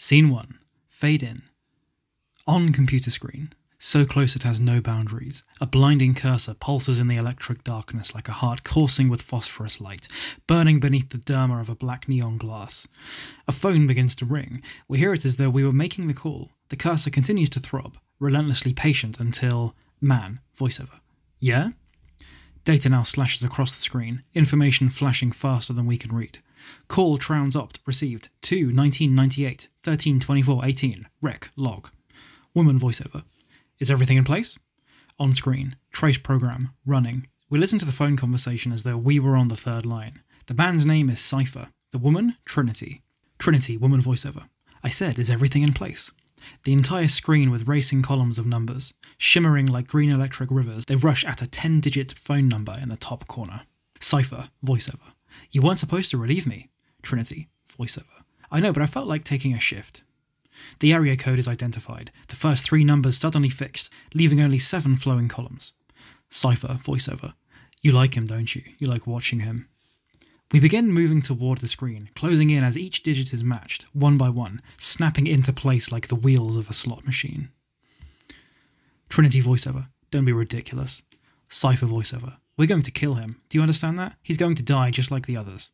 Scene 1. Fade in. On computer screen, so close it has no boundaries, a blinding cursor pulses in the electric darkness like a heart coursing with phosphorus light, burning beneath the derma of a black neon glass. A phone begins to ring. We hear it as though we were making the call. The cursor continues to throb, relentlessly patient until... Man, voiceover. Yeah? Data now slashes across the screen, information flashing faster than we can read. Call Trowns Opt received 2-1998, 13-24-18, rec, log. Woman voiceover. Is everything in place? On screen, trace program, running. We listen to the phone conversation as though we were on the third line. The man's name is Cypher. The woman, Trinity. Trinity, woman voiceover. I said, is everything in place? The entire screen with racing columns of numbers. Shimmering like green electric rivers, they rush at a 10-digit phone number in the top corner. Cypher, voiceover. You weren't supposed to relieve me. Trinity, voiceover. I know, but I felt like taking a shift. The area code is identified. The first 3 numbers suddenly fixed, leaving only 7 flowing columns. Cypher, voiceover. You like him, don't you? You like watching him. We begin moving toward the screen, closing in as each digit is matched, one by one, snapping into place like the wheels of a slot machine. Trinity voiceover. Don't be ridiculous. Cypher voiceover. We're going to kill him. Do you understand that? He's going to die just like the others.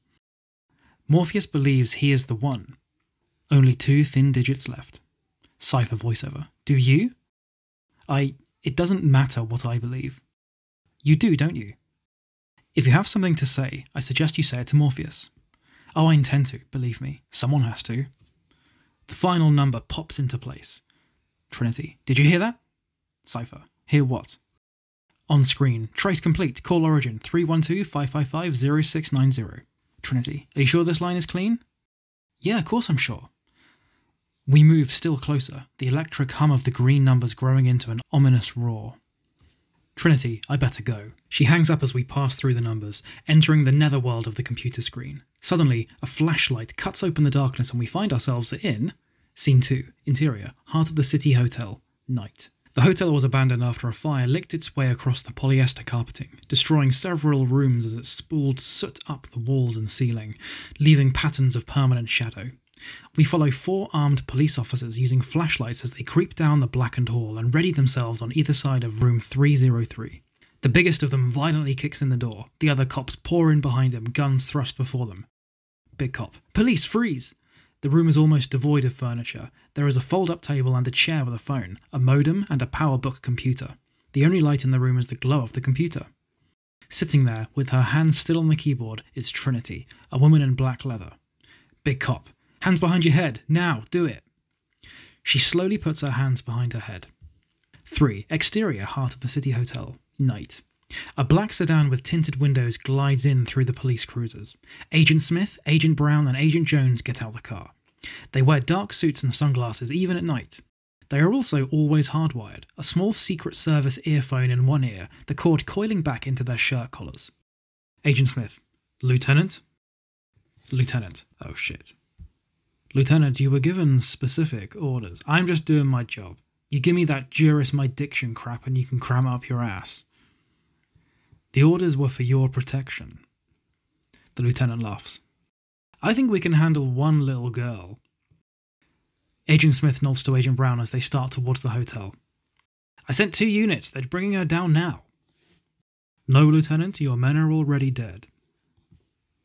Morpheus believes he is the one. Only 2 thin digits left. Cypher voiceover. Do you? It doesn't matter what I believe. You do, don't you? If you have something to say, I suggest you say it to Morpheus. Oh, I intend to, believe me. Someone has to. The final number pops into place. Trinity. Did you hear that? Cypher. Hear what? On screen. Trace complete. Call origin 312-555-0690. Trinity. Are you sure this line is clean? Yeah, of course I'm sure. We move still closer, the electric hum of the green numbers growing into an ominous roar. Trinity, I better go. She hangs up as we pass through the numbers, entering the netherworld of the computer screen. Suddenly, a flashlight cuts open the darkness and we find ourselves in... Scene 2. Interior. Heart of the City Hotel. Night. The hotel was abandoned after a fire licked its way across the polyester carpeting, destroying several rooms as it spooled soot up the walls and ceiling, leaving patterns of permanent shadow. We follow 4 armed police officers using flashlights as they creep down the blackened hall and ready themselves on either side of room 303. The biggest of them violently kicks in the door. The other cops pour in behind him, guns thrust before them. Big cop. Police, freeze! The room is almost devoid of furniture. There is a fold-up table and a chair with a phone, a modem and a PowerBook computer. The only light in the room is the glow of the computer. Sitting there, with her hands still on the keyboard, is Trinity, a woman in black leather. Big cop. Hands behind your head. Now, do it. She slowly puts her hands behind her head. 3. Exterior, Heart of the City Hotel. Night. A black sedan with tinted windows glides in through the police cruisers. Agent Smith, Agent Brown and Agent Jones get out the car. They wear dark suits and sunglasses even at night. They are also always hardwired, a small Secret Service earphone in one ear, the cord coiling back into their shirt collars. Agent Smith. Lieutenant? Lieutenant. Oh shit. Lieutenant, you were given specific orders. I'm just doing my job. You give me that juris my diction crap and you can cram it up your ass. The orders were for your protection. The lieutenant laughs. I think we can handle one little girl. Agent Smith nods to Agent Brown as they start towards the hotel. I sent 2 units. They're bringing her down now. No, Lieutenant, your men are already dead.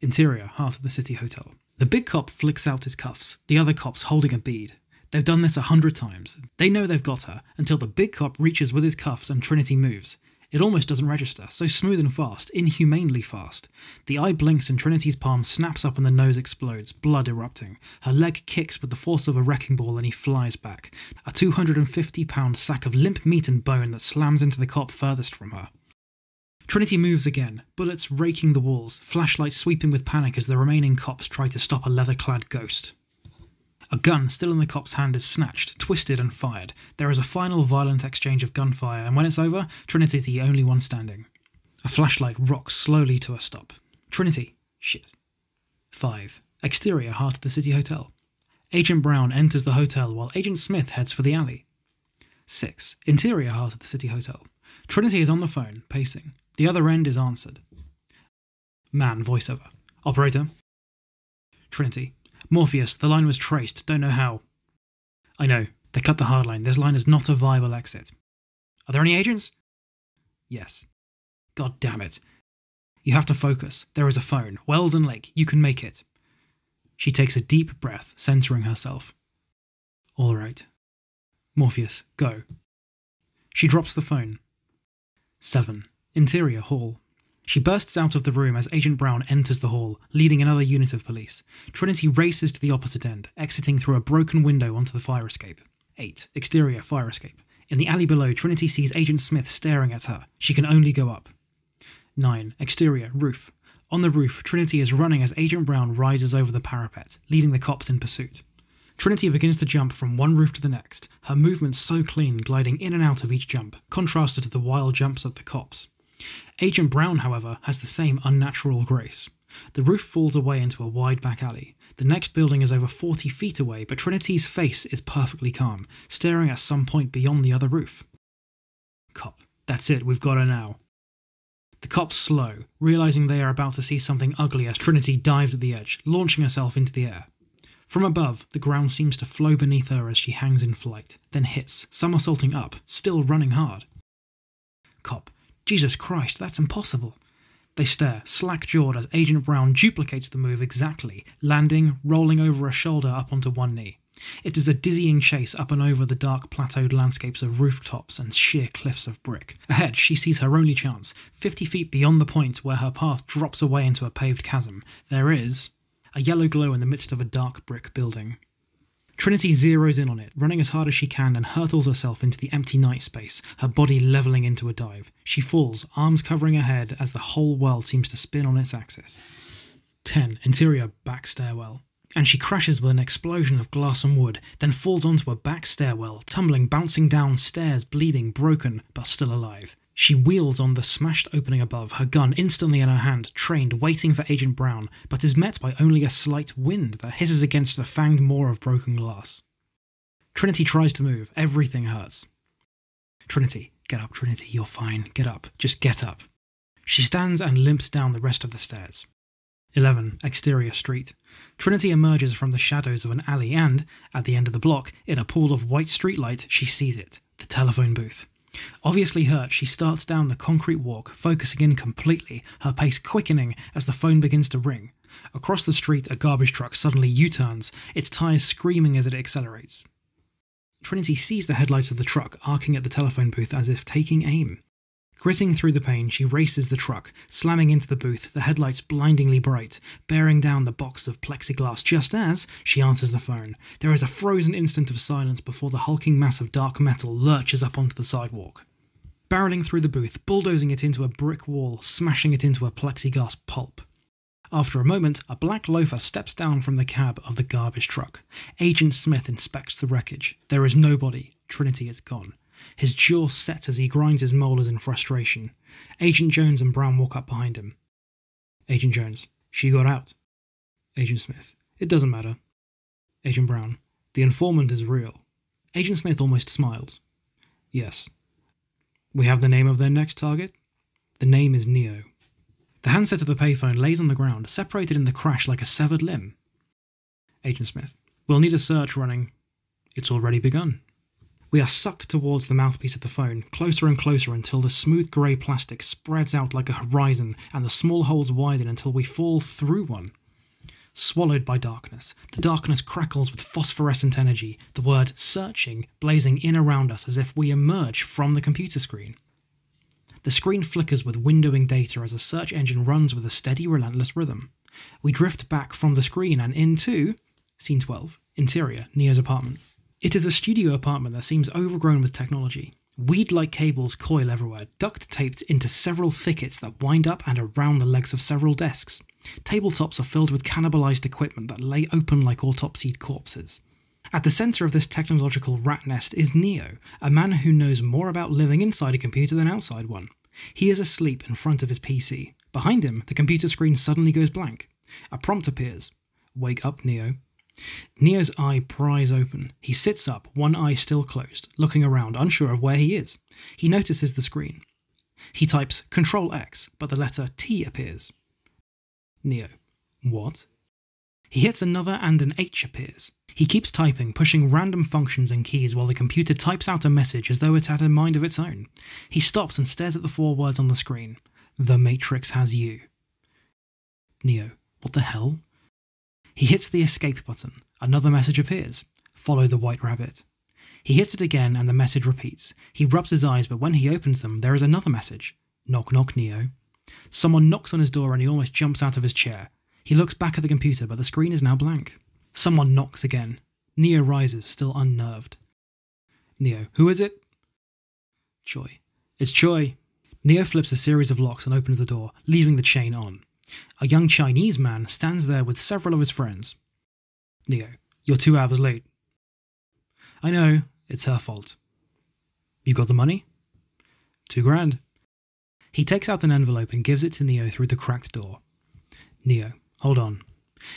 Interior, Heart of the City Hotel. The big cop flicks out his cuffs, the other cops holding a bead. They've done this 100 times. They know they've got her, until the big cop reaches with his cuffs and Trinity moves. It almost doesn't register, so smooth and fast, inhumanely fast. The eye blinks and Trinity's palm snaps up and the nose explodes, blood erupting. Her leg kicks with the force of a wrecking ball and he flies back. A 250-pound sack of limp meat and bone that slams into the cop furthest from her. Trinity moves again, bullets raking the walls, flashlights sweeping with panic as the remaining cops try to stop a leather-clad ghost. A gun still in the cop's hand is snatched, twisted and fired. There is a final violent exchange of gunfire, and when it's over, Trinity's the only one standing. A flashlight rocks slowly to a stop. Trinity. Shit. 5. Exterior, Heart of the City Hotel. Agent Brown enters the hotel while Agent Smith heads for the alley. 6. Interior, Heart of the City Hotel. Trinity is on the phone, pacing. The other end is answered. Man voiceover. Operator. Trinity. Morpheus, the line was traced, don't know how. I know. They cut the hard line. This line is not a viable exit. Are there any agents? Yes. God damn it. You have to focus. There is a phone. Wells and Lake. You can make it. She takes a deep breath, centering herself. All right. Morpheus, go. She drops the phone. 7. Interior hall. She bursts out of the room as Agent Brown enters the hall, leading another unit of police. Trinity races to the opposite end, exiting through a broken window onto the fire escape. 8. Exterior fire escape. In the alley below, Trinity sees Agent Smith staring at her. She can only go up. 9. Exterior roof. On the roof, Trinity is running as Agent Brown rises over the parapet, leading the cops in pursuit. Trinity begins to jump from one roof to the next, her movements so clean, gliding in and out of each jump, contrasted to the wild jumps of the cops. Agent Brown, however, has the same unnatural grace. The roof falls away into a wide back alley. The next building is over 40 feet away, but Trinity's face is perfectly calm, staring at some point beyond the other roof. Cop. That's it, we've got her now. The cops slow, realizing they are about to see something ugly as Trinity dives at the edge, launching herself into the air. From above, the ground seems to flow beneath her as she hangs in flight, then hits, somersaulting up, still running hard. Cop. Jesus Christ, that's impossible. They stare, slack-jawed as Agent Brown duplicates the move exactly, landing, rolling over a shoulder up onto one knee. It is a dizzying chase up and over the dark plateaued landscapes of rooftops and sheer cliffs of brick. Ahead, she sees her only chance. 50 feet beyond the point where her path drops away into a paved chasm, there is a yellow glow in the midst of a dark brick building. Trinity zeroes in on it, running as hard as she can and hurtles herself into the empty night space, her body levelling into a dive. She falls, arms covering her head as the whole world seems to spin on its axis. 10. Interior back stairwell. And she crashes with an explosion of glass and wood, then falls onto a back stairwell, tumbling, bouncing down stairs, bleeding, broken, but still alive. She wheels on the smashed opening above, her gun instantly in her hand, trained, waiting for Agent Brown, but is met by only a slight wind that hisses against the fanged maw of broken glass. Trinity tries to move. Everything hurts. Trinity, get up, Trinity, you're fine. Get up. Just get up. She stands and limps down the rest of the stairs. 11. Exterior street. Trinity emerges from the shadows of an alley and, at the end of the block, in a pool of white streetlight, she sees it. The telephone booth. Obviously hurt, she starts down the concrete walk, focusing in completely, her pace quickening as the phone begins to ring. Across the street, a garbage truck suddenly U-turns, its tyres screaming as it accelerates. Trinity sees the headlights of the truck arcing at the telephone booth as if taking aim. Gritting through the pain, she races the truck, slamming into the booth, the headlights blindingly bright, bearing down the box of plexiglass just as she answers the phone. There is a frozen instant of silence before the hulking mass of dark metal lurches up onto the sidewalk. Barreling through the booth, bulldozing it into a brick wall, smashing it into a plexiglass pulp. After a moment, a black loafer steps down from the cab of the garbage truck. Agent Smith inspects the wreckage. There is no body. Trinity is gone. His jaw sets as he grinds his molars in frustration. Agent Jones and Brown walk up behind him. Agent Jones, she got out. Agent Smith, it doesn't matter. Agent Brown, the informant is real. Agent Smith almost smiles. Yes. We have the name of their next target? The name is Neo. The handset of the payphone lays on the ground, separated in the crash like a severed limb. Agent Smith, we'll need a search running. It's already begun. We are sucked towards the mouthpiece of the phone, closer and closer until the smooth grey plastic spreads out like a horizon and the small holes widen until we fall through one. Swallowed by darkness, the darkness crackles with phosphorescent energy, the word searching blazing in around us as if we emerge from the computer screen. The screen flickers with windowing data as a search engine runs with a steady, relentless rhythm. We drift back from the screen and into Scene 12, Interior, Neo's apartment. It is a studio apartment that seems overgrown with technology. Weed-like cables coil everywhere, duct-taped into several thickets that wind up and around the legs of several desks. Tabletops are filled with cannibalized equipment that lay open like autopsied corpses. At the centre of this technological rat nest is Neo, a man who knows more about living inside a computer than outside one. He is asleep in front of his PC. Behind him, the computer screen suddenly goes blank. A prompt appears. Wake up, Neo. Neo's eye pries open. He sits up, one eye still closed, looking around, unsure of where he is. He notices the screen. He types Ctrl X, but the letter T appears. Neo. What? He hits another and an H appears. He keeps typing, pushing random functions and keys while the computer types out a message as though it had a mind of its own. He stops and stares at the 4 words on the screen. The Matrix has you. Neo, what the hell? He hits the escape button. Another message appears. Follow the white rabbit. He hits it again and the message repeats. He rubs his eyes, but when he opens them, there is another message. Knock knock, Neo. Someone knocks on his door and he almost jumps out of his chair. He looks back at the computer, but the screen is now blank. Someone knocks again. Neo rises, still unnerved. Neo, who is it? Choi. It's Choi. Neo flips a series of locks and opens the door, leaving the chain on. A young Chinese man stands there with several of his friends. Neo, you're 2 hours late. I know, it's her fault. You got the money? 2 grand. He takes out an envelope and gives it to Neo through the cracked door. Neo, hold on.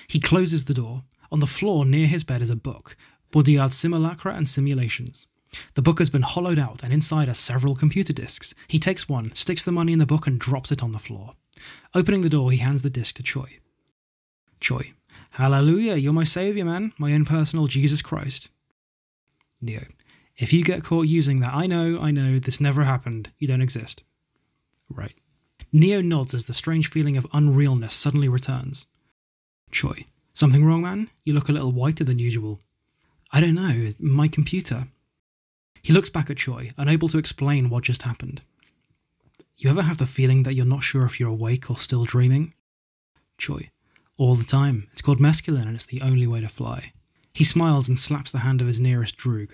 He closes the door. On the floor near his bed is a book, Baudrillard's Simulacra and Simulations. The book has been hollowed out and inside are several computer discs. He takes one, sticks the money in the book and drops it on the floor. Opening the door, he hands the disc to Choi. Choi, hallelujah, you're my saviour, man, my own personal Jesus Christ. Neo, if you get caught using that, I know, this never happened, you don't exist. Right. Neo nods as the strange feeling of unrealness suddenly returns. Choi, something wrong, man? You look a little whiter than usual. I don't know, my computer. He looks back at Choi, unable to explain what just happened. You ever have the feeling that you're not sure if you're awake or still dreaming? Choi, all the time. It's called mescaline and it's the only way to fly. He smiles and slaps the hand of his nearest droog.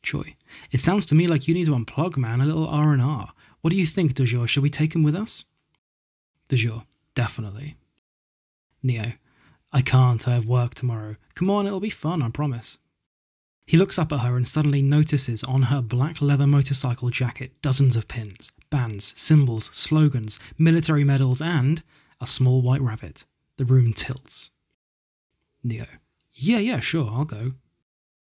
Choi, it sounds to me like you need to unplug, man, a little R&R. What do you think, de jour? Should we take him with us? De jour, definitely. Neo, I can't, I have work tomorrow. Come on, it'll be fun, I promise. He looks up at her and suddenly notices on her black leather motorcycle jacket dozens of pins, bands, symbols, slogans, military medals, and a small white rabbit. The room tilts. Neo, yeah, sure, I'll go.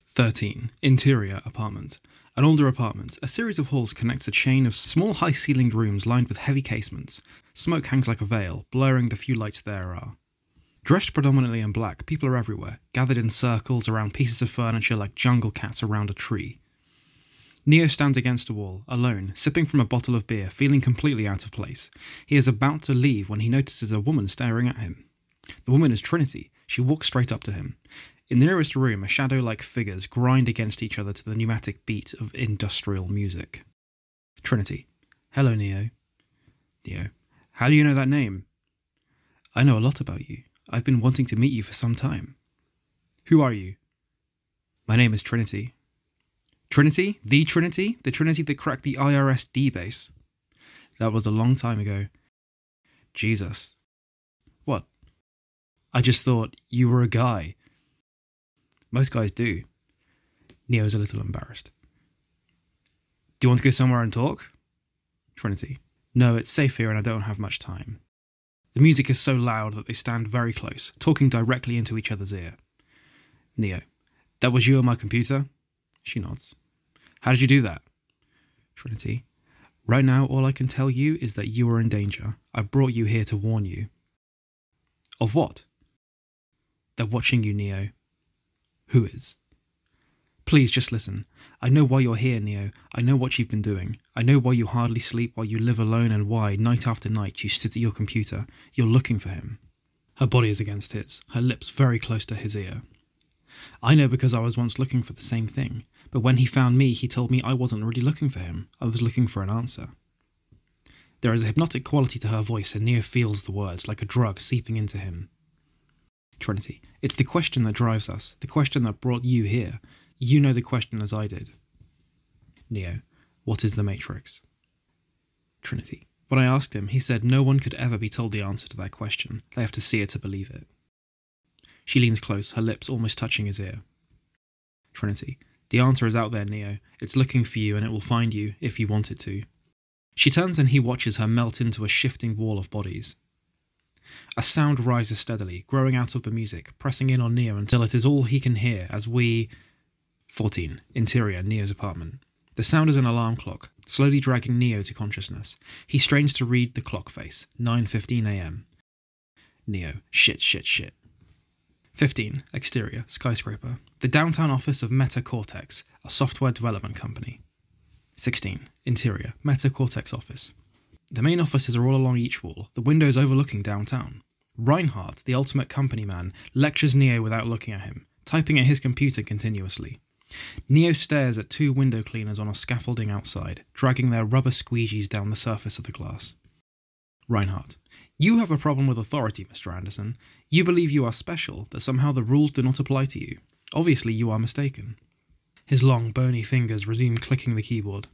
13. Interior apartment. An older apartment. A series of halls connects a chain of small high-ceilinged rooms lined with heavy casements. Smoke hangs like a veil, blurring the few lights there are. Dressed predominantly in black, people are everywhere, gathered in circles around pieces of furniture like jungle cats around a tree. Neo stands against a wall, alone, sipping from a bottle of beer, feeling completely out of place. He is about to leave when he notices a woman staring at him. The woman is Trinity. She walks straight up to him. In the nearest room, shadow-like figures grind against each other to the pneumatic beat of industrial music. Trinity. Hello, Neo. Neo. How do you know that name? I know a lot about you. I've been wanting to meet you for some time. Who are you? My name is Trinity. Trinity? The Trinity? The Trinity that cracked the IRS D-base? That was a long time ago. Jesus. What? I just thought you were a guy. Most guys do. Neo's a little embarrassed. Do you want to go somewhere and talk? Trinity. No, it's safe here and I don't have much time. The music is so loud that they stand very close, talking directly into each other's ear. Neo. That was you on my computer? She nods. How did you do that? Trinity. Right now, all I can tell you is that you are in danger. I brought you here to warn you. Of what? They're watching you, Neo. Who is? Please, just listen. I know why you're here, Neo. I know what you've been doing. I know why you hardly sleep, why you live alone, and why, night after night, you sit at your computer. You're looking for him. Her body is against his, her lips very close to his ear. I know because I was once looking for the same thing, but when he found me, he told me I wasn't really looking for him. I was looking for an answer. There is a hypnotic quality to her voice, and Neo feels the words, like a drug seeping into him. Trinity. It's the question that drives us, the question that brought you here. You know the question as I did. Neo. What is the Matrix? Trinity. When I asked him, he said no one could ever be told the answer to that question. They have to see it to believe it. She leans close, her lips almost touching his ear. Trinity. The answer is out there, Neo. It's looking for you and it will find you, if you want it to. She turns and he watches her melt into a shifting wall of bodies. A sound rises steadily, growing out of the music, pressing in on Neo until it is all he can hear as we... 14. Interior, Neo's apartment. The sound is an alarm clock, slowly dragging Neo to consciousness. He strains to read the clock face. 9:15 AM. Neo. Shit. 15. Exterior, skyscraper. The downtown office of Meta Cortex, a software development company. 16. Interior, Meta Cortex office. The main offices are all along each wall, the windows overlooking downtown. Reinhardt, the ultimate company man, lectures Neo without looking at him, typing at his computer continuously. Neo stares at 2 window cleaners on a scaffolding outside, dragging their rubber squeegees down the surface of the glass. Reinhardt. You have a problem with authority, Mr. Anderson. You believe you are special, that somehow the rules do not apply to you. Obviously you are mistaken. His long, bony fingers resume clicking the keyboard.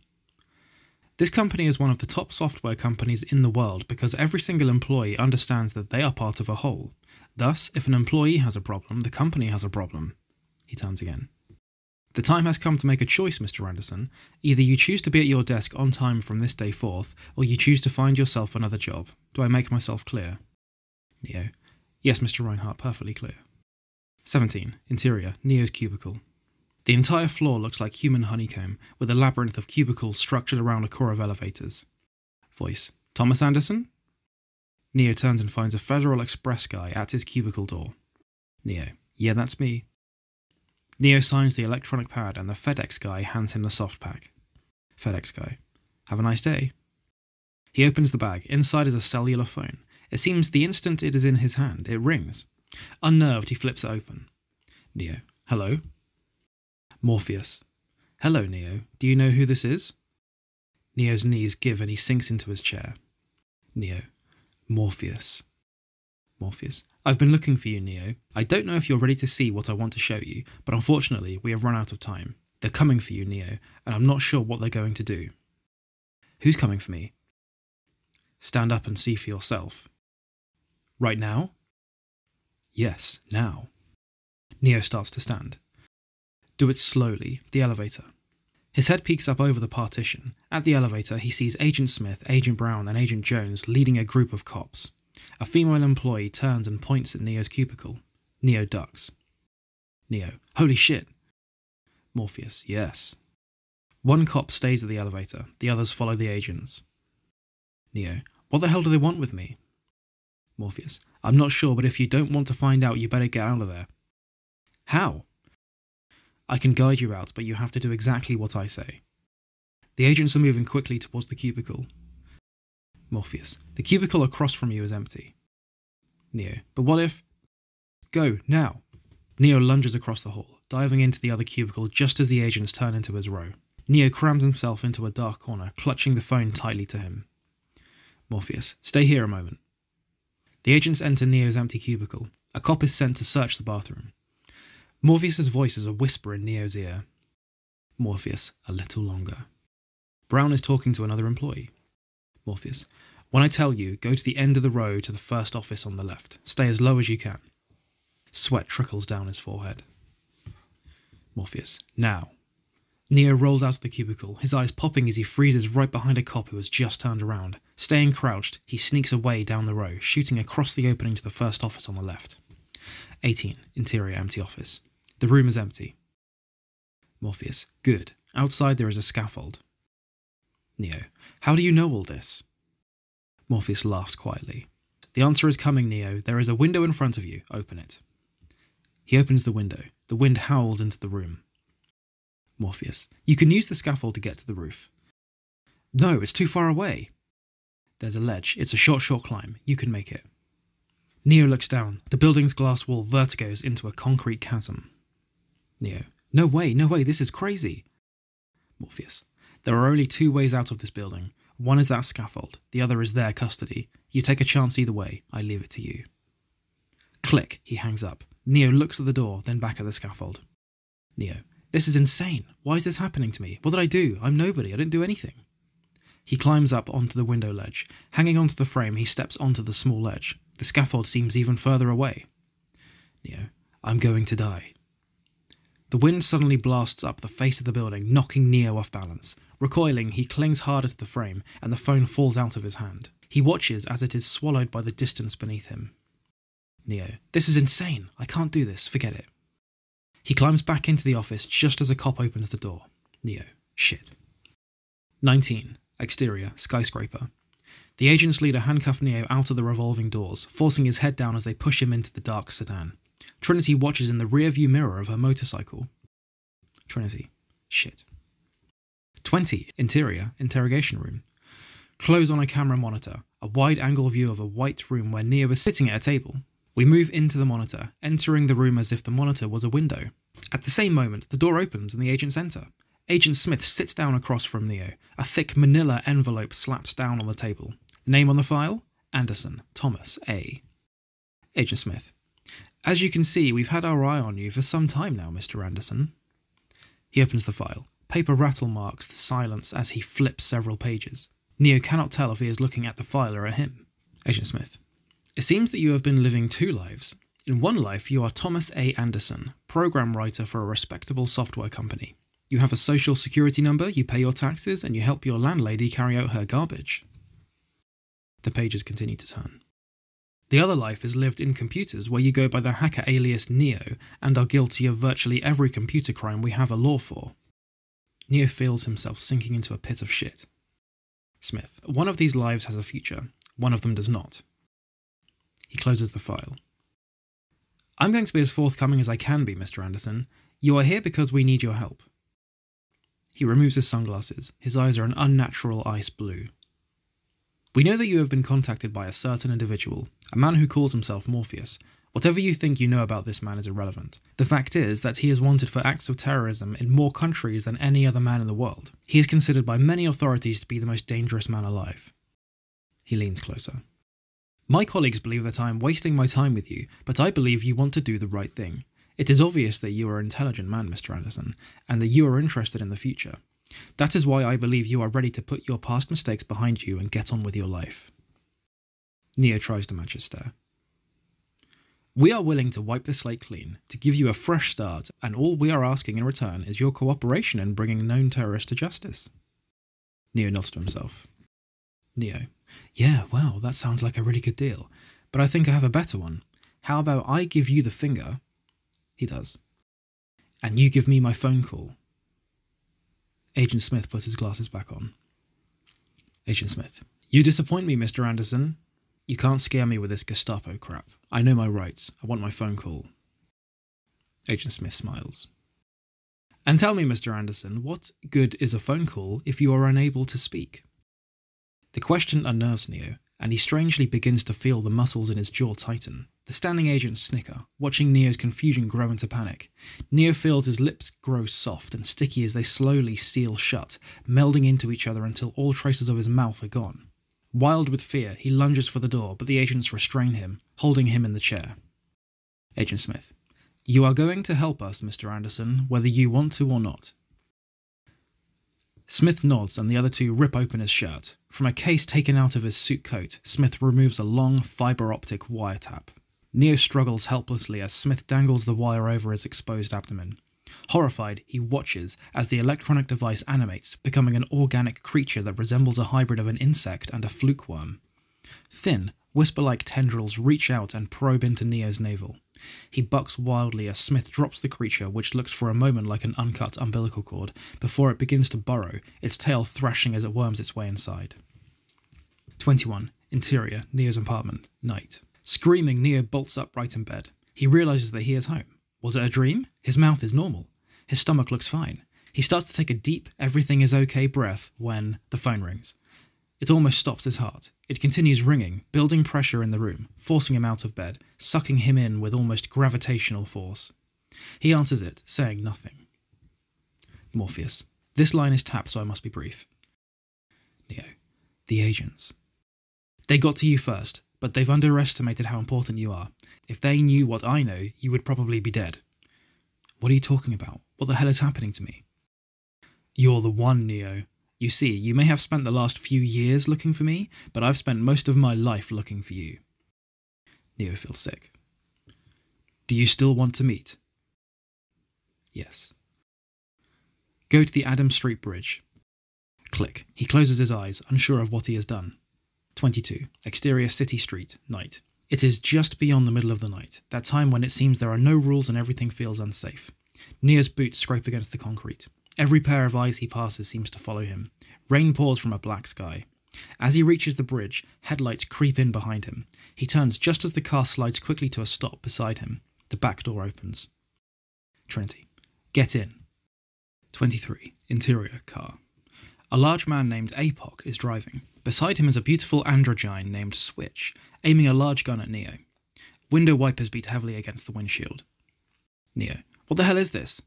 This company is one of the top software companies in the world because every single employee understands that they are part of a whole. Thus, if an employee has a problem, the company has a problem. He turns again. The time has come to make a choice, Mr. Anderson. Either you choose to be at your desk on time from this day forth, or you choose to find yourself another job. Do I make myself clear? Neo. Yes, Mr. Reinhardt, perfectly clear. 17. Interior, Neo's cubicle. The entire floor looks like human honeycomb, with a labyrinth of cubicles structured around a core of elevators. Voice. Thomas Anderson? Neo turns and finds a Federal Express guy at his cubicle door. Neo. Yeah, that's me. Neo signs the electronic pad and the FedEx guy hands him the soft pack. FedEx guy. Have a nice day. He opens the bag. Inside is a cellular phone. It seems the instant it is in his hand, it rings. Unnerved, he flips it open. Neo. Hello? Morpheus. Hello, Neo. Do you know who this is? Neo's knees give and he sinks into his chair. Neo. Morpheus. Morpheus. I've been looking for you, Neo. I don't know if you're ready to see what I want to show you, but unfortunately we have run out of time. They're coming for you, Neo, and I'm not sure what they're going to do. Who's coming for me? Stand up and see for yourself. Right now? Yes, now. Neo starts to stand. Do it slowly, the elevator. His head peeks up over the partition. At the elevator, he sees Agent Smith, Agent Brown, and Agent Jones leading a group of cops. A female employee turns and points at Neo's cubicle. Neo ducks. Neo. Holy shit. Morpheus. Yes. One cop stays at the elevator. The others follow the agents. Neo. What the hell do they want with me? Morpheus. I'm not sure, but if you don't want to find out, you better get out of there. How? I can guide you out, but you have to do exactly what I say. The agents are moving quickly towards the cubicle. Morpheus. The cubicle across from you is empty. Neo. But what if... Go, now. Neo lunges across the hall, diving into the other cubicle just as the agents turn into his row. Neo crams himself into a dark corner, clutching the phone tightly to him. Morpheus. Stay here a moment. The agents enter Neo's empty cubicle. A cop is sent to search the bathroom. Morpheus's voice is a whisper in Neo's ear. Morpheus. A little longer. Brown is talking to another employee. Morpheus. When I tell you, go to the end of the row to the first office on the left. Stay as low as you can. Sweat trickles down his forehead. Morpheus. Now. Neo rolls out of the cubicle, his eyes popping as he freezes right behind a cop who has just turned around. Staying crouched, he sneaks away down the row, shooting across the opening to the first office on the left. 18. Interior empty office. The room is empty. Morpheus. Good. Outside there is a scaffold. Neo. How do you know all this? Morpheus laughs quietly. The answer is coming, Neo. There is a window in front of you. Open it. He opens the window. The wind howls into the room. Morpheus. You can use the scaffold to get to the roof. No, it's too far away. There's a ledge. It's a short climb. You can make it. Neo looks down. The building's glass wall vertigos into a concrete chasm. Neo. No way, this is crazy. Morpheus. There are only 2 ways out of this building. One is that scaffold. The other is their custody. You take a chance either way. I leave it to you. Click. He hangs up. Neo looks at the door, then back at the scaffold. Neo. This is insane. Why is this happening to me? What did I do? I'm nobody. I didn't do anything. He climbs up onto the window ledge. Hanging onto the frame, he steps onto the small ledge. The scaffold seems even further away. Neo. I'm going to die. The wind suddenly blasts up the face of the building, knocking Neo off balance. Recoiling, he clings harder to the frame, and the phone falls out of his hand. He watches as it is swallowed by the distance beneath him. Neo. This is insane. I can't do this. Forget it. He climbs back into the office just as a cop opens the door. Neo. Shit. 19. Exterior, skyscraper. The agents lead a handcuffed Neo out of the revolving doors, forcing his head down as they push him into the dark sedan. Trinity watches in the rear-view mirror of her motorcycle. Trinity. Shit. 20. Interior. Interrogation room. Close on a camera monitor. A wide-angle view of a white room where Neo is sitting at a table. We move into the monitor, entering the room as if the monitor was a window. At the same moment, the door opens and the agents enter. Agent Smith sits down across from Neo. A thick manila envelope slaps down on the table. The name on the file? Anderson, Thomas A. Agent Smith. As you can see, we've had our eye on you for some time now, Mr. Anderson. He opens the file. Paper rattle marks the silence as he flips several pages. Neo cannot tell if he is looking at the file or at him. Agent Smith. It seems that you have been living two lives. In one life, you are Thomas A. Anderson, program writer for a respectable software company. You have a social security number, you pay your taxes, and you help your landlady carry out her garbage. The pages continue to turn. The other life is lived in computers, where you go by the hacker alias Neo and are guilty of virtually every computer crime we have a law for. Neo feels himself sinking into a pit of shit. Smith. One of these lives has a future. One of them does not. He closes the file. I'm going to be as forthcoming as I can be, Mr. Anderson. You are here because we need your help. He removes his sunglasses. His eyes are an unnatural ice blue. We know that you have been contacted by a certain individual, a man who calls himself Morpheus. Whatever you think you know about this man is irrelevant. The fact is that he is wanted for acts of terrorism in more countries than any other man in the world. He is considered by many authorities to be the most dangerous man alive. He leans closer. My colleagues believe that I am wasting my time with you, but I believe you want to do the right thing. It is obvious that you are an intelligent man, Mr. Anderson, and that you are interested in the future. That is why I believe you are ready to put your past mistakes behind you and get on with your life. Neo tries to match his stare. We are willing to wipe the slate clean, to give you a fresh start, and all we are asking in return is your cooperation in bringing known terrorists to justice. Neo nods to himself. Neo. Yeah, well, that sounds like a really good deal, but I think I have a better one. How about I give you the finger? He does. And you give me my phone call. Agent Smith puts his glasses back on. Agent Smith. You disappoint me, Mr. Anderson. You can't scare me with this Gestapo crap. I know my rights. I want my phone call. Agent Smith smiles. And tell me, Mr. Anderson, what good is a phone call if you are unable to speak? The question unnerves Neo, and he strangely begins to feel the muscles in his jaw tighten. The standing agents snicker, watching Neo's confusion grow into panic. Neo feels his lips grow soft and sticky as they slowly seal shut, melding into each other until all traces of his mouth are gone. Wild with fear, he lunges for the door, but the agents restrain him, holding him in the chair. Agent Smith. You are going to help us, Mr. Anderson, whether you want to or not. Smith nods and the other two rip open his shirt. From a case taken out of his suit coat, Smith removes a long, fibre-optic wiretap. Neo struggles helplessly as Smith dangles the wire over his exposed abdomen. Horrified, he watches as the electronic device animates, becoming an organic creature that resembles a hybrid of an insect and a fluke worm. Thin, whisper-like tendrils reach out and probe into Neo's navel. He bucks wildly as Smith drops the creature, which looks for a moment like an uncut umbilical cord, before it begins to burrow, its tail thrashing as it worms its way inside. 21. Interior, Neo's apartment. Night. Screaming, Neo bolts upright in bed. He realizes that he is home. Was it a dream? His mouth is normal. His stomach looks fine. He starts to take a deep, everything is okay breath when the phone rings. It almost stops his heart. It continues ringing, building pressure in the room, forcing him out of bed, sucking him in with almost gravitational force. He answers it, saying nothing. Morpheus. This line is tapped, so I must be brief. Neo. The agents. They got to you first, but they've underestimated how important you are. If they knew what I know, you would probably be dead. What are you talking about? What the hell is happening to me? You're the one, Neo. You see, you may have spent the last few years looking for me, but I've spent most of my life looking for you. Neo feels sick. Do you still want to meet? Yes. Go to the Adams Street Bridge. Click. He closes his eyes, unsure of what he has done. 22. Exterior City Street, night. It is just beyond the middle of the night, that time when it seems there are no rules and everything feels unsafe. Neo's boots scrape against the concrete. Every pair of eyes he passes seems to follow him. Rain pours from a black sky. As he reaches the bridge, headlights creep in behind him. He turns just as the car slides quickly to a stop beside him. The back door opens. Trinity. Get in. 23. Interior car. A large man named Apoc is driving. Beside him is a beautiful androgyne named Switch, aiming a large gun at Neo. Window wipers beat heavily against the windshield. Neo. What the hell is this?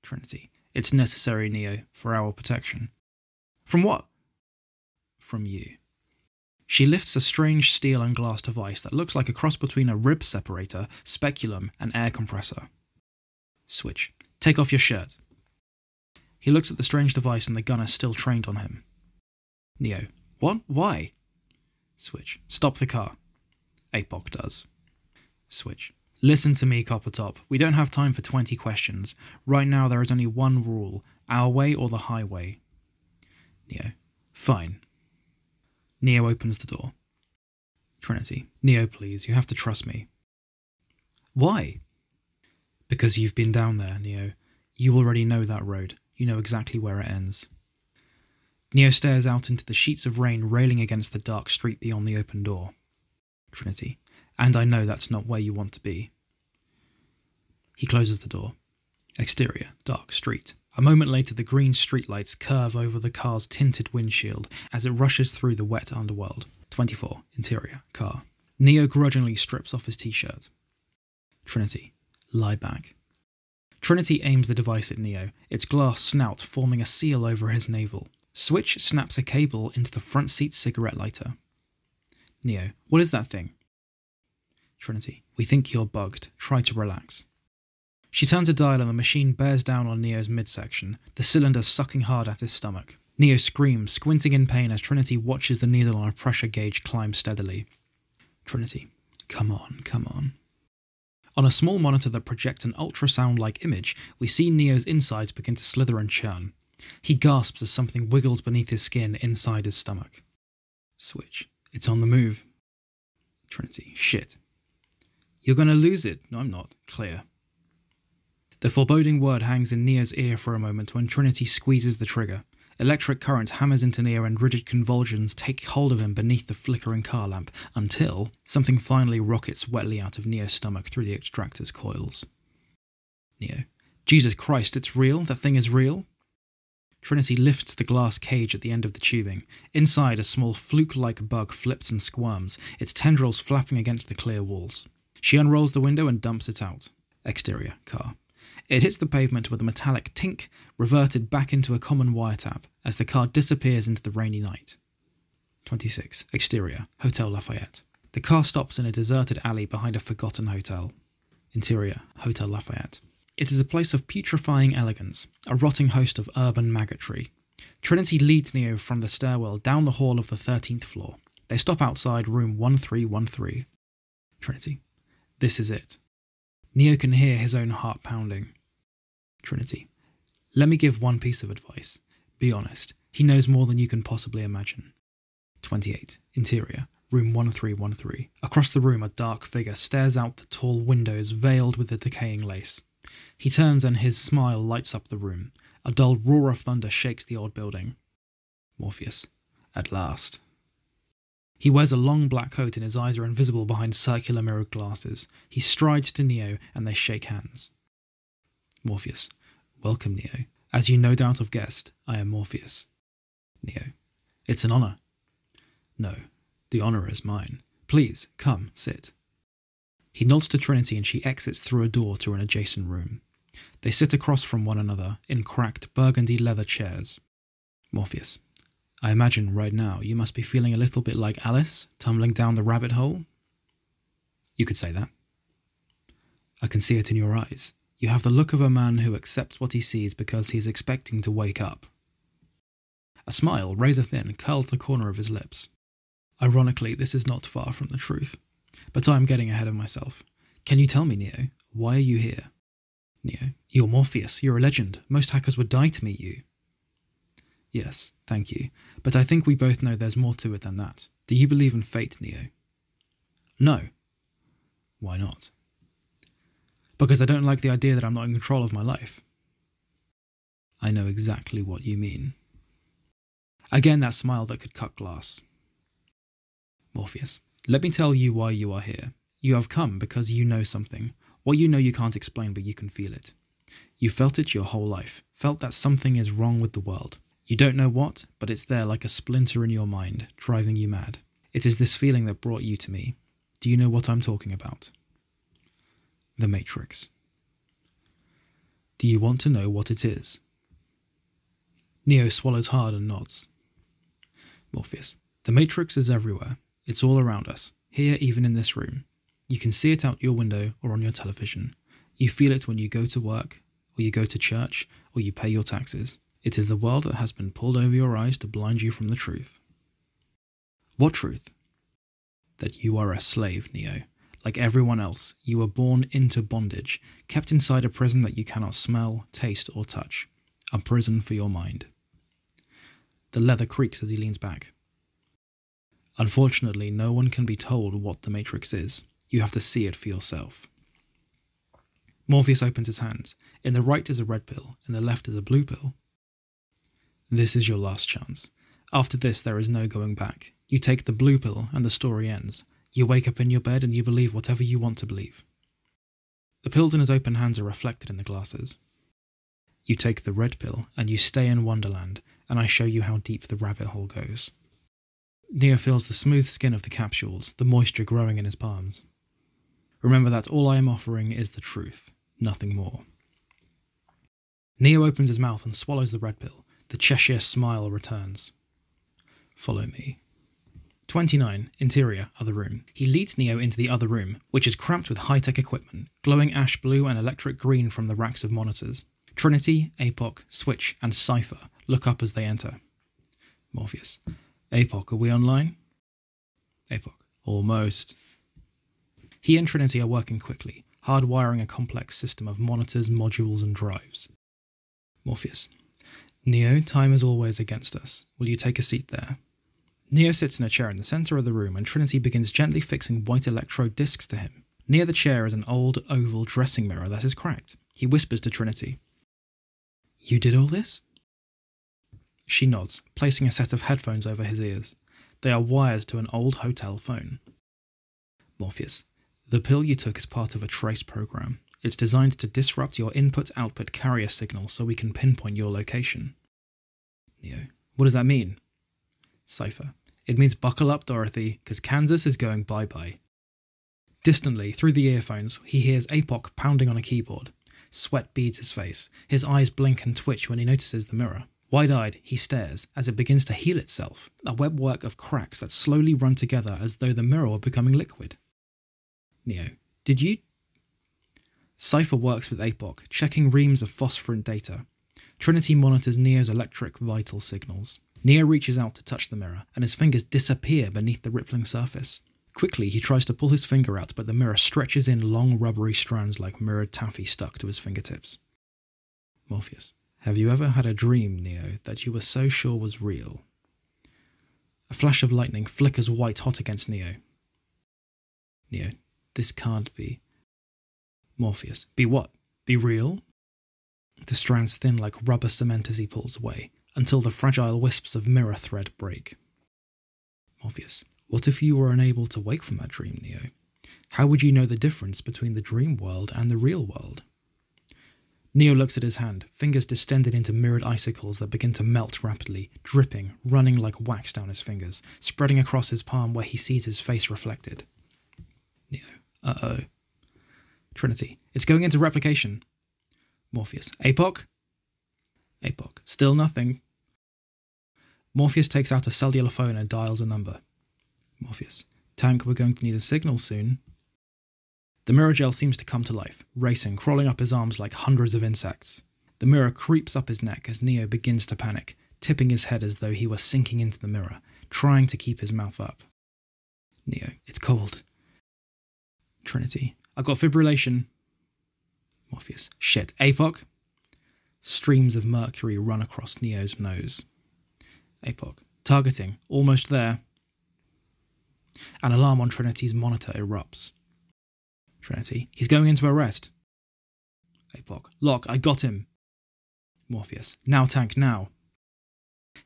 Trinity. It's necessary, Neo, for our protection. From what? From you. She lifts a strange steel and glass device that looks like a cross between a rib separator, speculum, and air compressor. Switch. Take off your shirt. He looks at the strange device and the gun is still trained on him. Neo. What? Why? Switch. Stop the car. Apoc does. Switch. Listen to me, Coppertop. We don't have time for 20 questions. Right now there is only one rule. Our way or the highway. Neo. Fine. Neo opens the door. Trinity. Neo, please. You have to trust me. Why? Because you've been down there, Neo. You already know that road. You know exactly where it ends. Neo stares out into the sheets of rain railing against the dark street beyond the open door. Trinity. And I know that's not where you want to be. He closes the door. Exterior, dark street. A moment later, the green streetlights curve over the car's tinted windshield as it rushes through the wet underworld. 24. Interior, car. Neo grudgingly strips off his t-shirt. Trinity. Lie back. Trinity aims the device at Neo, its glass snout forming a seal over his navel. Switch snaps a cable into the front seat cigarette lighter. Neo. What is that thing? Trinity. We think you're bugged. Try to relax. She turns a dial and the machine bears down on Neo's midsection, the cylinder sucking hard at his stomach. Neo screams, squinting in pain as Trinity watches the needle on a pressure gauge climb steadily. Trinity. Come on, come on. On a small monitor that projects an ultrasound-like image, we see Neo's insides begin to slither and churn. He gasps as something wiggles beneath his skin inside his stomach. Switch. It's on the move. Trinity. Shit. You're gonna lose it. No, I'm not. Clear. The foreboding word hangs in Neo's ear for a moment when Trinity squeezes the trigger. Electric current hammers into Neo and rigid convulsions take hold of him beneath the flickering car lamp until something finally rockets wetly out of Neo's stomach through the extractor's coils. Neo. Jesus Christ, it's real? That thing is real? Trinity lifts the glass cage at the end of the tubing. Inside, a small fluke-like bug flips and squirms, its tendrils flapping against the clear walls. She unrolls the window and dumps it out. Exterior, car. It hits the pavement with a metallic tink, reverted back into a common wiretap, as the car disappears into the rainy night. 26. Exterior, Hotel Lafayette. The car stops in a deserted alley behind a forgotten hotel. Interior, Hotel Lafayette. It is a place of putrefying elegance, a rotting host of urban maggotry. Trinity leads Neo from the stairwell down the hall of the 13th floor. They stop outside room 1313. Trinity. This is it. Neo can hear his own heart pounding. Trinity. Let me give one piece of advice. Be honest. He knows more than you can possibly imagine. 28. Interior. Room 1313. Across the room, a dark figure stares out the tall windows veiled with the decaying lace. He turns and his smile lights up the room. A dull roar of thunder shakes the old building. Morpheus. At last. He wears a long black coat and his eyes are invisible behind circular mirrored glasses. He strides to Neo and they shake hands. Morpheus. Welcome, Neo. As you no doubt have guessed, I am Morpheus. Neo. It's an honour. No, the honour is mine. Please, come, sit. He nods to Trinity and she exits through a door to an adjacent room. They sit across from one another in cracked burgundy leather chairs. Morpheus. I imagine right now you must be feeling a little bit like Alice, tumbling down the rabbit hole? You could say that. I can see it in your eyes. You have the look of a man who accepts what he sees because he is expecting to wake up. A smile, razor thin, curls the corner of his lips. Ironically, this is not far from the truth. But I am getting ahead of myself. Can you tell me, Neo, why are you here? Neo. You're Morpheus. You're a legend. Most hackers would die to meet you. Yes, thank you. But I think we both know there's more to it than that. Do you believe in fate, Neo? No. Why not? Because I don't like the idea that I'm not in control of my life. I know exactly what you mean. Again, that smile that could cut glass. Morpheus. Let me tell you why you are here. You have come because you know something, What you know you can't explain, but you can feel it. You felt it your whole life, felt that something is wrong with the world. You don't know what, but it's there like a splinter in your mind, driving you mad. It is this feeling that brought you to me. Do you know what I'm talking about? The Matrix. Do you want to know what it is? Neo swallows hard and nods. Morpheus. The Matrix is everywhere. It's all around us, here even in this room. You can see it out your window or on your television. You feel it when you go to work, or you go to church, or you pay your taxes. It is the world that has been pulled over your eyes to blind you from the truth. What truth? That you are a slave, Neo. Like everyone else, you were born into bondage, kept inside a prison that you cannot smell, taste, or touch. A prison for your mind. The leather creaks as he leans back. Unfortunately, no one can be told what the Matrix is. You have to see it for yourself. Morpheus opens his hands. In the right is a red pill, in the left is a blue pill. This is your last chance. After this, there is no going back. You take the blue pill and the story ends. You wake up in your bed and you believe whatever you want to believe. The pills in his open hands are reflected in the glasses. You take the red pill and you stay in Wonderland, and I show you how deep the rabbit hole goes. Neo feels the smooth skin of the capsules, the moisture growing in his palms. Remember that all I am offering is the truth, nothing more. Neo opens his mouth and swallows the red pill. The Cheshire smile returns. Follow me. 29. Interior, other room. He leads Neo into the other room, which is cramped with high-tech equipment, glowing ash blue and electric green from the racks of monitors. Trinity, APOC, Switch, and Cypher look up as they enter. Morpheus. APOC, are we online? APOC. Almost. He and Trinity are working quickly, hardwiring a complex system of monitors, modules, and drives. Morpheus. Neo, time is always against us. Will you take a seat there? Neo sits in a chair in the centre of the room, and Trinity begins gently fixing white electrode discs to him. Near the chair is an old, oval dressing mirror that is cracked. He whispers to Trinity. You did all this? She nods, placing a set of headphones over his ears. They are wires to an old hotel phone. Morpheus. The pill you took is part of a trace program. It's designed to disrupt your input-output carrier signal so we can pinpoint your location. Neo. What does that mean? Cypher. It means buckle up, Dorothy, because Kansas is going bye-bye. Distantly, through the earphones, he hears APOC pounding on a keyboard. Sweat beads his face. His eyes blink and twitch when he notices the mirror. Wide-eyed, he stares as it begins to heal itself, a webwork of cracks that slowly run together as though the mirror were becoming liquid. Neo. Did you... Cypher works with APOC, checking reams of phosphorant data. Trinity monitors Neo's electric vital signals. Neo reaches out to touch the mirror, and his fingers disappear beneath the rippling surface. Quickly, he tries to pull his finger out, but the mirror stretches in long rubbery strands like mirrored taffy stuck to his fingertips. Morpheus. Have you ever had a dream, Neo, that you were so sure was real? A flash of lightning flickers white hot against Neo. Neo. This can't be. Morpheus. Be what? Be real? The strands thin like rubber cement as he pulls away, until the fragile wisps of mirror thread break. Morpheus. What if you were unable to wake from that dream, Neo? How would you know the difference between the dream world and the real world? Neo looks at his hand, fingers distended into mirrored icicles that begin to melt rapidly, dripping, running like wax down his fingers, spreading across his palm where he sees his face reflected. Neo. Uh-oh. Trinity. It's going into replication. Morpheus. APOC? APOC. Still nothing. Morpheus takes out a cellular phone and dials a number. Morpheus. Tank, we're going to need a signal soon. The mirror gel seems to come to life, racing, crawling up his arms like hundreds of insects. The mirror creeps up his neck as Neo begins to panic, tipping his head as though he were sinking into the mirror, trying to keep his mouth up. Neo. It's cold. Trinity. I got fibrillation. Morpheus. Shit. APOC? Streams of mercury run across Neo's nose. APOC. Targeting. Almost there. An alarm on Trinity's monitor erupts. Trinity. He's going into arrest. APOC. Lock. I got him. Morpheus. Now, Tank, now.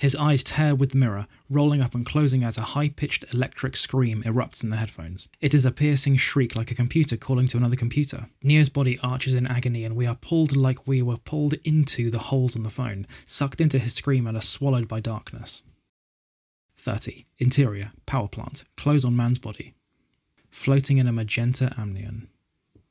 His eyes tear with the mirror, rolling up and closing as a high-pitched electric scream erupts in the headphones. It is a piercing shriek like a computer calling to another computer. Neo's body arches in agony and we are pulled like we were pulled into the holes on the phone, sucked into his scream and are swallowed by darkness. 30. Interior, power plant, clothes on man's body. Floating in a magenta amnion.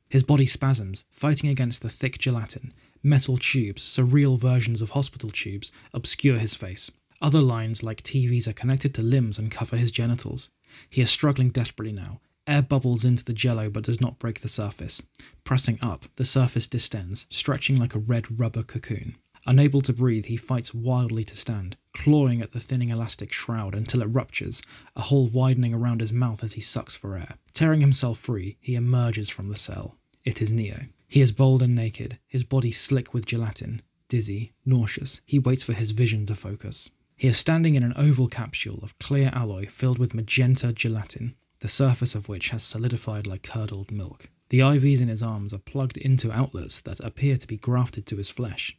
His body spasms, fighting against the thick gelatin. Metal tubes, surreal versions of hospital tubes, obscure his face. Other lines like TVs are connected to limbs and cover his genitals. He is struggling desperately now. Air bubbles into the jello but does not break the surface. Pressing up, the surface distends, stretching like a red rubber cocoon. Unable to breathe, he fights wildly to stand, clawing at the thinning elastic shroud until it ruptures, a hole widening around his mouth as he sucks for air. Tearing himself free, he emerges from the cell. It is Neo. He is bald and naked, his body slick with gelatin. Dizzy, nauseous, he waits for his vision to focus. He is standing in an oval capsule of clear alloy filled with magenta gelatin, the surface of which has solidified like curdled milk. The IVs in his arms are plugged into outlets that appear to be grafted to his flesh.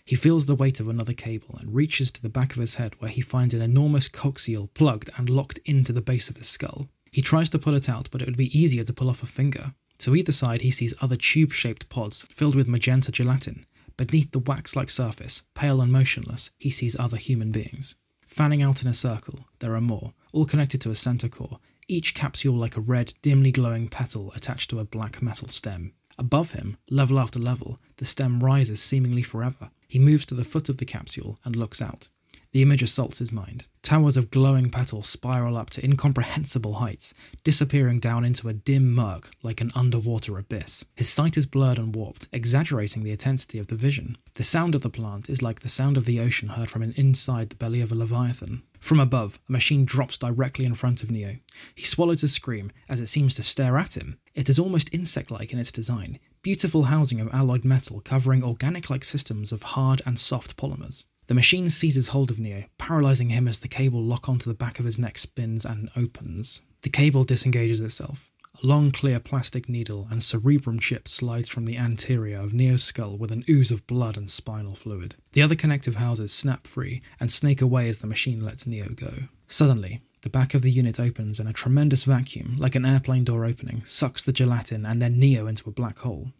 He feels the weight of another cable and reaches to the back of his head where he finds an enormous coaxial plugged and locked into the base of his skull. He tries to pull it out, but it would be easier to pull off a finger. To either side he sees other tube-shaped pods filled with magenta gelatin. Beneath the wax-like surface, pale and motionless, he sees other human beings. Fanning out in a circle, there are more, all connected to a centre core, each capsule like a red, dimly glowing petal attached to a black metal stem. Above him, level after level, the stem rises seemingly forever. He moves to the foot of the capsule and looks out. The image assaults his mind. Towers of glowing petals spiral up to incomprehensible heights, disappearing down into a dim murk like an underwater abyss. His sight is blurred and warped, exaggerating the intensity of the vision. The sound of the plant is like the sound of the ocean heard from inside the belly of a leviathan. From above, a machine drops directly in front of Neo. He swallows a scream as it seems to stare at him. It is almost insect-like in its design, beautiful housing of alloyed metal covering organic-like systems of hard and soft polymers. The machine seizes hold of Neo, paralysing him as the cable lock onto the back of his neck spins and opens. The cable disengages itself. A long clear plastic needle and cerebrum chip slides from the anterior of Neo's skull with an ooze of blood and spinal fluid. The other connective houses snap free and snake away as the machine lets Neo go. Suddenly, the back of the unit opens and a tremendous vacuum, like an airplane door opening, sucks the gelatin and then Neo into a black hole.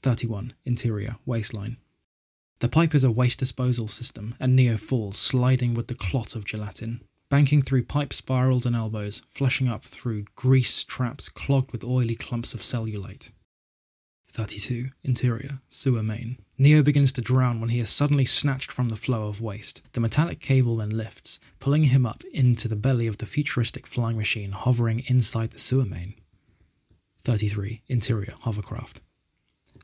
31. Interior, waistline. The pipe is a waste disposal system, and Neo falls, sliding with the clot of gelatin. Banking through pipe spirals and elbows, flushing up through grease traps clogged with oily clumps of cellulite. 32. Interior, sewer main. Neo begins to drown when he is suddenly snatched from the flow of waste. The metallic cable then lifts, pulling him up into the belly of the futuristic flying machine hovering inside the sewer main. 33. Interior, hovercraft.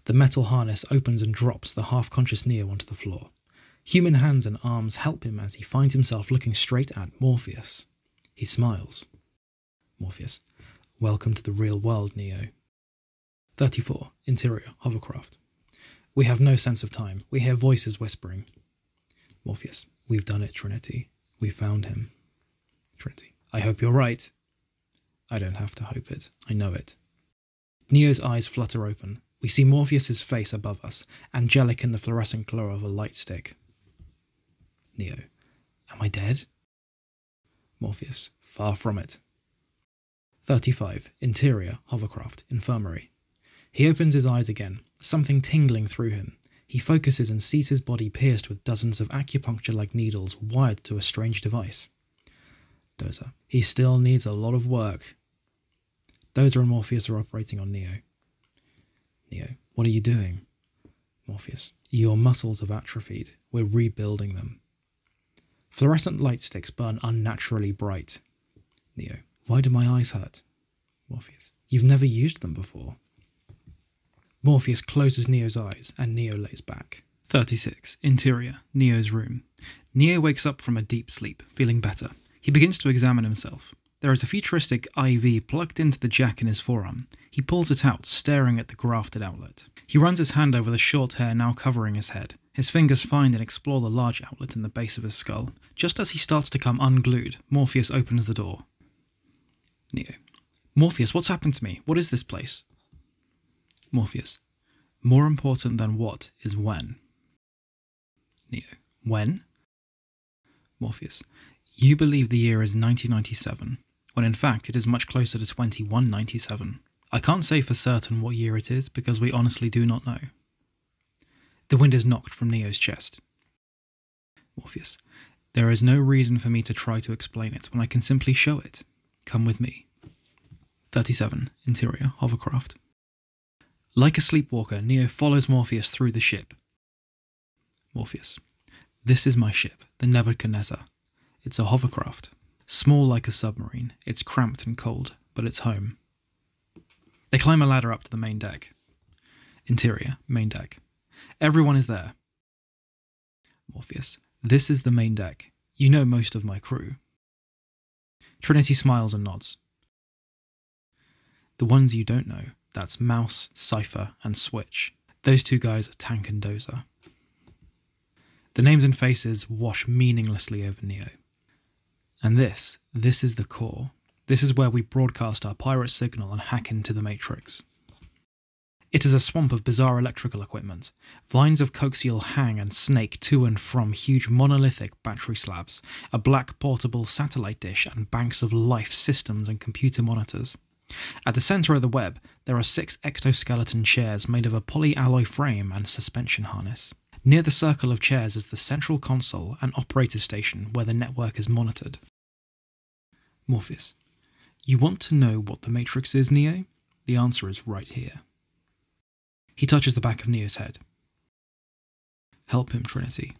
The metal harness opens and drops the half-conscious Neo onto the floor. Human hands and arms help him as he finds himself looking straight at Morpheus. He smiles. Morpheus: welcome to the real world, Neo. 34. Interior, hovercraft. We have no sense of time. We hear voices whispering. Morpheus: we've done it, Trinity. We found him. Trinity: I hope you're right. I don't have to hope it. I know it. Neo's eyes flutter open. We see Morpheus's face above us, angelic in the fluorescent glow of a light stick. Neo: am I dead? Morpheus: far from it. 35. Interior, hovercraft, infirmary. He opens his eyes again, something tingling through him. He focuses and sees his body pierced with dozens of acupuncture-like needles wired to a strange device. Dozer: he still needs a lot of work. Dozer and Morpheus are operating on Neo. Neo: what are you doing? Morpheus: your muscles have atrophied. We're rebuilding them. Fluorescent light sticks burn unnaturally bright. Neo: why do my eyes hurt? Morpheus: you've never used them before. Morpheus closes Neo's eyes and Neo lays back. 36. Interior, Neo's room. Neo wakes up from a deep sleep, feeling better. He begins to examine himself. There is a futuristic IV plugged into the jack in his forearm. He pulls it out, staring at the grafted outlet. He runs his hand over the short hair now covering his head. His fingers find and explore the large outlet in the base of his skull. Just as he starts to come unglued, Morpheus opens the door. Neo: Morpheus, what's happened to me? What is this place? Morpheus: more important than what is when. Neo: when? Morpheus. You believe the year is 1997, when in fact it is much closer to 2197. I can't say for certain what year it is because we honestly do not know. The wind is knocked from Neo's chest. Morpheus. There is no reason for me to try to explain it when I can simply show it. Come with me. 37. Interior, hovercraft. Like a sleepwalker, Neo follows Morpheus through the ship. Morpheus. This is my ship, the Nebuchadnezzar. It's a hovercraft. Small like a submarine, it's cramped and cold, but it's home. They climb a ladder up to the main deck. Interior, main deck. Everyone is there. Morpheus. This is the main deck. You know most of my crew. Trinity smiles and nods. The ones you don't know, that's Mouse, Cypher, and Switch. Those two guys are Tank and Dozer. The names and faces wash meaninglessly over Neo. And this is the core. This is where we broadcast our pirate signal and hack into the Matrix. It is a swamp of bizarre electrical equipment. Vines of coaxial hang and snake to and from huge monolithic battery slabs, a black portable satellite dish, and banks of life systems and computer monitors. At the centre of the web, there are 6 exoskeleton chairs made of a polyalloy frame and suspension harness. Near the circle of chairs is the central console and operator station where the network is monitored. Morpheus. You want to know what the Matrix is, Neo? The answer is right here. He touches the back of Neo's head. Help him, Trinity.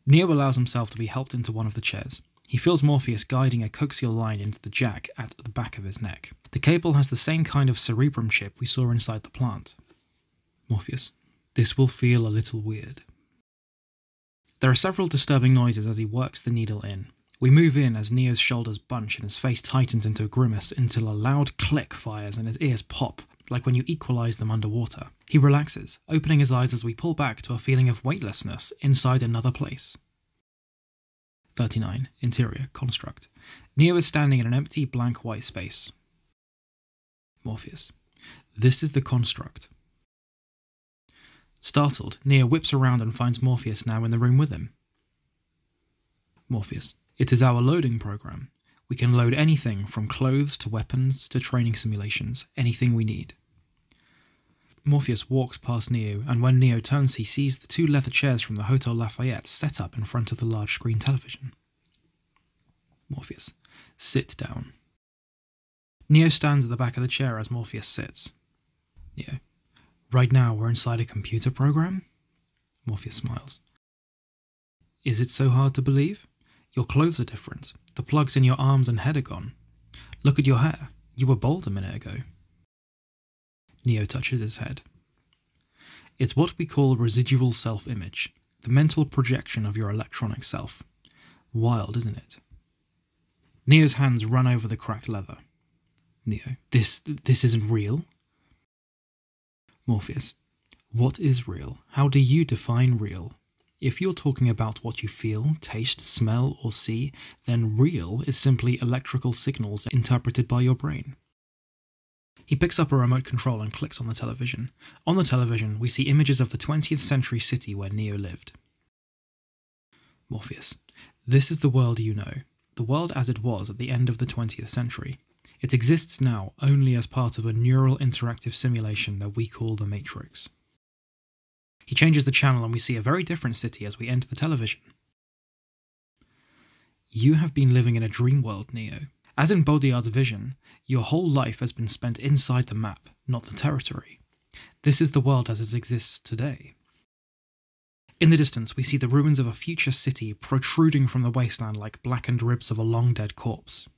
Neo allows himself to be helped into one of the chairs. He feels Morpheus guiding a coaxial line into the jack at the back of his neck. The cable has the same kind of cerebrum chip we saw inside the plant. Morpheus. This will feel a little weird. There are several disturbing noises as he works the needle in. We move in as Neo's shoulders bunch and his face tightens into a grimace until a loud click fires and his ears pop, like when you equalize them underwater. He relaxes, opening his eyes as we pull back to a feeling of weightlessness inside another place. 39. Interior, construct. Neo is standing in an empty, blank white space. Morpheus. This is the construct. Startled, Neo whips around and finds Morpheus now in the room with him. Morpheus. It is our loading program. We can load anything from clothes to weapons to training simulations, anything we need. Morpheus walks past Neo, and when Neo turns he sees the 2 leather chairs from the Hotel Lafayette set up in front of the large screen television. Morpheus. Sit down. Neo stands at the back of the chair as Morpheus sits. Neo. Right now we're inside a computer program? Morpheus smiles. Is it so hard to believe? Your clothes are different. The plugs in your arms and head are gone. Look at your hair. You were bald a minute ago. Neo touches his head. It's what we call residual self-image, the mental projection of your electronic self. Wild, isn't it? Neo's hands run over the cracked leather. Neo. This isn't real? Morpheus. What is real? How do you define real? If you're talking about what you feel, taste, smell, or see, then real is simply electrical signals interpreted by your brain. He picks up a remote control and clicks on the television. On the television, we see images of the 20th century city where Neo lived. Morpheus. This is the world you know, the world as it was at the end of the 20th century. It exists now only as part of a neural interactive simulation that we call the Matrix. He changes the channel and we see a very different city as we enter the television. You have been living in a dream world, Neo. As in Baudrillard's vision, your whole life has been spent inside the map, not the territory. This is the world as it exists today. In the distance, we see the ruins of a future city protruding from the wasteland like blackened ribs of a long-dead corpse.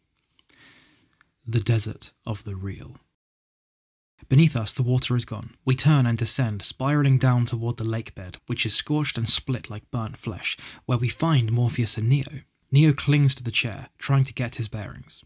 The desert of the real. Beneath us, the water is gone. We turn and descend, spiralling down toward the lake bed, which is scorched and split like burnt flesh, where we find Morpheus and Neo. Neo clings to the chair, trying to get his bearings.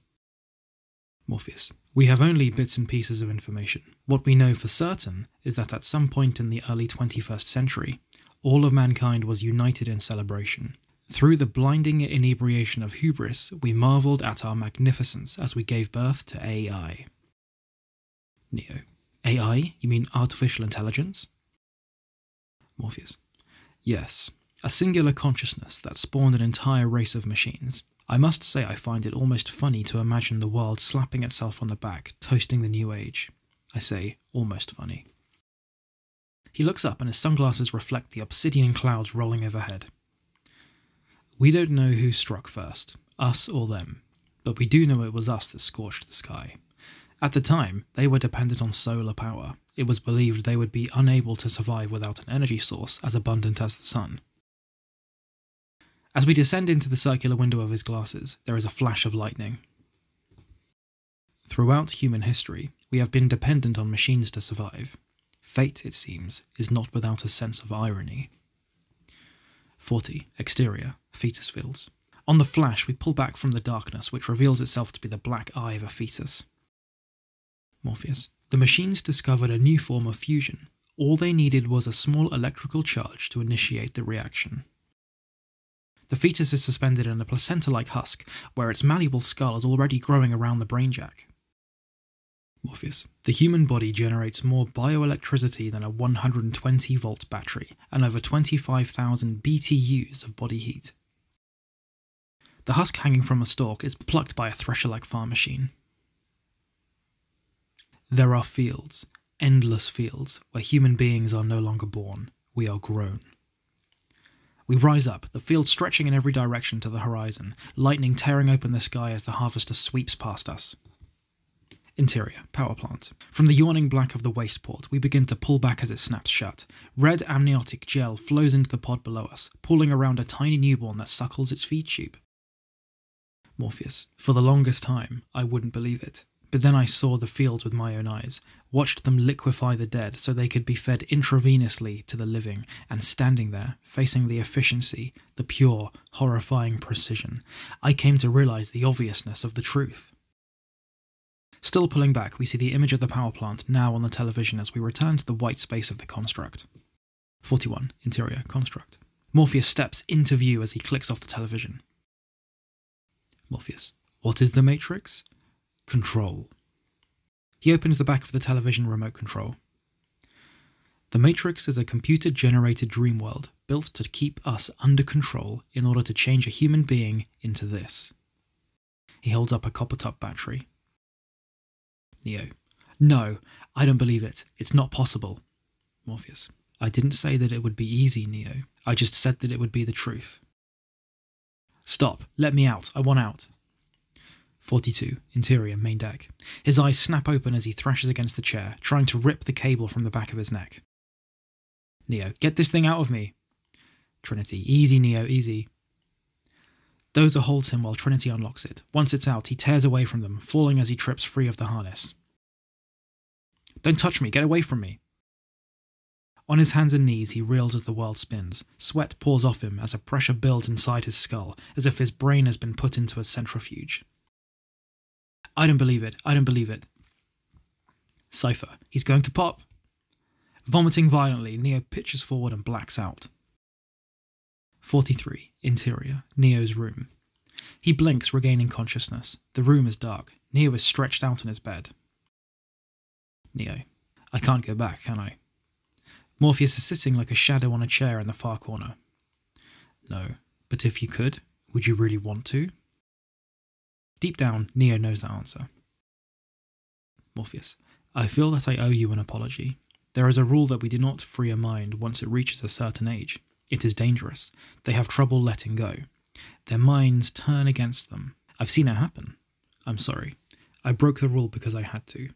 Morpheus. We have only bits and pieces of information. What we know for certain is that at some point in the early 21st century, all of mankind was united in celebration. Through the blinding inebriation of hubris, we marvelled at our magnificence as we gave birth to AI. Neo. AI? You mean artificial intelligence? Morpheus. Yes. A singular consciousness that spawned an entire race of machines. I must say I find it almost funny to imagine the world slapping itself on the back, toasting the new age. I say, almost funny. He looks up and his sunglasses reflect the obsidian clouds rolling overhead. We don't know who struck first, us or them, but we do know it was us that scorched the sky. At the time, they were dependent on solar power. It was believed they would be unable to survive without an energy source as abundant as the sun. As we descend into the circular window of his glasses, there is a flash of lightning. Throughout human history, we have been dependent on machines to survive. Fate, it seems, is not without a sense of irony. 40. Exterior, fetus fields. On the flash, we pull back from the darkness, which reveals itself to be the black eye of a fetus. Morpheus. The machines discovered a new form of fusion. All they needed was a small electrical charge to initiate the reaction. The fetus is suspended in a placenta-like husk, where its malleable skull is already growing around the brain jack. Morpheus. The human body generates more bioelectricity than a 120-volt battery, and over 25,000 BTUs of body heat. The husk hanging from a stalk is plucked by a thresher-like farm machine. There are fields, endless fields, where human beings are no longer born, we are grown. We rise up, the field stretching in every direction to the horizon, lightning tearing open the sky as the harvester sweeps past us. Interior, power plant. From the yawning black of the waste port, we begin to pull back as it snaps shut. Red amniotic gel flows into the pod below us, pulling around a tiny newborn that suckles its feed tube. Morpheus. For the longest time, I wouldn't believe it. But then I saw the fields with my own eyes, watched them liquefy the dead so they could be fed intravenously to the living, and standing there, facing the efficiency, the pure, horrifying precision, I came to realize the obviousness of the truth. Still pulling back, we see the image of the power plant now on the television as we return to the white space of the construct. 41. Interior, construct. Morpheus steps into view as he clicks off the television. Morpheus. What is the Matrix? Control. He opens the back of the television remote control. The Matrix is a computer-generated dream world built to keep us under control in order to change a human being into this. He holds up a copper-top battery. Neo. No, I don't believe it. It's not possible. Morpheus. I didn't say that it would be easy, Neo. I just said that it would be the truth. Stop. Let me out. I want out. 42. Interior, main deck. His eyes snap open as he thrashes against the chair, trying to rip the cable from the back of his neck. Neo. Get this thing out of me. Trinity. Easy, Neo, easy. Dozer holds him while Trinity unlocks it. Once it's out, he tears away from them, falling as he trips free of the harness. Don't touch me, get away from me. On his hands and knees, he reels as the world spins. Sweat pours off him as a pressure builds inside his skull, as if his brain has been put into a centrifuge. I don't believe it, I don't believe it. Cypher, he's going to pop. Vomiting violently, Neo pitches forward and blacks out. 43. Interior, Neo's room. He blinks, regaining consciousness. The room is dark. Neo is stretched out in his bed. Neo. I can't go back, can I? Morpheus is sitting like a shadow on a chair in the far corner. No, but if you could, would you really want to? Deep down, Neo knows the answer. Morpheus. I feel that I owe you an apology. There is a rule that we do not free a mind once it reaches a certain age. It is dangerous. They have trouble letting go. Their minds turn against them. I've seen it happen. I'm sorry. I broke the rule because I had to.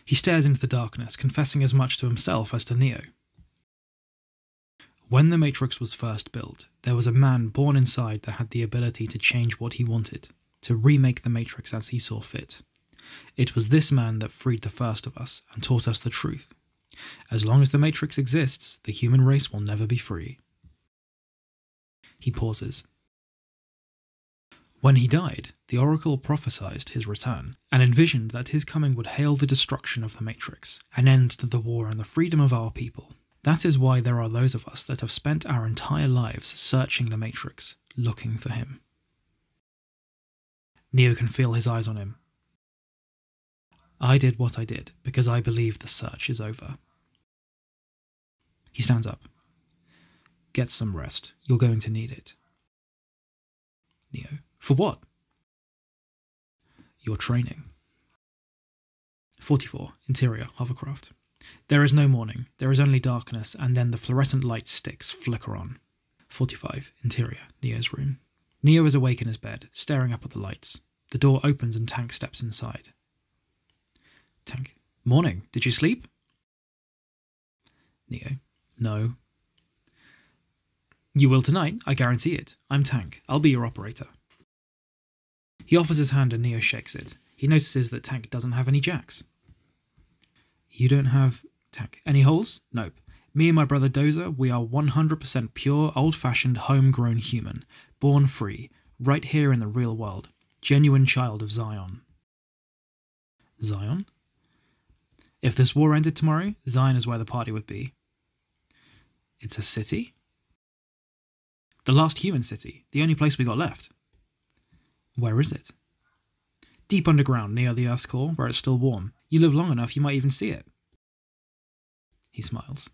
He stares into the darkness, confessing as much to himself as to Neo. When the Matrix was first built, there was a man born inside that had the ability to change what he wanted, to remake the Matrix as he saw fit. It was this man that freed the first of us and taught us the truth. As long as the Matrix exists, the human race will never be free. He pauses. When he died, the Oracle prophesied his return, and envisioned that his coming would hail the destruction of the Matrix, an end to the war and the freedom of our people. That is why there are those of us that have spent our entire lives searching the Matrix, looking for him. Neo can feel his eyes on him. I did what I did because I believe the search is over. He stands up. Get some rest. You're going to need it. Neo. For what? Your training. 44. Interior, hovercraft. There is no morning. There is only darkness, and then the fluorescent light sticks flicker on. 45. Interior, Neo's room. Neo is awake in his bed, staring up at the lights. The door opens and Tank steps inside. Tank. Morning. Did you sleep? Neo. No. You will tonight, I guarantee it. I'm Tank. I'll be your operator. He offers his hand and Neo shakes it. He notices that Tank doesn't have any jacks. You don't have... Tank. Any holes? Nope. Me and my brother Dozer, we are 100% pure, old-fashioned, homegrown human. Born free. Right here in the real world. Genuine child of Zion. Zion? If this war ended tomorrow, Zion is where the party would be. It's a city? The last human city. The only place we got left. Where is it? Deep underground, near the Earth's core, where it's still warm. You live long enough, you might even see it. He smiles.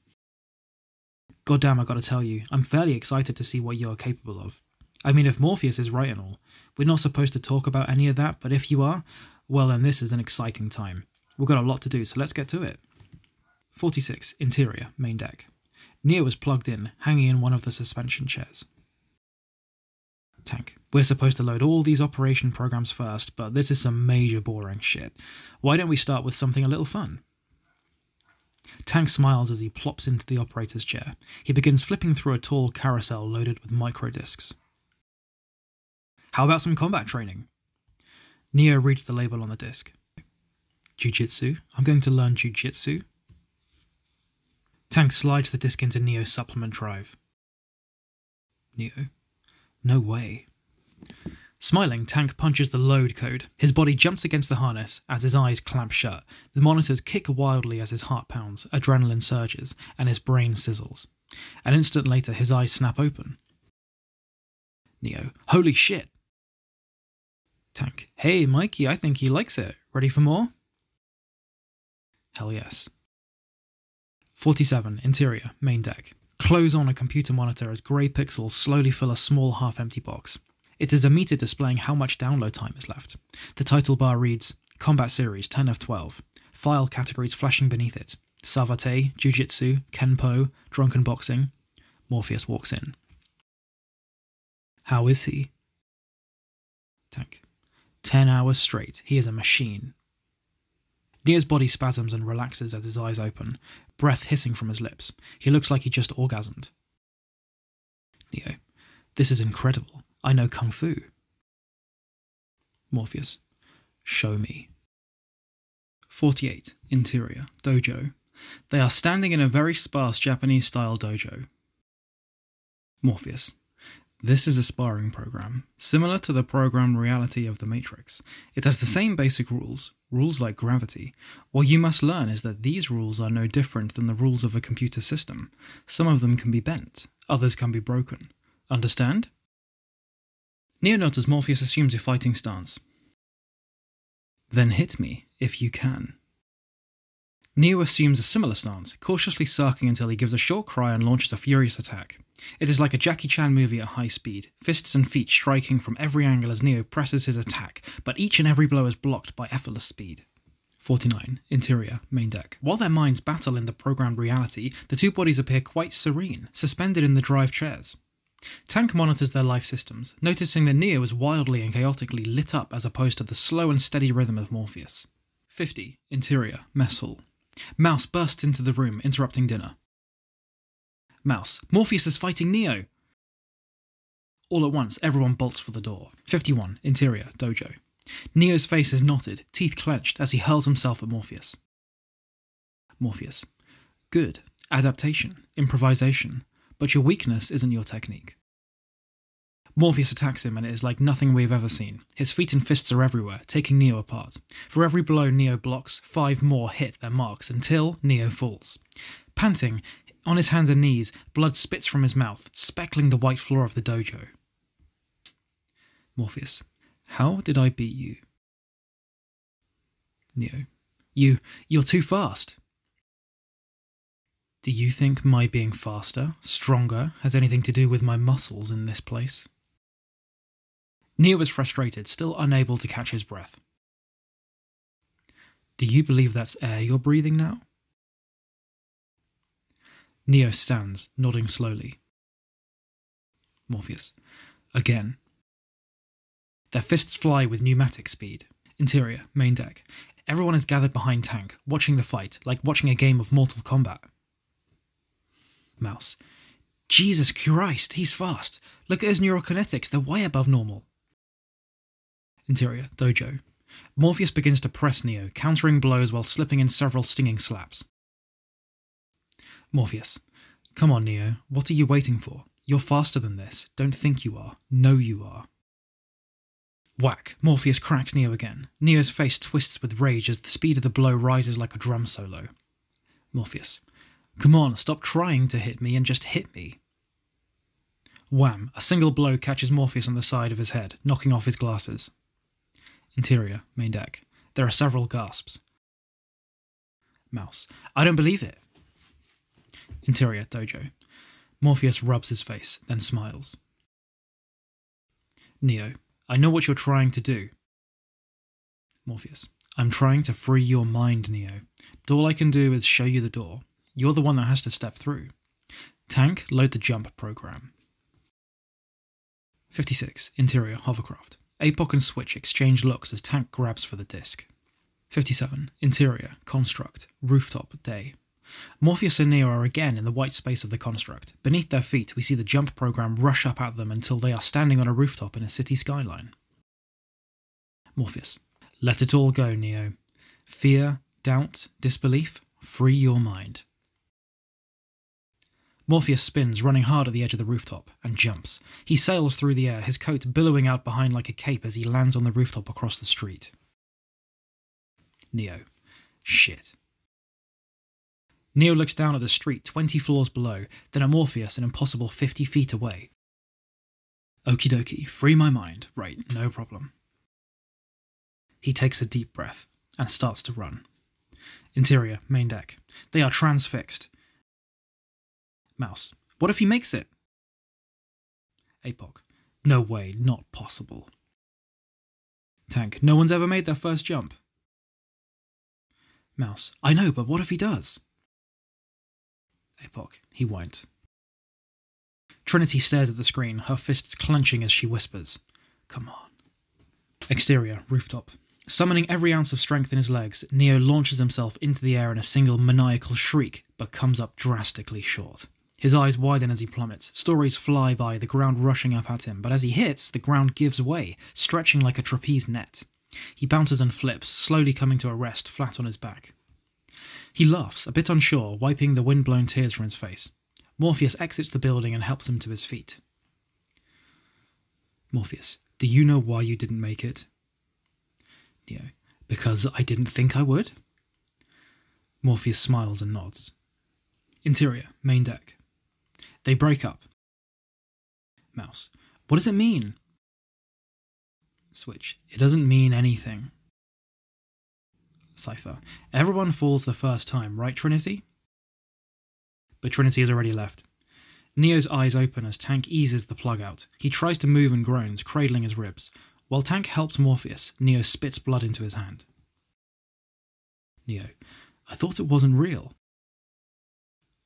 Goddamn, I gotta tell you, I'm fairly excited to see what you're capable of. I mean, if Morpheus is right and all, we're not supposed to talk about any of that, but if you are, well then this is an exciting time. We've got a lot to do, so let's get to it. 46. Interior, main deck. Neo was plugged in, hanging in one of the suspension chairs. Tank. We're supposed to load all these operation programs first, but this is some major boring shit. Why don't we start with something a little fun? Tank smiles as he plops into the operator's chair. He begins flipping through a tall carousel loaded with microdiscs. How about some combat training? Neo reads the label on the disc. Jiu-jitsu? I'm going to learn jiu-jitsu. Tank slides the disc into Neo's supplement drive. Neo. No way. Smiling, Tank punches the load code. His body jumps against the harness as his eyes clamp shut. The monitors kick wildly as his heart pounds, adrenaline surges, and his brain sizzles. An instant later, his eyes snap open. Neo. Holy shit! Tank. Hey, Mikey, I think he likes it. Ready for more? Hell yes. 47. Interior, main deck. Close on a computer monitor as grey pixels slowly fill a small half-empty box. It is a meter displaying how much download time is left. The title bar reads, Combat Series 10 of 12. File categories flashing beneath it. Savate, Jiu-Jitsu, Kenpo, Drunken Boxing. Morpheus walks in. How is he? Tank. 10 hours straight. He is a machine. Neo's body spasms and relaxes as his eyes open, breath hissing from his lips. He looks like he just orgasmed. Neo. This is incredible. I know Kung Fu. Morpheus. Show me. 48. Interior. Dojo. They are standing in a very sparse Japanese-style dojo. Morpheus. This is a sparring program, similar to the programmed reality of the Matrix. It has the same basic rules like gravity. What you must learn is that these rules are no different than the rules of a computer system. Some of them can be bent, others can be broken. Understand? Neo nods as Morpheus assumes a fighting stance. Then hit me, if you can. Neo assumes a similar stance, cautiously sarking until he gives a short cry and launches a furious attack. It is like a Jackie Chan movie at high speed, fists and feet striking from every angle as Neo presses his attack, but each and every blow is blocked by effortless speed. 49. Interior, main deck. While their minds battle in the programmed reality, the two bodies appear quite serene, suspended in the drive chairs. Tank monitors their life systems, noticing that Neo is wildly and chaotically lit up as opposed to the slow and steady rhythm of Morpheus. 50. Interior, mess hall. Mouse bursts into the room, interrupting dinner. Mouse. Morpheus is fighting Neo! All at once, everyone bolts for the door. 51. Interior, dojo. Neo's face is knotted, teeth clenched, as he hurls himself at Morpheus. Morpheus. Good. Adaptation. Improvisation. But your weakness isn't your technique. Morpheus attacks him and it is like nothing we've ever seen. His feet and fists are everywhere, taking Neo apart. For every blow Neo blocks, 5 more hit their marks until Neo falls. Panting, on his hands and knees, blood spits from his mouth, speckling the white floor of the dojo. Morpheus. How did I beat you? Neo. You're too fast. Do you think my being faster, stronger, has anything to do with my muscles in this place? Neo was frustrated, still unable to catch his breath. Do you believe that's air you're breathing now? Neo stands, nodding slowly. Morpheus. Again. Their fists fly with pneumatic speed. Interior, main deck. Everyone is gathered behind Tank, watching the fight, like watching a game of Mortal Kombat. Mouse. Jesus Christ, he's fast. Look at his neurokinetics, they're way above normal. Interior, dojo. Morpheus begins to press Neo, countering blows while slipping in several stinging slaps. Morpheus. Come on, Neo, what are you waiting for? You're faster than this. Don't think you are. Know you are. Whack. Morpheus cracks Neo again. Neo's face twists with rage as the speed of the blow rises like a drum solo. Morpheus. Come on, stop trying to hit me and just hit me. Wham! A single blow catches Morpheus on the side of his head, knocking off his glasses. Interior, main deck. There are several gasps. Mouse. I don't believe it. Interior, dojo. Morpheus rubs his face, then smiles. Neo. I know what you're trying to do. Morpheus. I'm trying to free your mind, Neo. But all I can do is show you the door. You're the one that has to step through. Tank, load the jump program. 56. Interior, hovercraft. Apoc and Switch exchange looks as Tank grabs for the disc. 57. Interior, construct, rooftop, day. Morpheus and Neo are again in the white space of the construct. Beneath their feet, we see the jump program rush up at them until they are standing on a rooftop in a city skyline. Morpheus. Let it all go, Neo. Fear, doubt, disbelief, free your mind. Morpheus spins, running hard at the edge of the rooftop, and jumps. He sails through the air, his coat billowing out behind like a cape as he lands on the rooftop across the street. Neo. Shit. Neo looks down at the street 20 floors below, then at Morpheus an impossible 50 feet away. Okie dokie, free my mind. Right, no problem. He takes a deep breath and starts to run. Interior, main deck. They are transfixed. Mouse. What if he makes it? Apoc. No way, not possible. Tank. No one's ever made their first jump. Mouse. I know, but what if he does? Apoc. He won't. Trinity stares at the screen, her fists clenching as she whispers, Come on. Exterior, rooftop. Summoning every ounce of strength in his legs, Neo launches himself into the air in a single maniacal shriek, but comes up drastically short. His eyes widen as he plummets, stories fly by, the ground rushing up at him, but as he hits, the ground gives way, stretching like a trapeze net. He bounces and flips, slowly coming to a rest flat on his back. He laughs, a bit unsure, wiping the wind-blown tears from his face. Morpheus exits the building and helps him to his feet. Morpheus, do you know why you didn't make it? Neo, because I didn't think I would? Morpheus smiles and nods. Interior, main deck. They break up. Mouse, what does it mean? Switch, it doesn't mean anything. Cypher, everyone falls the first time, right, Trinity? But Trinity has already left. Neo's eyes open as Tank eases the plug out. He tries to move and groans, cradling his ribs. While Tank helps Morpheus, Neo spits blood into his hand. Neo, I thought it wasn't real.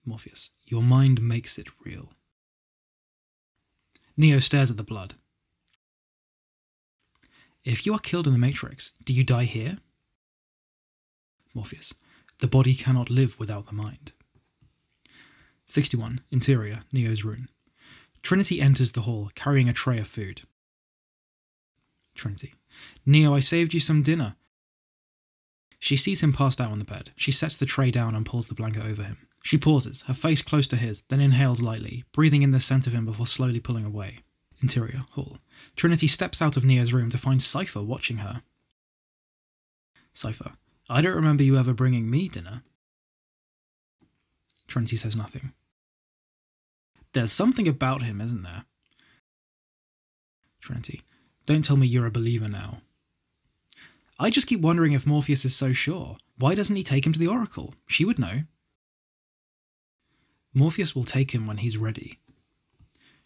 Morpheus, your mind makes it real. Neo stares at the blood. If you are killed in the Matrix, do you die here? Morpheus, the body cannot live without the mind. 61. Interior, Neo's room. Trinity enters the hall, carrying a tray of food. Trinity, Neo, I saved you some dinner. She sees him passed out on the bed. She sets the tray down and pulls the blanket over him. She pauses, her face close to his, then inhales lightly, breathing in the scent of him before slowly pulling away. Interior, hall. Trinity steps out of Neo's room to find Cypher watching her. Cypher, I don't remember you ever bringing me dinner. Trinity says nothing. There's something about him, isn't there? Trinity, don't tell me you're a believer now. I just keep wondering if Morpheus is so sure. Why doesn't he take him to the Oracle? She would know. Morpheus will take him when he's ready.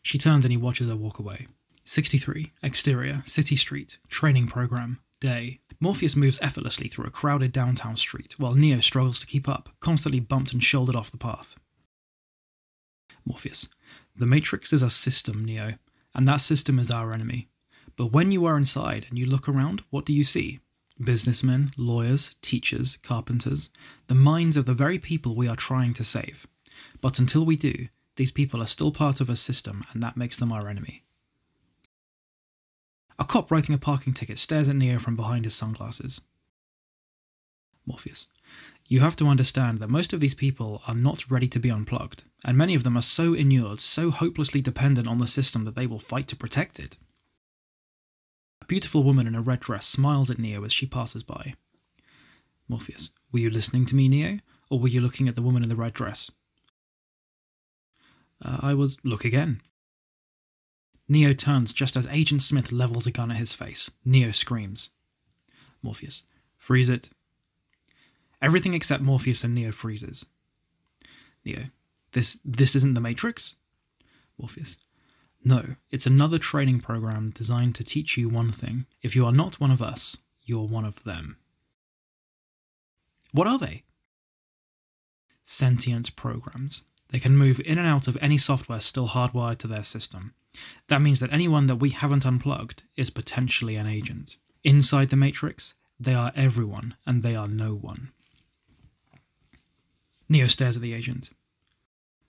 She turns and he watches her walk away. 63. Exterior, city street, training program, day. Morpheus moves effortlessly through a crowded downtown street, while Neo struggles to keep up, constantly bumped and shouldered off the path. Morpheus. The Matrix is a system, Neo, and that system is our enemy. But when you are inside and you look around, what do you see? Businessmen, lawyers, teachers, carpenters, the minds of the very people we are trying to save. But until we do, these people are still part of a system, and that makes them our enemy. A cop writing a parking ticket stares at Neo from behind his sunglasses. Morpheus. You have to understand that most of these people are not ready to be unplugged, and many of them are so inured, so hopelessly dependent on the system that they will fight to protect it. A beautiful woman in a red dress smiles at Neo as she passes by. Morpheus. Were you listening to me, Neo, or were you looking at the woman in the red dress? I was. Look again. Neo turns just as Agent Smith levels a gun at his face. Neo screams. Morpheus. Freeze it. Everything except Morpheus and Neo freezes. Neo. This isn't the Matrix? Morpheus. No, it's another training program designed to teach you one thing. If you are not one of us, you're one of them. What are they? Sentient programs. They can move in and out of any software still hardwired to their system. That means that anyone that we haven't unplugged is potentially an agent. Inside the Matrix, they are everyone, and they are no one. Neo stares at the agent.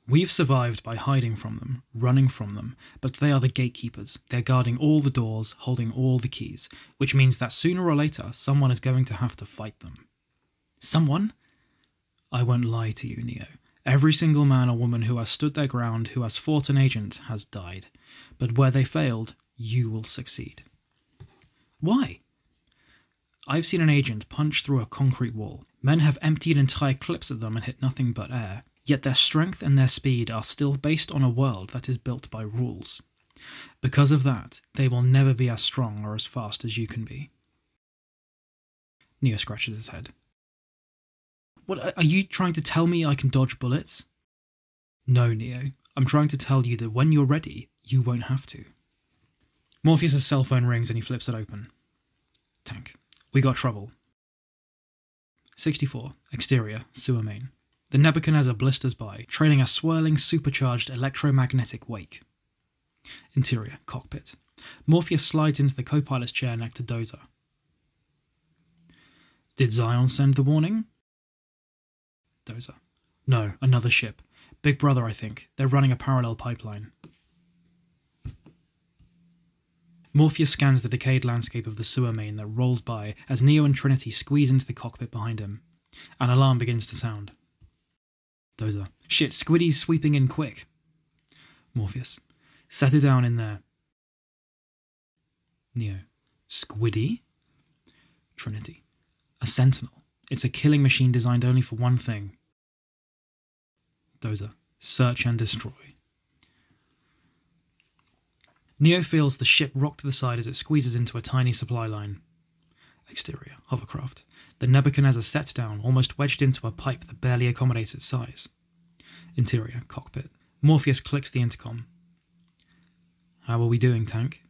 We've survived by hiding from them, running from them, but they are the gatekeepers. They're guarding all the doors, holding all the keys, which means that sooner or later, someone is going to have to fight them. Someone? I won't lie to you, Neo. Every single man or woman who has stood their ground, who has fought an agent, has died. But where they failed, you will succeed. Why? I've seen an agent punch through a concrete wall. Men have emptied entire clips at them and hit nothing but air. Yet their strength and their speed are still based on a world that is built by rules. Because of that, they will never be as strong or as fast as you can be. Neo scratches his head. What, are you trying to tell me I can dodge bullets? No, Neo. I'm trying to tell you that when you're ready, you won't have to. Morpheus' cell phone rings and he flips it open. Tank. We got trouble. 64. Exterior, sewer main. The Nebuchadnezzar blisters by, trailing a swirling, supercharged electromagnetic wake. Interior, cockpit. Morpheus slides into the co-pilot's chair next to Dozer. Did Zion send the warning? Dozer. No, another ship. Big Brother, I think. They're running a parallel pipeline. Morpheus scans the decayed landscape of the sewer main that rolls by as Neo and Trinity squeeze into the cockpit behind him. An alarm begins to sound. Dozer. Shit, Squiddy's sweeping in quick. Morpheus. Set it down in there. Neo. Squiddy? Trinity. A sentinel. It's a killing machine designed only for one thing. Dozer. Search and destroy. Neo feels the ship rock to the side as it squeezes into a tiny supply line. Exterior, hovercraft. The Nebuchadnezzar sets down, almost wedged into a pipe that barely accommodates its size. Interior, cockpit. Morpheus clicks the intercom. How are we doing, Tank?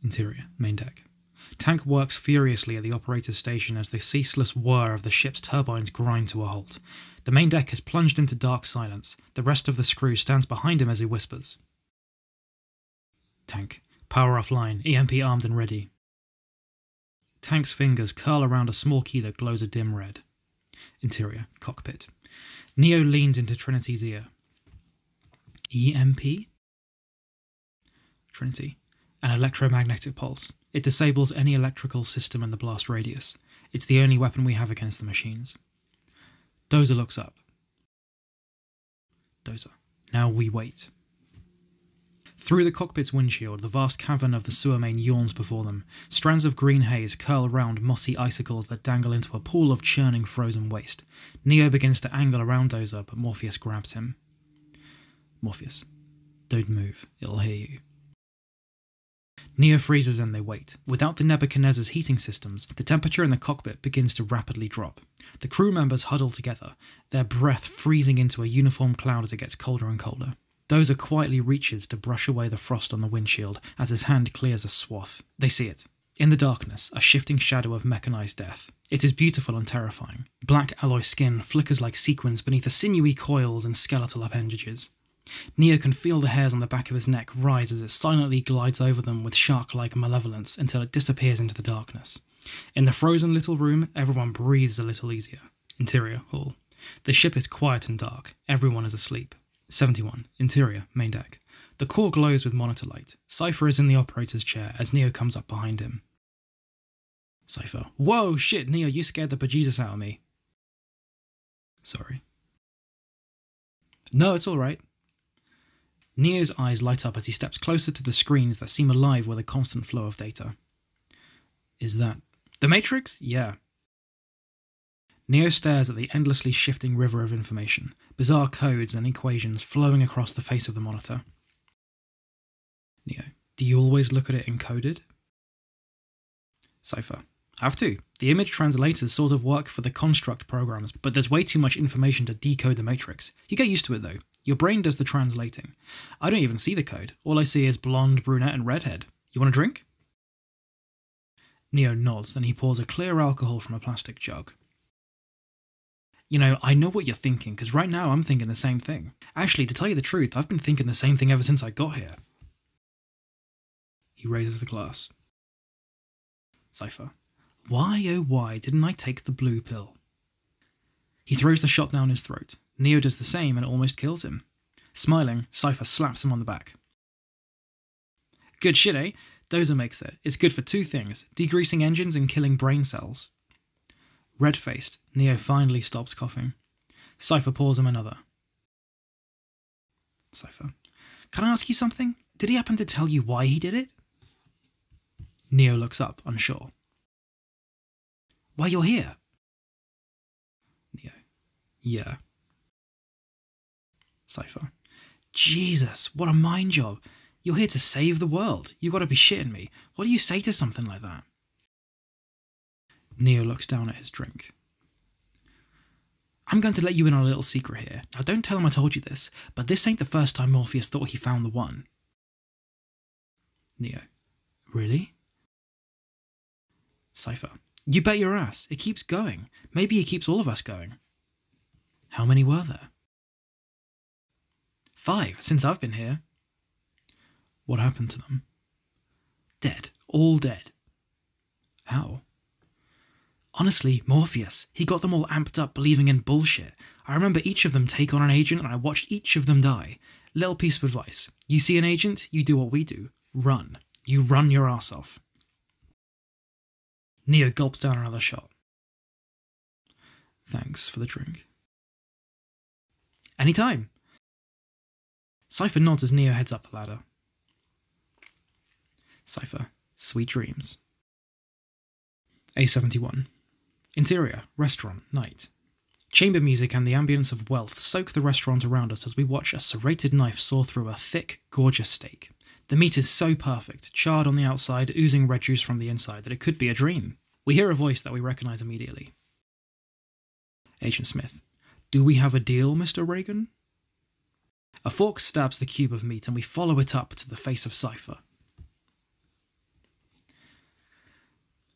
Interior, main deck. Tank works furiously at the operator's station as the ceaseless whir of the ship's turbines grind to a halt. The main deck has plunged into dark silence. The rest of the crew stands behind him as he whispers. Tank. Power offline. EMP armed and ready. Tank's fingers curl around a small key that glows a dim red. Interior. Cockpit. Neo leans into Trinity's ear. EMP? Trinity. An electromagnetic pulse. It disables any electrical system in the blast radius. It's the only weapon we have against the machines. Dozer looks up. Dozer. Now we wait. Through the cockpit's windshield, the vast cavern of the sewer main yawns before them. Strands of green haze curl around mossy icicles that dangle into a pool of churning frozen waste. Neo begins to angle around Dozer, but Morpheus grabs him. Morpheus. Don't move. It'll hear you. Neo freezes and they wait. Without the Nebuchadnezzar's heating systems, the temperature in the cockpit begins to rapidly drop. The crew members huddle together, their breath freezing into a uniform cloud as it gets colder and colder. Dozer quietly reaches to brush away the frost on the windshield as his hand clears a swath. They see it. In the darkness, a shifting shadow of mechanized death. It is beautiful and terrifying. Black alloy skin flickers like sequins beneath the sinewy coils and skeletal appendages. Neo can feel the hairs on the back of his neck rise as it silently glides over them with shark-like malevolence until it disappears into the darkness. In the frozen little room, everyone breathes a little easier. Interior, hall. The ship is quiet and dark. Everyone is asleep. 71. Interior, main deck. The core glows with monitor light. Cypher is in the operator's chair as Neo comes up behind him. Cypher. Whoa, shit, Neo, you scared the bejesus out of me. Sorry. No, it's alright. Neo's eyes light up as he steps closer to the screens that seem alive with a constant flow of data. Is that the Matrix? Yeah. Neo stares at the endlessly shifting river of information, bizarre codes and equations flowing across the face of the monitor. Neo, do you always look at it encoded? Cypher. Have to. The image translators sort of work for the construct programs, but there's way too much information to decode the Matrix. You get used to it though. Your brain does the translating. I don't even see the code. All I see is blonde, brunette and redhead. You want a drink? Neo nods and he pours a clear alcohol from a plastic jug. You know, I know what you're thinking, because right now I'm thinking the same thing. Actually, to tell you the truth, I've been thinking the same thing ever since I got here. He raises the glass. Cypher. Why, oh why, didn't I take the blue pill? He throws the shot down his throat. Neo does the same and it almost kills him. Smiling, Cypher slaps him on the back. Good shit, eh? Dozer makes it. It's good for two things, degreasing engines and killing brain cells. Red-faced, Neo finally stops coughing. Cypher pours him another. Cypher. Can I ask you something? Did he happen to tell you why he did it? Neo looks up, unsure. Why you're here? Neo. Yeah. Cypher. Jesus, what a mind job. You're here to save the world. You gotta be shitting me. What do you say to something like that? Neo looks down at his drink. I'm going to let you in on a little secret here. Now don't tell him I told you this, but this ain't the first time Morpheus thought he found the one. Neo. Really? Cypher. You bet your ass. It keeps going. Maybe it keeps all of us going. How many were there? 5, since I've been here. What happened to them? Dead. All dead. How? Honestly, Morpheus. He got them all amped up believing in bullshit. I remember each of them take on an agent and I watched each of them die. Little piece of advice. You see an agent, you do what we do. Run. You run your ass off. Neo gulps down another shot. Thanks for the drink. Anytime. Cypher nods as Neo heads up the ladder. Cypher. Sweet dreams. A71. Interior, restaurant, night. Chamber music and the ambience of wealth soak the restaurant around us as we watch a serrated knife saw through a thick, gorgeous steak. The meat is so perfect, charred on the outside, oozing red juice from the inside, that it could be a dream. We hear a voice that we recognise immediately. Agent Smith. Do we have a deal, Mr. Reagan? A fork stabs the cube of meat and we follow it up to the face of Cypher.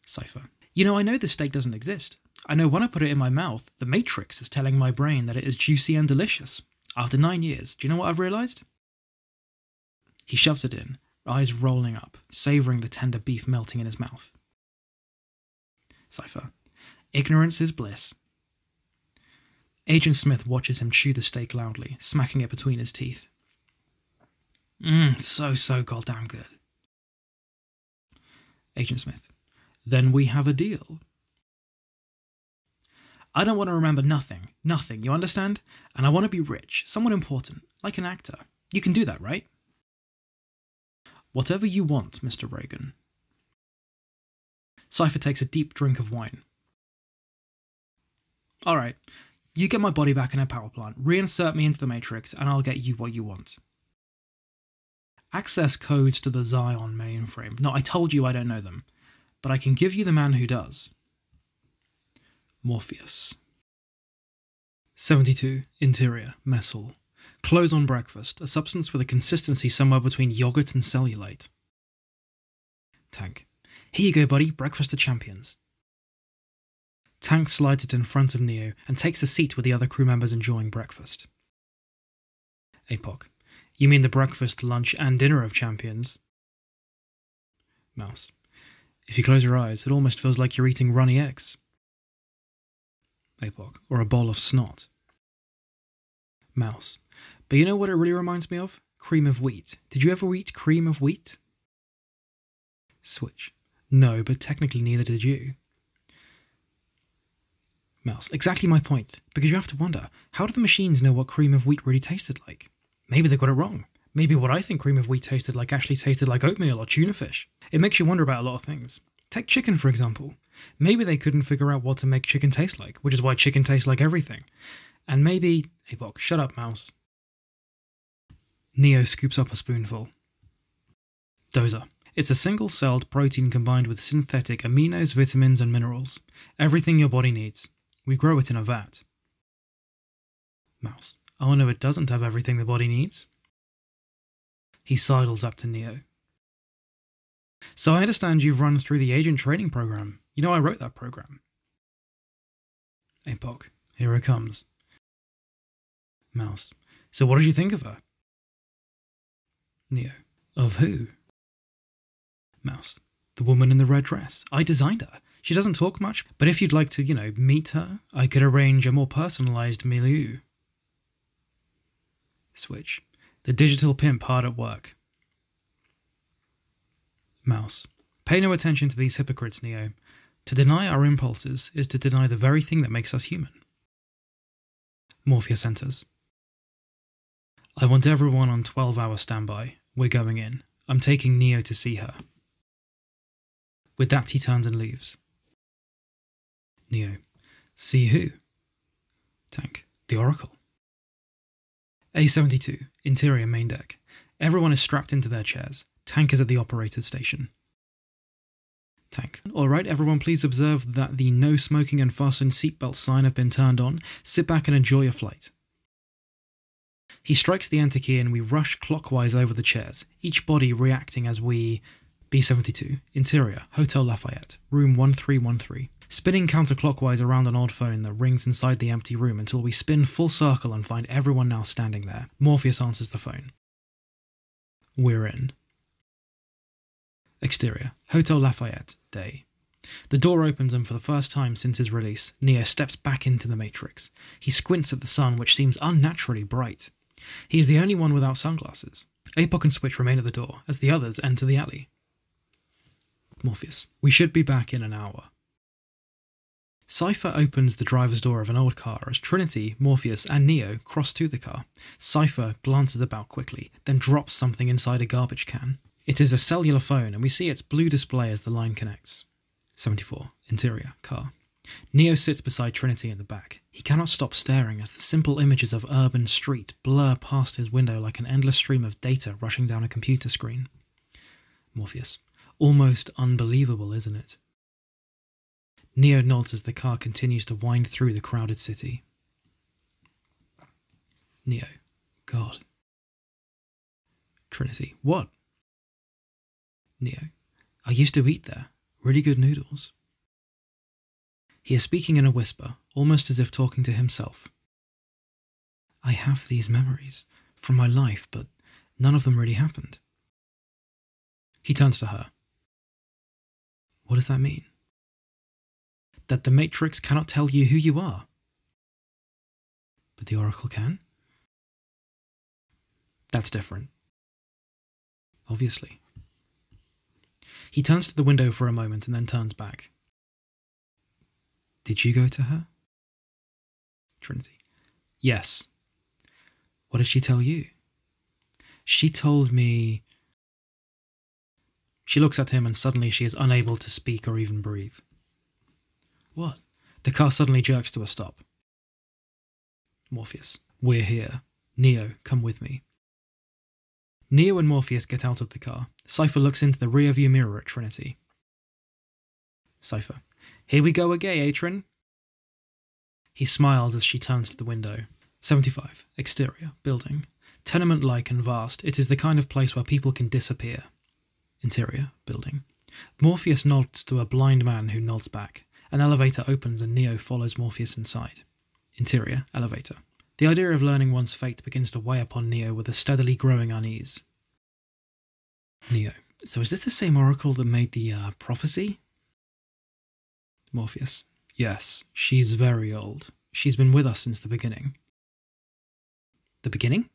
Cypher. You know, I know this steak doesn't exist. I know when I put it in my mouth, the Matrix is telling my brain that it is juicy and delicious. After 9 years, do you know what I've realised? He shoves it in, eyes rolling up, savouring the tender beef melting in his mouth. Cypher. Ignorance is bliss. Agent Smith watches him chew the steak loudly, smacking it between his teeth. So goddamn good. Agent Smith. Then we have a deal. I don't want to remember nothing, you understand? And I want to be rich, someone important, like an actor. You can do that, right? Whatever you want, Mr. Reagan. Cypher takes a deep drink of wine. Alright, you get my body back in a power plant, reinsert me into the Matrix, and I'll get you what you want. Access codes to the Zion mainframe. No, I told you I don't know them, but I can give you the man who does. Morpheus. 72. Interior, mess hall. Clothes on breakfast, a substance with a consistency somewhere between yogurt and cellulite. Tank. Here you go, buddy, breakfast of champions. Tank slides it in front of Neo and takes a seat with the other crew members enjoying breakfast. APOC. You mean the breakfast, lunch, and dinner of champions? Mouse. If you close your eyes, it almost feels like you're eating runny eggs. APOC. Or a bowl of snot. Mouse. But you know what it really reminds me of? Cream of wheat. Did you ever eat cream of wheat? Switch. No, but technically neither did you. Mouse. Exactly my point, because you have to wonder, how do the machines know what cream of wheat really tasted like? Maybe they got it wrong. Maybe what I think cream of wheat tasted like actually tasted like oatmeal or tuna fish. It makes you wonder about a lot of things. Take chicken, for example. Maybe they couldn't figure out what to make chicken taste like, which is why chicken tastes like everything. And maybe... APOC, shut up, Mouse. Neo scoops up a spoonful. Dozer. It's a single-celled protein combined with synthetic aminos, vitamins, and minerals. Everything your body needs. We grow it in a vat. Mouse. Oh no, it doesn't have everything the body needs. He sidles up to Neo. So I understand you've run through the agent training program. You know I wrote that program. APOC. Here it comes. Mouse. So what did you think of her? Neo. Of who? Mouse. The woman in the red dress. I designed her. She doesn't talk much, but if you'd like to, meet her, I could arrange a more personalized milieu. Switch. The digital pimp hard at work. Mouse. Pay no attention to these hypocrites, Neo. To deny our impulses is to deny the very thing that makes us human. Morpheus enters. I want everyone on 12-hour standby. We're going in. I'm taking Neo to see her. With that, he turns and leaves. Neo. See who? Tank. The Oracle. A-72. Interior main deck. Everyone is strapped into their chairs. Tank is at the operator's station. Tank. Alright, everyone please observe that the no smoking and fasten seatbelt sign have been turned on. Sit back and enjoy your flight. He strikes the enter key and we rush clockwise over the chairs, each body reacting as we... B-72. Interior, Hotel Lafayette, room 1313. Spinning counterclockwise around an odd phone that rings inside the empty room until we spin full circle and find everyone now standing there. Morpheus answers the phone. We're in. Exterior, Hotel Lafayette, day. The door opens and for the first time since his release, Neo steps back into the Matrix. He squints at the sun, which seems unnaturally bright. He is the only one without sunglasses. APOC and Switch remain at the door, as the others enter the alley. Morpheus. We should be back in an hour. Cypher opens the driver's door of an old car as Trinity, Morpheus, and Neo cross to the car. Cypher glances about quickly, then drops something inside a garbage can. It is a cellular phone, and we see its blue display as the line connects. 74. Interior, car. Neo sits beside Trinity in the back. He cannot stop staring as the simple images of urban street blur past his window like an endless stream of data rushing down a computer screen. Morpheus. Almost unbelievable, isn't it? Neo nods as the car continues to wind through the crowded city. Neo. God. Trinity. What? Neo. I used to eat there. Really good noodles. He is speaking in a whisper, almost as if talking to himself. I have these memories from my life, but none of them really happened. He turns to her. What does that mean? That the Matrix cannot tell you who you are. But the Oracle can? That's different. Obviously. He turns to the window for a moment and then turns back. Did you go to her? Trinity. Yes. What did she tell you? She told me... She looks at him and suddenly she is unable to speak or even breathe. What? The car suddenly jerks to a stop. Morpheus. We're here. Neo, come with me. Neo and Morpheus get out of the car. Cypher looks into the rearview mirror at Trinity. Cypher. Here we go again, Atrin. He smiles as she turns to the window. 75. Exterior. Building. Tenement-like and vast, it is the kind of place where people can disappear. Interior. Building. Morpheus nods to a blind man who nods back. An elevator opens and Neo follows Morpheus inside. Interior. Elevator. The idea of learning one's fate begins to weigh upon Neo with a steadily growing unease. Neo. So is this the same oracle that made the prophecy? Morpheus. Yes, she's very old. She's been with us since the beginning. The beginning?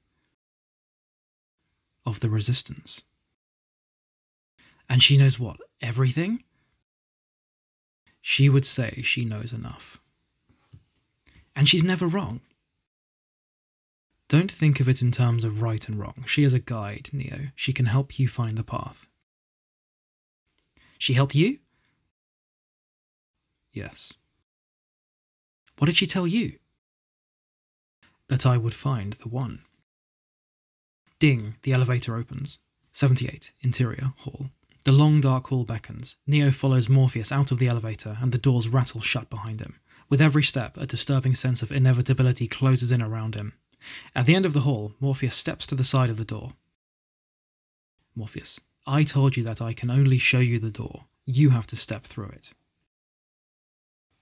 Of the Resistance. And she knows what? Everything? She would say she knows enough. And she's never wrong. Don't think of it in terms of right and wrong. She is a guide, Neo. She can help you find the path. She helped you? Yes. What did she tell you? That I would find the one. Ding, the elevator opens. 78, interior, hall. The long dark hall beckons. Neo follows Morpheus out of the elevator and the doors rattle shut behind him. With every step, a disturbing sense of inevitability closes in around him. At the end of the hall, Morpheus steps to the side of the door. Morpheus. I told you that I can only show you the door. You have to step through it.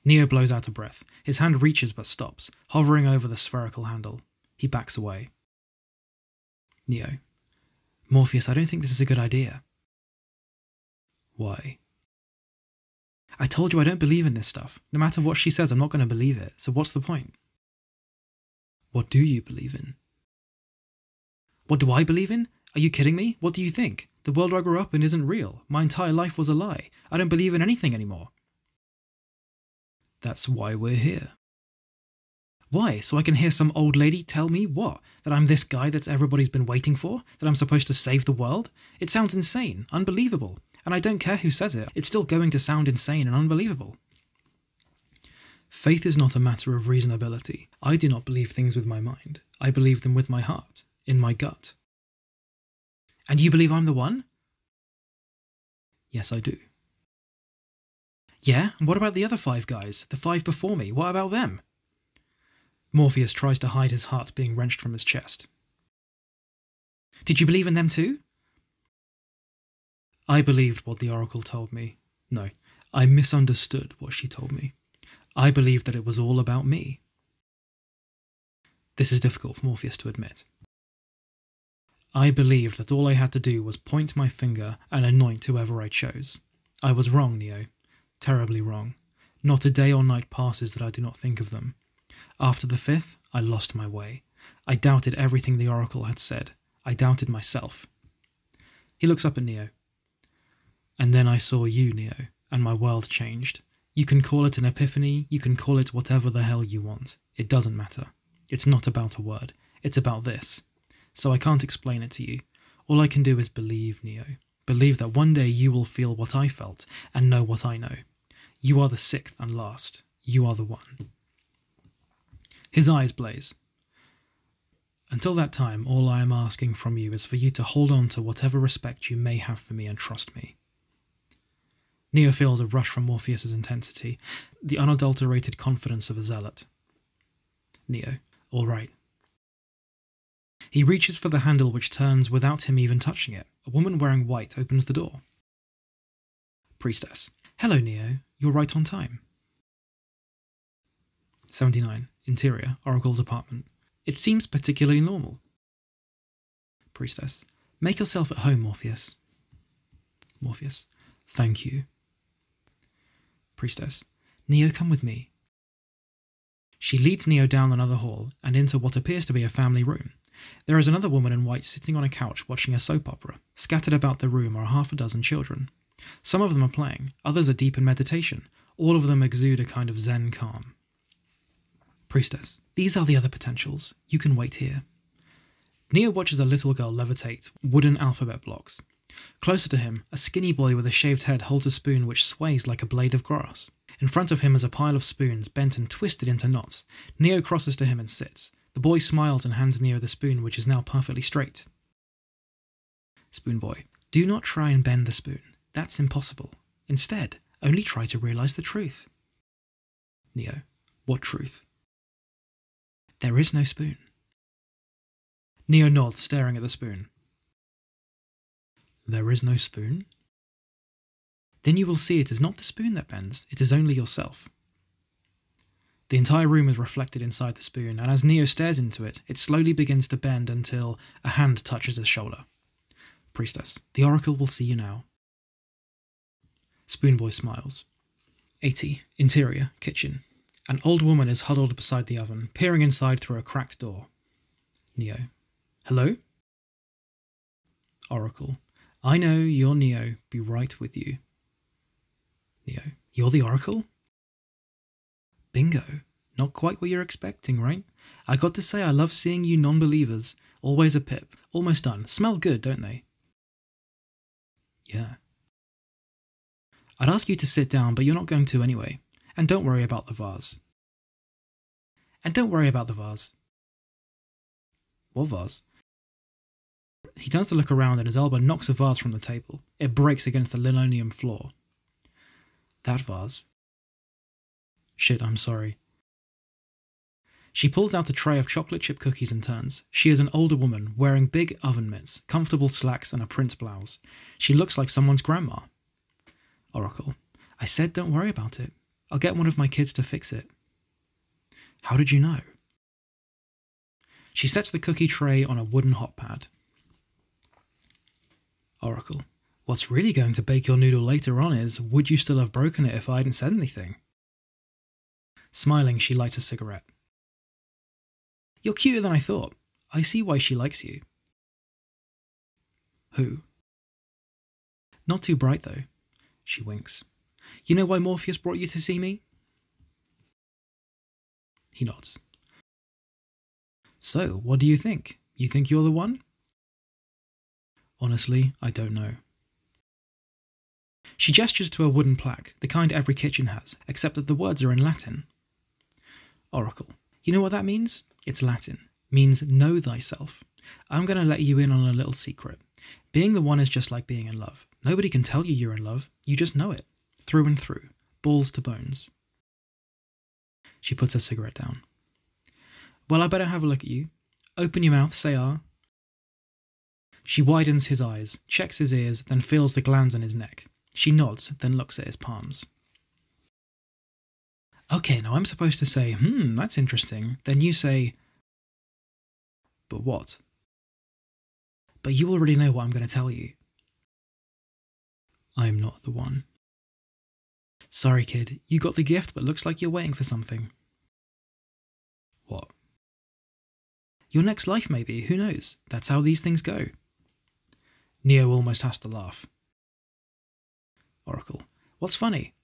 Neo blows out a breath. His hand reaches but stops, hovering over the spherical handle. He backs away. Neo. Morpheus, I don't think this is a good idea. Why? I told you I don't believe in this stuff. No matter what she says, I'm not going to believe it, so what's the point? What do you believe in? What do I believe in? Are you kidding me? What do you think? The world I grew up in isn't real. My entire life was a lie. I don't believe in anything anymore. That's why we're here. Why? So I can hear some old lady tell me what? That I'm this guy that everybody's been waiting for? That I'm supposed to save the world? It sounds insane, unbelievable. And I don't care who says it, it's still going to sound insane and unbelievable. Faith is not a matter of reasonability. I do not believe things with my mind. I believe them with my heart, in my gut. And you believe I'm the one? Yes, I do. Yeah? And what about the other 5 guys? The 5 before me? What about them? Morpheus tries to hide his heart being wrenched from his chest. Did you believe in them too? I believed what the oracle told me. No, I misunderstood what she told me. I believed that it was all about me. This is difficult for Morpheus to admit. I believed that all I had to do was point my finger and anoint whoever I chose. I was wrong, Neo. Terribly wrong. Not a day or night passes that I do not think of them. After the 5th, I lost my way. I doubted everything the oracle had said. I doubted myself. He looks up at Neo. And then I saw you, Neo, and my world changed. You can call it an epiphany, you can call it whatever the hell you want. It doesn't matter. It's not about a word. It's about this. So I can't explain it to you. All I can do is believe, Neo. Believe that one day you will feel what I felt and know what I know. You are the 6th and last. You are the one. His eyes blaze. Until that time, all I am asking from you is for you to hold on to whatever respect you may have for me and trust me. Neo feels a rush from Morpheus's intensity, the unadulterated confidence of a zealot. Neo, all right. He reaches for the handle which turns without him even touching it. A woman wearing white opens the door. Priestess. Hello, Neo. You're right on time. 79. Interior, Oracle's apartment. It seems particularly normal. Priestess. Make yourself at home, Morpheus. Morpheus. Thank you. Priestess. Neo, come with me. She leads Neo down another hall and into what appears to be a family room. There is another woman in white sitting on a couch watching a soap opera. Scattered about the room are half a dozen children. Some of them are playing, others are deep in meditation. All of them exude a kind of zen calm. Priestess. These are the other potentials. You can wait here. Neo watches a little girl levitate wooden alphabet blocks. Closer to him, a skinny boy with a shaved head holds a spoon which sways like a blade of grass. In front of him is a pile of spoons bent and twisted into knots. Neo crosses to him and sits. The boy smiles and hands Neo the spoon which is now perfectly straight. Spoon Boy, do not try and bend the spoon. That's impossible. Instead, only try to realise the truth. Neo, what truth? There is no spoon. Neo nods, staring at the spoon. There is no spoon? Then you will see it is not the spoon that bends, it is only yourself. The entire room is reflected inside the spoon, and as Neo stares into it, it slowly begins to bend until a hand touches his shoulder. Priestess, the Oracle will see you now. Spoon Boy smiles. 80. Interior, kitchen. An old woman is huddled beside the oven, peering inside through a cracked door. Neo. Hello? Oracle. I know, you're Neo. Be right with you. Neo. You're the Oracle? Bingo. Not quite what you're expecting, right? I got to say I love seeing you non-believers. Always a pip. Almost done. Smell good, don't they? Yeah. I'd ask you to sit down, but you're not going to anyway. And don't worry about the vase. What vase? He turns to look around and his elbow knocks a vase from the table. It breaks against the linoleum floor. That vase. Shit, I'm sorry. She pulls out a tray of chocolate chip cookies and turns. She is an older woman, wearing big oven mitts, comfortable slacks and a print blouse. She looks like someone's grandma. Oracle. I said don't worry about it. I'll get one of my kids to fix it. How did you know? She sets the cookie tray on a wooden hot pad. Oracle. What's really going to bake your noodle later on is, would you still have broken it if I hadn't said anything? Smiling, she lights a cigarette. You're cuter than I thought. I see why she likes you. Who? Not too bright, though. She winks. You know why Morpheus brought you to see me? He nods. So, what do you think? You think you're the one? Honestly, I don't know. She gestures to a wooden plaque, the kind every kitchen has, except that the words are in Latin. Oracle. You know what that means? It's Latin. Means know thyself. I'm going to let you in on a little secret. Being the one is just like being in love. Nobody can tell you you're in love. You just know it. Through and through. Balls to bones. She puts her cigarette down. Well, I better have a look at you. Open your mouth, say ah. She widens his eyes, checks his ears, then feels the glands on his neck. She nods, then looks at his palms. Okay, now I'm supposed to say, that's interesting. Then you say, but what? But you already know what I'm going to tell you. I'm not the one. Sorry, kid. You got the gift, but looks like you're waiting for something. What? Your next life, maybe. Who knows? That's how these things go. Neo almost has to laugh. Oracle. What's funny?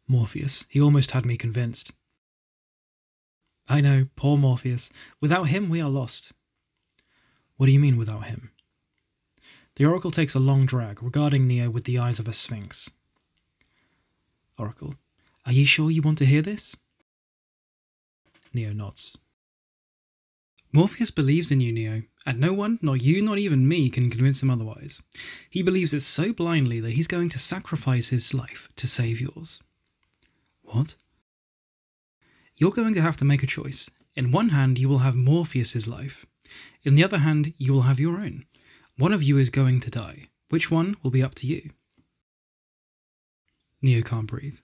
Morpheus. He almost had me convinced. I know, poor Morpheus. Without him, we are lost. What do you mean, without him? The Oracle takes a long drag, regarding Neo with the eyes of a sphinx. Oracle. Are you sure you want to hear this? Neo nods. Morpheus believes in you, Neo, and no one, not you, not even me, can convince him otherwise. He believes it so blindly that he's going to sacrifice his life to save yours. What? You're going to have to make a choice. In one hand, you will have Morpheus's life. In the other hand, you will have your own. One of you is going to die. Which one will be up to you? Neo can't breathe.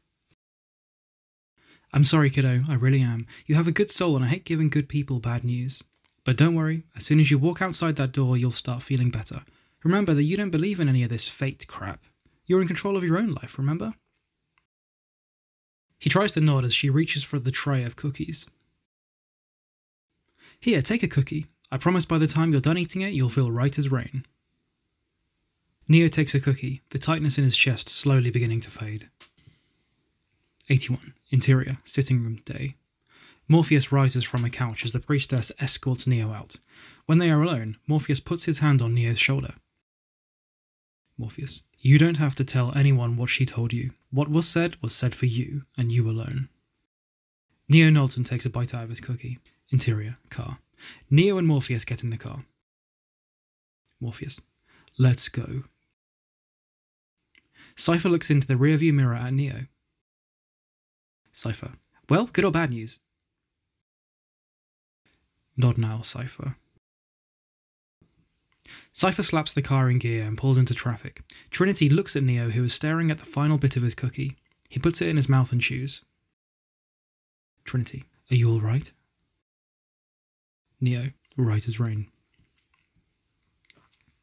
I'm sorry, kiddo, I really am. You have a good soul and I hate giving good people bad news. But don't worry, as soon as you walk outside that door, you'll start feeling better. Remember that you don't believe in any of this fate crap. You're in control of your own life, remember? He tries to nod as she reaches for the tray of cookies. Here, take a cookie. I promise by the time you're done eating it, you'll feel right as rain. Neo takes a cookie, the tightness in his chest slowly beginning to fade. 81. Interior, sitting room, day. Morpheus rises from a couch as the priestess escorts Neo out. When they are alone, Morpheus puts his hand on Neo's shoulder. Morpheus, you don't have to tell anyone what she told you. What was said for you, and you alone. Neo nods and takes a bite out of his cookie. Interior, car. Neo and Morpheus get in the car. Morpheus, Let's go. Cypher looks into the rearview mirror at Neo. Cypher. Well, good or bad news? Not now, Cypher. Cypher slaps the car in gear and pulls into traffic. Trinity looks at Neo, who is staring at the final bit of his cookie. He puts it in his mouth and chews. Trinity. Are you alright? Neo. Right as rain.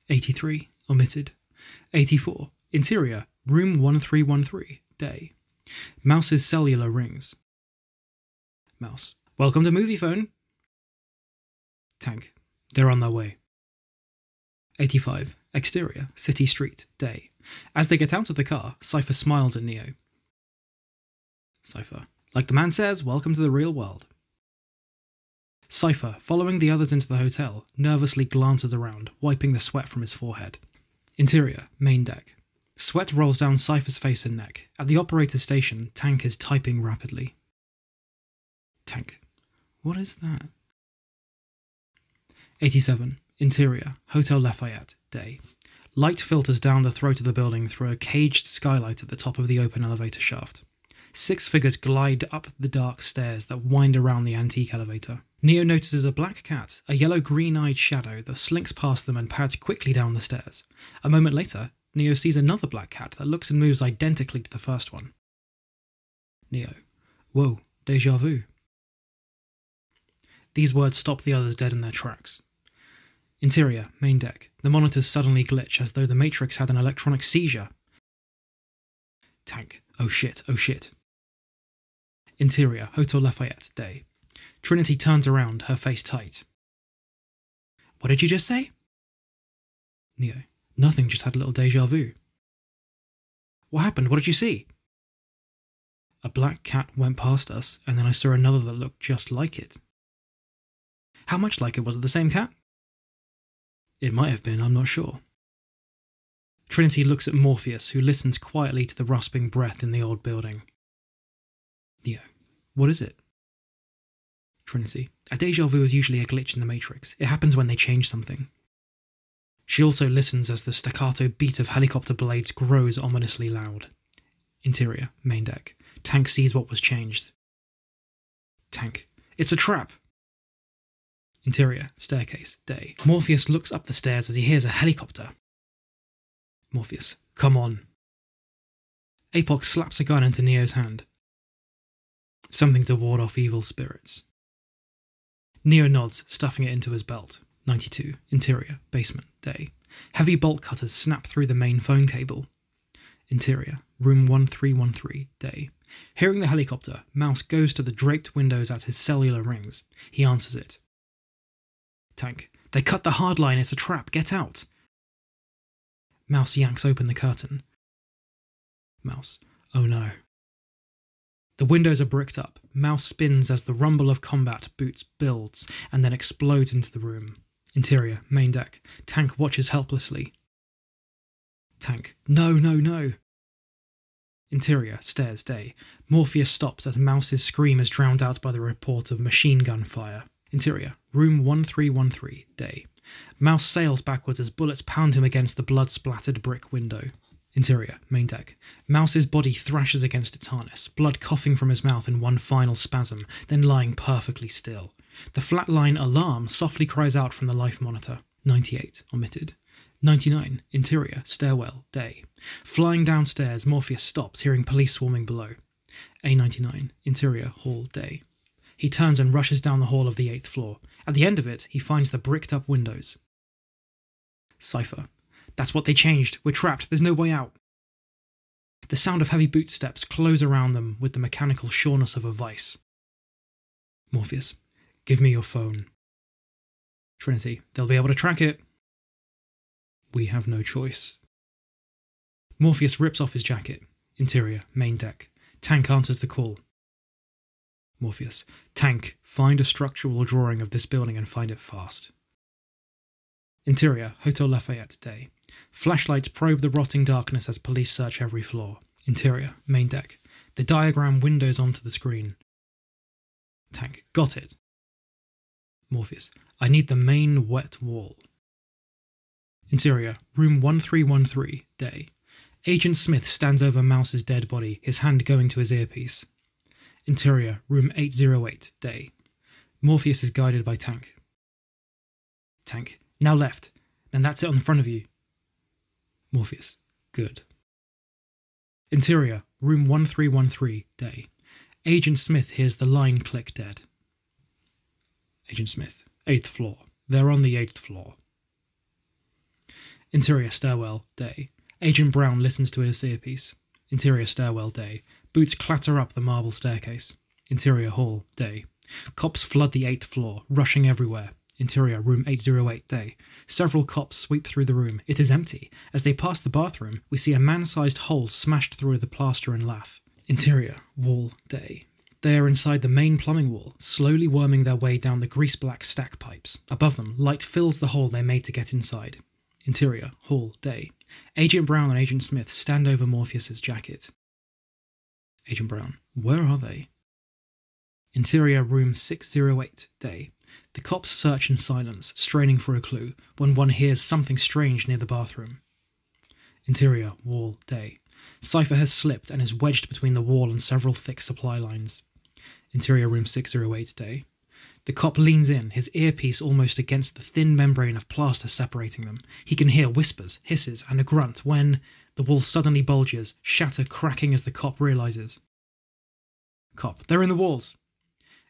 83. Omitted. 84. Interior. Room 1313. Day. Mouse's cellular rings. Mouse. Welcome to movie phone. Tank. They're on their way. 85. Exterior. City street. Day. As they get out of the car, Cypher smiles at Neo. Cypher. Like the man says, welcome to the real world. Cypher, following the others into the hotel, nervously glances around, wiping the sweat from his forehead. Interior. Main deck. Sweat rolls down Cypher's face and neck. At the operator's station, Tank is typing rapidly. Tank. What is that? 87. Interior. Hotel Lafayette. Day. Light filters down the throat of the building through a caged skylight at the top of the open elevator shaft. 6 figures glide up the dark stairs that wind around the antique elevator. Neo notices a black cat, a yellow green-eyed shadow that slinks past them and pads quickly down the stairs. A moment later, Neo sees another black cat that looks and moves identically to the first one. Neo. Whoa, déjà vu. These words stop the others dead in their tracks. Interior, main deck. The monitors suddenly glitch as though the Matrix had an electronic seizure. Tank. Oh shit, oh shit. Interior, Hotel Lafayette. Day. Trinity turns around, her face tight. What did you just say? Neo. Nothing, just had a little déjà vu. What happened? What did you see? A black cat went past us, and then I saw another that looked just like it. How much like it? Was it the same cat? It might have been, I'm not sure. Trinity looks at Morpheus, who listens quietly to the rasping breath in the old building. Neo. What is it? Trinity. A déjà vu is usually a glitch in the Matrix. It happens when they change something. She also listens as the staccato beat of helicopter blades grows ominously loud. Interior, main deck. Tank sees what was changed. Tank. It's a trap! Interior, staircase, day. Morpheus looks up the stairs as he hears a helicopter. Morpheus. Come on. Apoc slaps a gun into Neo's hand. Something to ward off evil spirits. Neo nods, stuffing it into his belt. 92. Interior, basement, day. Heavy bolt cutters snap through the main phone cable. Interior, room 1313, day. Hearing the helicopter, Mouse goes to the draped windows at his cellular rings. He answers it. Tank. They cut the hard line, it's a trap, get out. Mouse yanks open the curtain. Mouse. Oh no. The windows are bricked up. Mouse spins as the rumble of combat boots builds and then explodes into the room. Interior, main deck. Tank watches helplessly. Tank. No, no, no. Interior, stairs, day. Morpheus stops as Mouse's scream is drowned out by the report of machine gun fire. Interior, room 1313, day. Mouse sails backwards as bullets pound him against the blood-splattered brick window. Interior, main deck. Mouse's body thrashes against its harness, blood coughing from his mouth in one final spasm, then lying perfectly still. The flatline alarm softly cries out from the life monitor. 98, omitted. 99, interior, stairwell, day. Flying downstairs, Morpheus stops, hearing police swarming below. A99, interior, hall, day. He turns and rushes down the hall of the 8th floor. At the end of it, he finds the bricked-up windows. Cypher. That's what they changed. We're trapped. There's no way out. The sound of heavy bootsteps close around them with the mechanical sureness of a vice. Morpheus. Give me your phone. Trinity. They'll be able to track it. We have no choice. Morpheus rips off his jacket. Interior, main deck. Tank answers the call. Morpheus. Tank, find a structural drawing of this building and find it fast. Interior, Hotel Lafayette, day. Flashlights probe the rotting darkness as police search every floor. Interior, main deck. The diagram windows onto the screen. Tank. Got it. Morpheus. I need the main wet wall. Interior, room 1313, day. Agent Smith stands over Mouse's dead body, his hand going to his earpiece. Interior, room 808, day. Morpheus is guided by Tank. Tank, now left. Then that's it on the front of you. Morpheus, good. Interior, room 1313, day. Agent Smith hears the line click dead. Agent Smith, 8th floor. They're on the 8th floor. Interior stairwell, day. Agent Brown listens to his earpiece. Interior stairwell, day. Boots clatter up the marble staircase. Interior hall, day. Cops flood the 8th floor, rushing everywhere. Interior, room 808, day. Several cops sweep through the room. It is empty. As they pass the bathroom, we see a man-sized hole smashed through the plaster and lath. Interior, wall, day. They are inside the main plumbing wall, slowly worming their way down the grease-black stack pipes. Above them, light fills the hole they made to get inside. Interior, hall, day. Agent Brown and Agent Smith stand over Morpheus's jacket. Agent Brown, where are they? Interior, room 608, day. The cops search in silence, straining for a clue, when one hears something strange near the bathroom. Interior, wall, day. Cypher has slipped and is wedged between the wall and several thick supply lines. Interior, room 608, day. The cop leans in, his earpiece almost against the thin membrane of plaster separating them. He can hear whispers, hisses, and a grunt when the wall suddenly bulges, shatter cracking as the cop realises. Cop, they're in the walls!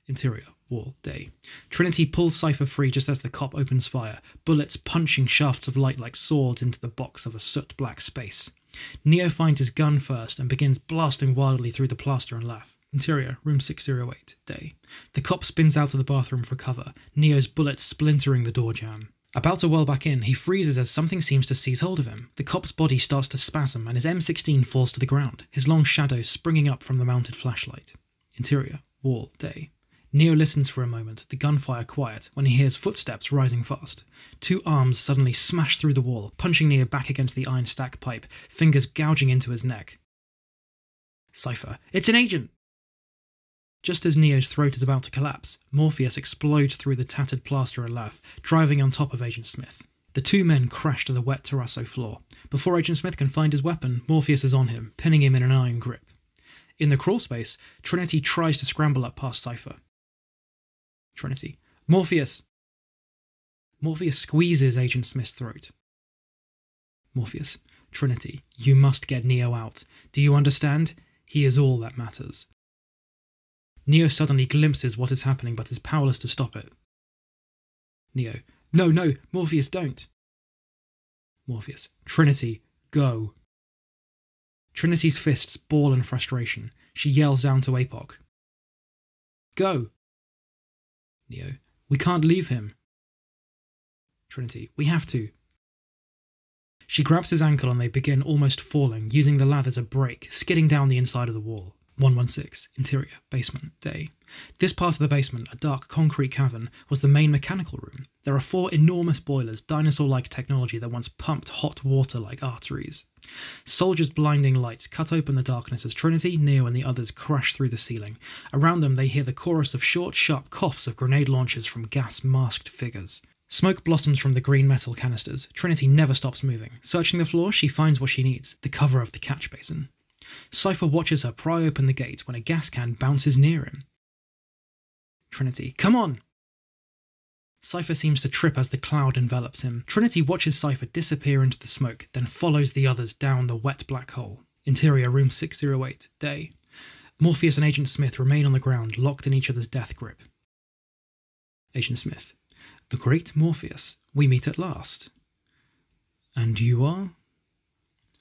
Interior, wall, day. Trinity pulls Cypher free just as the cop opens fire, bullets punching shafts of light like swords into the box of a soot-black space. Neo finds his gun first and begins blasting wildly through the plaster and lath. Interior, room 608, day. The cop spins out of the bathroom for cover, Neo's bullets splintering the door jamb. About to well back in, he freezes as something seems to seize hold of him. The cop's body starts to spasm and his M16 falls to the ground, his long shadow springing up from the mounted flashlight. Interior, wall, day. Neo listens for a moment, the gunfire quiet, when he hears footsteps rising fast. Two arms suddenly smash through the wall, punching Neo back against the iron stack pipe, fingers gouging into his neck. Cypher, it's an agent! Just as Neo's throat is about to collapse, Morpheus explodes through the tattered plaster and lath, driving on top of Agent Smith. The two men crash to the wet terrazzo floor. Before Agent Smith can find his weapon, Morpheus is on him, pinning him in an iron grip. In the crawl space, Trinity tries to scramble up past Cypher. Trinity, Morpheus! Morpheus squeezes Agent Smith's throat. Morpheus, Trinity, you must get Neo out. Do you understand? He is all that matters. Neo suddenly glimpses what is happening but is powerless to stop it. Neo, no, Morpheus, don't. Morpheus, Trinity, go. Trinity's fists ball in frustration. She yells down to APOC. Go. Neo, we can't leave him. Trinity, we have to. She grabs his ankle and they begin almost falling, using the lather as a brake, skidding down the inside of the wall. 116, interior, basement, day. This part of the basement, a dark concrete cavern, was the main mechanical room. There are 4 enormous boilers, dinosaur-like technology that once pumped hot water like arteries. Soldiers' blinding lights cut open the darkness as Trinity, Neo and the others crash through the ceiling. Around them they hear the chorus of short, sharp coughs of grenade launchers from gas-masked figures. Smoke blossoms from the green metal canisters. Trinity never stops moving. Searching the floor, she finds what she needs, the cover of the catch basin. Cypher watches her pry open the gate when a gas can bounces near him. Trinity, come on! Cypher seems to trip as the cloud envelops him. Trinity watches Cypher disappear into the smoke, then follows the others down the wet black hole. Interior, room 608, day. Morpheus and Agent Smith remain on the ground, locked in each other's death grip. Agent Smith, the great Morpheus, we meet at last. And you are?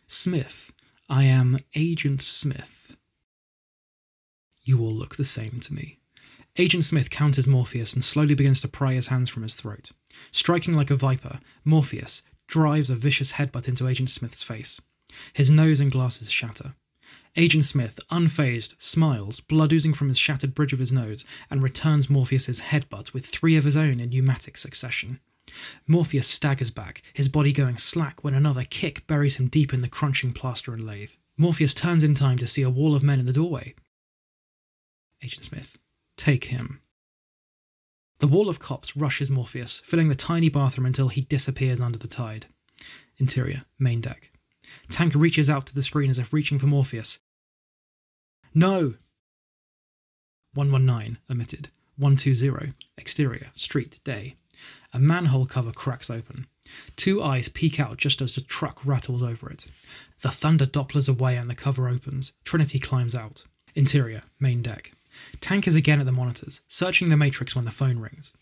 Smith, I am Agent Smith. You all look the same to me. Agent Smith counters Morpheus and slowly begins to pry his hands from his throat. Striking like a viper, Morpheus drives a vicious headbutt into Agent Smith's face. His nose and glasses shatter. Agent Smith, unfazed, smiles, blood oozing from his shattered bridge of his nose, and returns Morpheus's headbutt with 3 of his own in pneumatic succession. Morpheus staggers back, his body going slack when another kick buries him deep in the crunching plaster and lathe. Morpheus turns in time to see a wall of men in the doorway. Agent Smith, take him. The wall of cops rushes Morpheus, filling the tiny bathroom until he disappears under the tide. Interior, main deck. Tank reaches out to the screen as if reaching for Morpheus. No! 119, omitted. 120, exterior, street, day. A manhole cover cracks open. Two eyes peek out just as the truck rattles over it. The thunder dopplers away and the cover opens. Trinity climbs out. Interior, main deck. Tank is again at the monitors, searching the matrix when the phone rings.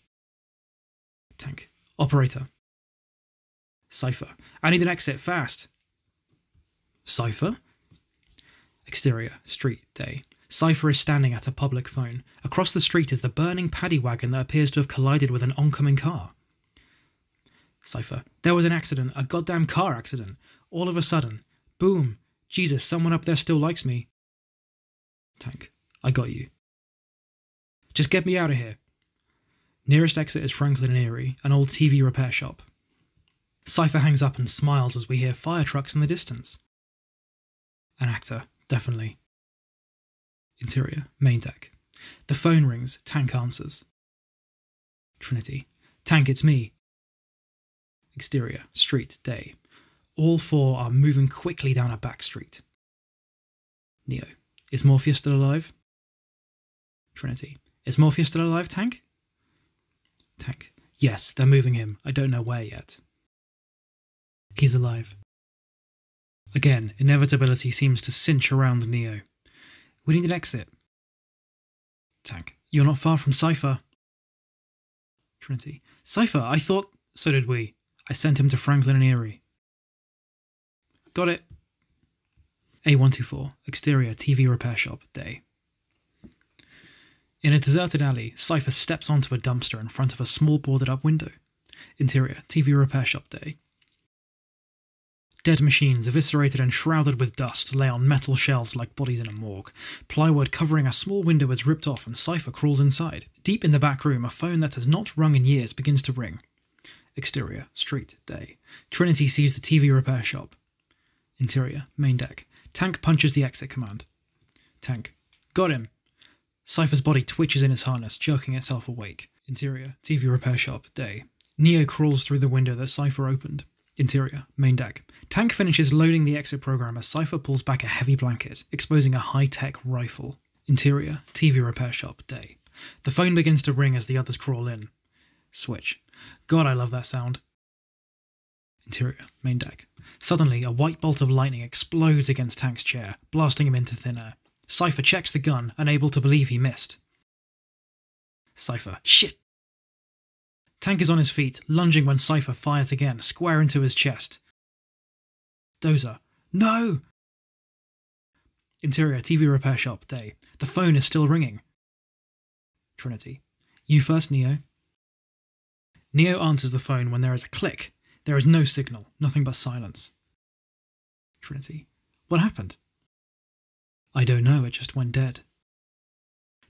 Tank. Operator. Cypher. I need an exit, fast. Cypher? Exterior, street, day. Cypher is standing at a public phone. Across the street is the burning paddy wagon that appears to have collided with an oncoming car. Cypher. There was an accident, a goddamn car accident. All of a sudden. Boom. Jesus, someone up there still likes me. Tank. I got you. Just get me out of here. Nearest exit is Franklin and Erie, an old TV repair shop. Cypher hangs up and smiles as we hear fire trucks in the distance. An actor, definitely. Interior, main deck. The phone rings, Tank answers. Trinity. Tank, it's me. Exterior, street, day. All four are moving quickly down a back street. Neo. Is Morpheus still alive? Trinity. Is Morpheus still alive, Tank? Tank. Yes, they're moving him. I don't know where yet. He's alive. Again, inevitability seems to cinch around Neo. We need an exit. Tank. You're not far from Cypher. Trinity. Cypher, I thought... So did we. I sent him to Franklin and Erie. Got it. A124, exterior TV repair shop, day. In a deserted alley, Cypher steps onto a dumpster in front of a small boarded-up window. Interior TV repair shop, day. Dead machines, eviscerated and shrouded with dust, lay on metal shelves like bodies in a morgue. Plywood covering a small window is ripped off and Cypher crawls inside. Deep in the back room, a phone that has not rung in years begins to ring. Exterior, street, day. Trinity sees the TV repair shop. Interior, main deck. Tank punches the exit command. Tank. Got him. Cypher's body twitches in its harness, jerking itself awake. Interior, TV repair shop, day. Neo crawls through the window that Cypher opened. Interior, main deck. Tank finishes loading the exit program as Cypher pulls back a heavy blanket, exposing a high-tech rifle. Interior, TV repair shop, day. The phone begins to ring as the others crawl in. Switch. God, I love that sound. Interior, main deck. Suddenly, a white bolt of lightning explodes against Tank's chair, blasting him into thin air. Cypher checks the gun, unable to believe he missed. Cypher. Shit! Tank is on his feet, lunging when Cypher fires again, square into his chest. Dozer. No! Interior, TV repair shop, day. The phone is still ringing. Trinity. You first, Neo. Neo answers the phone when there is a click. There is no signal, nothing but silence. Trinity. What happened? I don't know, it just went dead.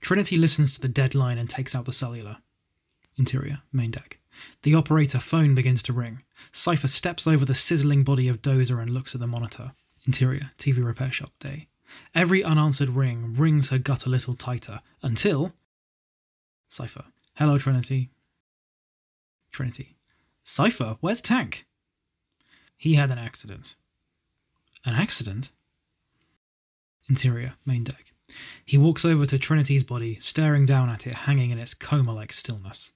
Trinity listens to the dead line and takes out the cellular. Interior, main deck. The operator phone begins to ring. Cypher steps over the sizzling body of Dozer and looks at the monitor. Interior, TV repair shop, day. Every unanswered ring rings her gut a little tighter, until... Cypher. Hello, Trinity. Trinity. Cypher, where's Tank? He had an accident. An accident? Interior, main deck. He walks over to Trinity's body, staring down at it hanging in its coma-like stillness.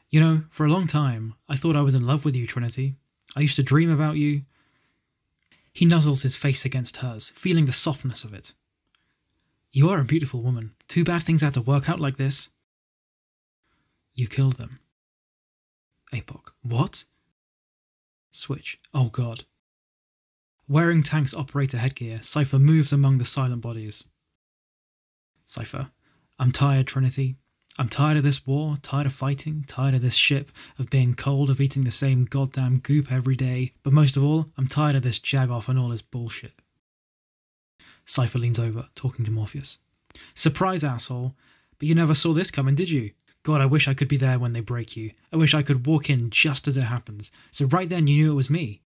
You know, for a long time, I thought I was in love with you, Trinity. I used to dream about you. He nuzzles his face against hers, feeling the softness of it. You are a beautiful woman. Too bad things had to work out like this. You killed them. APOC. What? Switch. Oh god. Wearing Tank's operator headgear, Cypher moves among the silent bodies. Cypher. I'm tired, Trinity. I'm tired of this war, tired of fighting, tired of this ship, of being cold, of eating the same goddamn goop every day, but most of all, I'm tired of this jag-off and all his bullshit. Cypher leans over, talking to Morpheus. Surprise, asshole. But you never saw this coming, did you? God, I wish I could be there when they break you. I wish I could walk in just as it happens. So right then you knew it was me.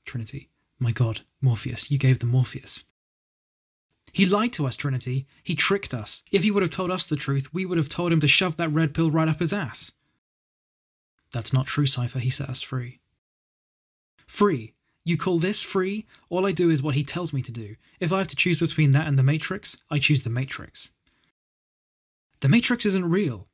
Trinity. My God, Morpheus, you gave them Morpheus. He lied to us, Trinity. He tricked us. If he would have told us the truth, we would have told him to shove that red pill right up his ass. That's not true, Cypher. He set us free. Free. You call this free? All I do is what he tells me to do. If I have to choose between that and the Matrix, I choose the Matrix. The Matrix isn't real.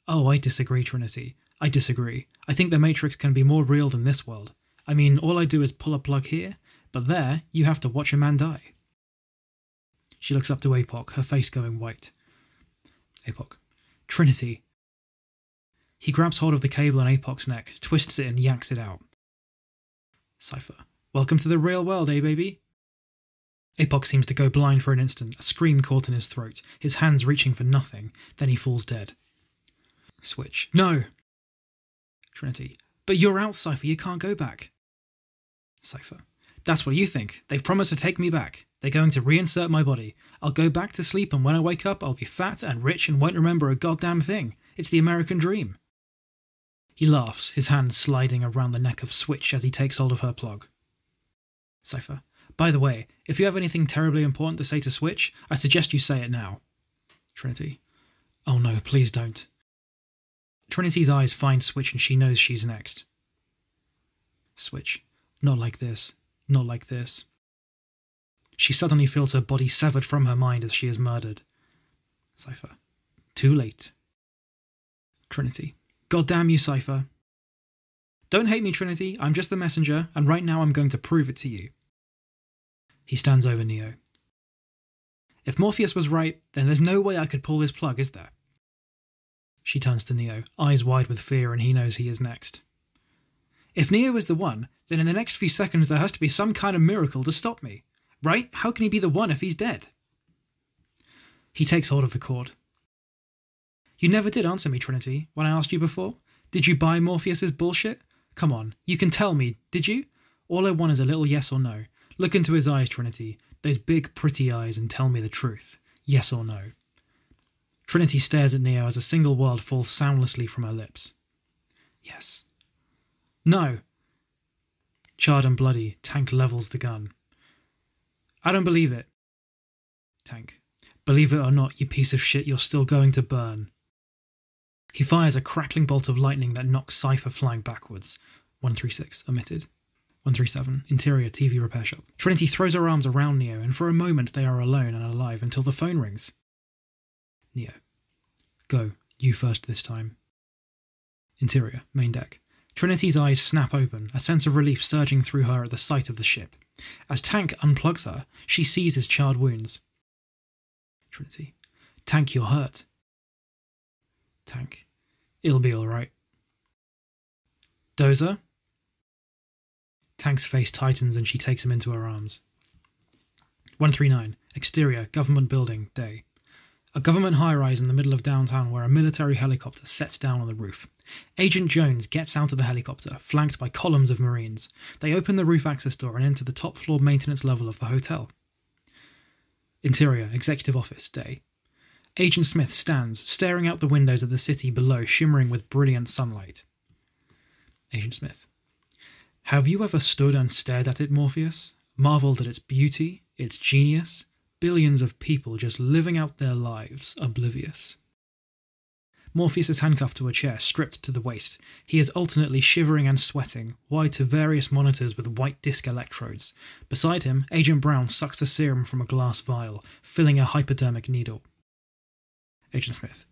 Oh, I disagree, Trinity. I disagree. I think the Matrix can be more real than this world. I mean, all I do is pull a plug here, but there, you have to watch a man die. She looks up to Apoc, her face going white. Apoc. Trinity. He grabs hold of the cable on Apoc's neck, twists it and yanks it out. Cypher. Welcome to the real world, eh, baby? Apoc seems to go blind for an instant, a scream caught in his throat, his hands reaching for nothing, then he falls dead. Switch. No! Trinity. But you're out, Cypher, you can't go back. Cypher. That's what you think. They've promised to take me back. They're going to reinsert my body. I'll go back to sleep, and when I wake up, I'll be fat and rich and won't remember a goddamn thing. It's the American dream. He laughs, his hand sliding around the neck of Switch as he takes hold of her plug. Cypher. By the way, if you have anything terribly important to say to Switch, I suggest you say it now. Trinity. Oh no, please don't. Trinity's eyes find Switch and she knows she's next. Switch. Not like this. Not like this. She suddenly feels her body severed from her mind as she is murdered. Cypher. Too late. Trinity. God damn you, Cypher. Don't hate me, Trinity. I'm just the messenger, and right now I'm going to prove it to you. He stands over Neo. If Morpheus was right, then there's no way I could pull this plug, is there? She turns to Neo, eyes wide with fear, and he knows he is next. If Neo is the one, then in the next few seconds there has to be some kind of miracle to stop me. Right? How can he be the one if he's dead? He takes hold of the cord. You never did answer me, Trinity, when I asked you before. Did you buy Morpheus's bullshit? Come on, you can tell me, did you? All I want is a little yes or no. Look into his eyes, Trinity, those big pretty eyes, and tell me the truth. Yes or no. Trinity stares at Neo as a single word falls soundlessly from her lips. Yes. No. Charred and bloody, Tank levels the gun. I don't believe it. Tank. Believe it or not, you piece of shit, you're still going to burn. He fires a crackling bolt of lightning that knocks Cypher flying backwards. 136, omitted. 137, interior TV repair shop. Trinity throws her arms around Neo, and for a moment they are alone and alive until the phone rings. Neo. Go, you first this time. Interior, main deck. Trinity's eyes snap open, a sense of relief surging through her at the sight of the ship. As Tank unplugs her, she sees his charred wounds. Trinity. Tank, you're hurt. Tank. It'll be alright. Dozer? Tank's face tightens and she takes him into her arms. 139. Exterior, government building, day. A government high-rise in the middle of downtown where a military helicopter sets down on the roof. Agent Jones gets out of the helicopter, flanked by columns of Marines. They open the roof access door and enter the top-floor maintenance level of the hotel. Interior, executive office, day. Agent Smith stands, staring out the windows of the city below, shimmering with brilliant sunlight. Agent Smith. Have you ever stood and stared at it, Morpheus? Marveled at its beauty, its genius? Billions of people just living out their lives, oblivious. Morpheus is handcuffed to a chair, stripped to the waist. He is alternately shivering and sweating, wired to various monitors with white disc electrodes. Beside him, Agent Brown sucks a serum from a glass vial, filling a hypodermic needle. Agent Smith.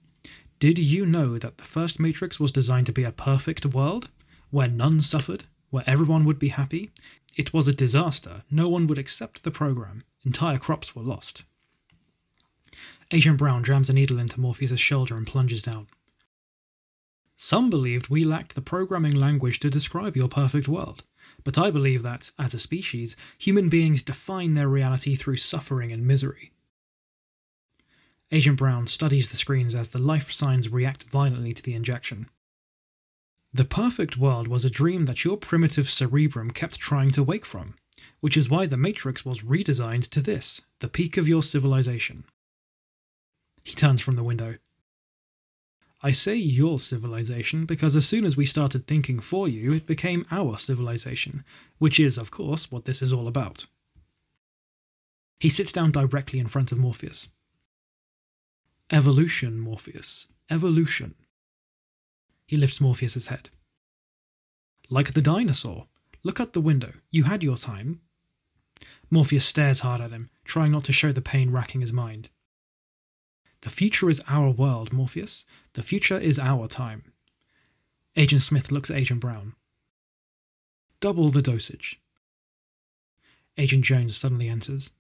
Did you know that the first Matrix was designed to be a perfect world? Where none suffered? Where everyone would be happy? It was a disaster. No one would accept the program. Entire crops were lost. Agent Brown jams a needle into Morpheus' shoulder and plunges down. Some believed we lacked the programming language to describe your perfect world, but I believe that, as a species, human beings define their reality through suffering and misery. Agent Brown studies the screens as the life signs react violently to the injection. The perfect world was a dream that your primitive cerebrum kept trying to wake from, which is why the Matrix was redesigned to this, the peak of your civilization. He turns from the window. I say your civilization because as soon as we started thinking for you, it became our civilization, which is, of course, what this is all about. He sits down directly in front of Morpheus. Evolution, Morpheus. Evolution. He lifts Morpheus's head. Like the dinosaur. look out the window. You had your time. Morpheus stares hard at him, trying not to show the pain racking his mind. The future is our world, Morpheus. The future is our time. Agent Smith looks at Agent Brown. Double the dosage. Agent Jones suddenly enters.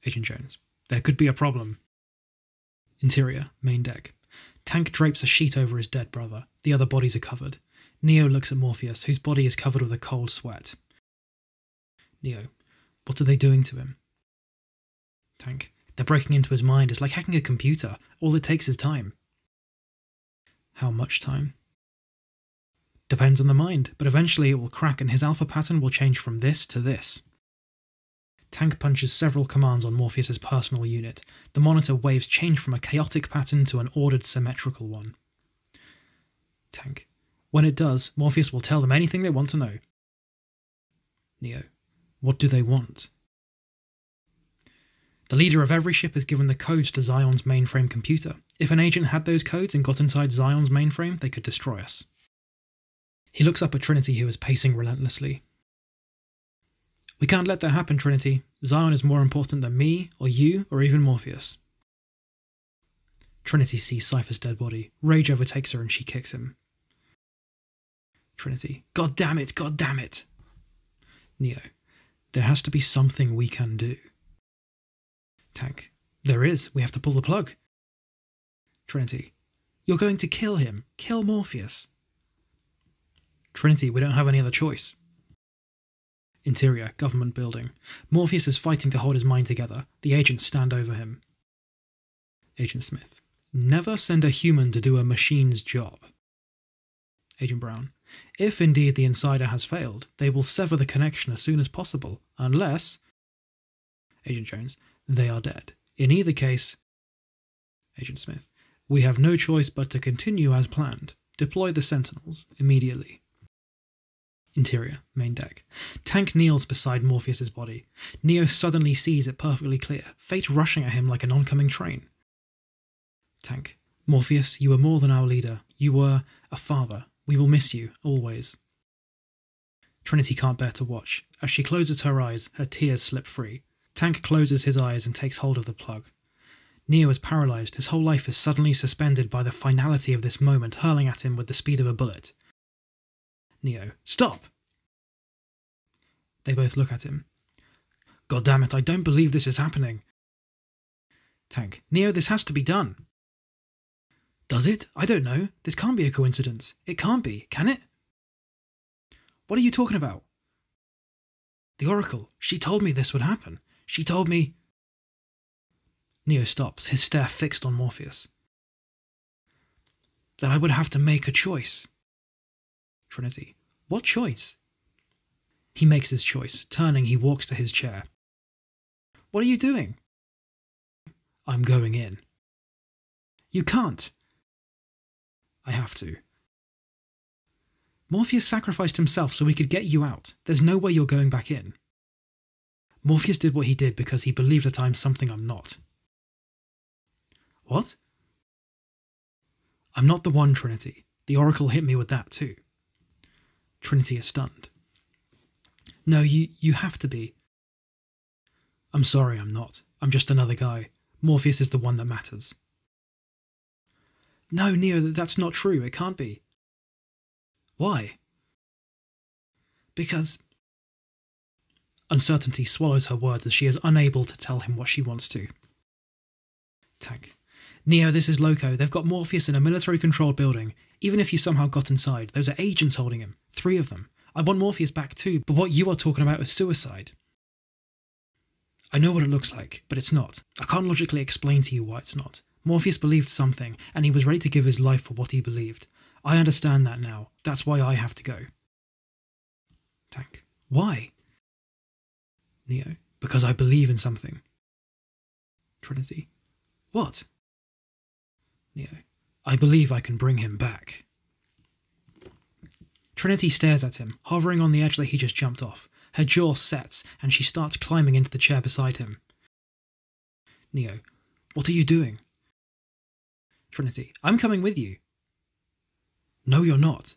Agent Jones. There could be a problem. Interior, main deck. Tank drapes a sheet over his dead brother. The other bodies are covered. Neo looks at Morpheus, whose body is covered with a cold sweat. Neo. What are they doing to him? Tank. They're breaking into his mind. It's like hacking a computer. All it takes is time. How much time? Depends on the mind, but eventually it will crack and his alpha pattern will change from this to this. Tank punches several commands on Morpheus's personal unit. The monitor waves change from a chaotic pattern to an ordered symmetrical one. Tank. When it does, Morpheus will tell them anything they want to know. Neo. What do they want? The leader of every ship is given the codes to Zion's mainframe computer. If an agent had those codes and got inside Zion's mainframe, they could destroy us. He looks up at Trinity, who is pacing relentlessly. We can't let that happen, Trinity. Zion is more important than me, or you, or even Morpheus. Trinity sees Cypher's dead body. Rage overtakes her and she kicks him. Trinity. God damn it, God damn it. Neo. There has to be something we can do. Tank. There is. We have to pull the plug. Trinity. You're going to kill him. Kill Morpheus. Trinity, we don't have any other choice. Interior, government building. Morpheus is fighting to hold his mind together. The agents stand over him. Agent Smith. Never send a human to do a machine's job. Agent Brown. If indeed the Insider has failed, they will sever the connection as soon as possible, unless... Agent Jones. They are dead. In either case... Agent Smith. We have no choice but to continue as planned. Deploy the Sentinels immediately. Interior, main deck. Tank kneels beside Morpheus's body. Neo suddenly sees it perfectly clear, fate rushing at him like an oncoming train. Tank. Morpheus, you were more than our leader. You were a father. We will miss you, always. Trinity can't bear to watch. As she closes her eyes, her tears slip free. Tank closes his eyes and takes hold of the plug. Neo is paralysed. His whole life is suddenly suspended by the finality of this moment hurling at him with the speed of a bullet. Neo. Stop! They both look at him. God damn it, I don't believe this is happening. Tank. Neo, this has to be done. Does it? I don't know. This can't be a coincidence. It can't be, can it? What are you talking about? The Oracle. She told me this would happen. She told me... Neo stops, his stare fixed on Morpheus. That I would have to make a choice. Trinity. What choice? He makes his choice. Turning, he walks to his chair. What are you doing? I'm going in. You can't. I have to. Morpheus sacrificed himself so we could get you out. There's no way you're going back in. Morpheus did what he did because he believed that I'm something I'm not. What? I'm not the one, Trinity. The Oracle hit me with that too. Trinity is stunned. No, you have to be. I'm sorry, I'm not. I'm just another guy. Morpheus is the one that matters. No, Neo, that's not true. It can't be. Why? Because... Uncertainty swallows her words as she is unable to tell him what she wants to. Tank. Neo, this is Loco. They've got Morpheus in a military-controlled building. Even if you somehow got inside, those are agents holding him. 3 of them. I want Morpheus back too, but what you are talking about is suicide. I know what it looks like, but it's not. I can't logically explain to you why it's not. Morpheus believed something, and he was ready to give his life for what he believed. I understand that now. That's why I have to go. Tank. Why? Neo. Because I believe in something. Trinity. What? Neo. I believe I can bring him back. Trinity stares at him, hovering on the edge that he just jumped off. Her jaw sets, and she starts climbing into the chair beside him. Neo. What are you doing? Trinity. I'm coming with you. No, you're not.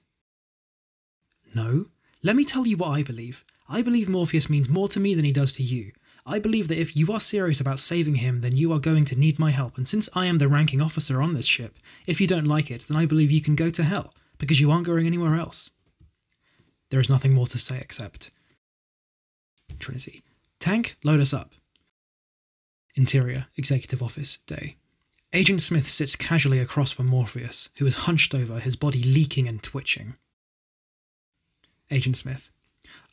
No? Let me tell you what I believe. I believe Morpheus means more to me than he does to you. I believe that if you are serious about saving him, then you are going to need my help, and since I am the ranking officer on this ship, if you don't like it, then I believe you can go to hell, because you aren't going anywhere else. There is nothing more to say except... Trinity. Tank, load us up. Interior, Executive Office, day. Agent Smith sits casually across from Morpheus, who is hunched over, his body leaking and twitching. Agent Smith.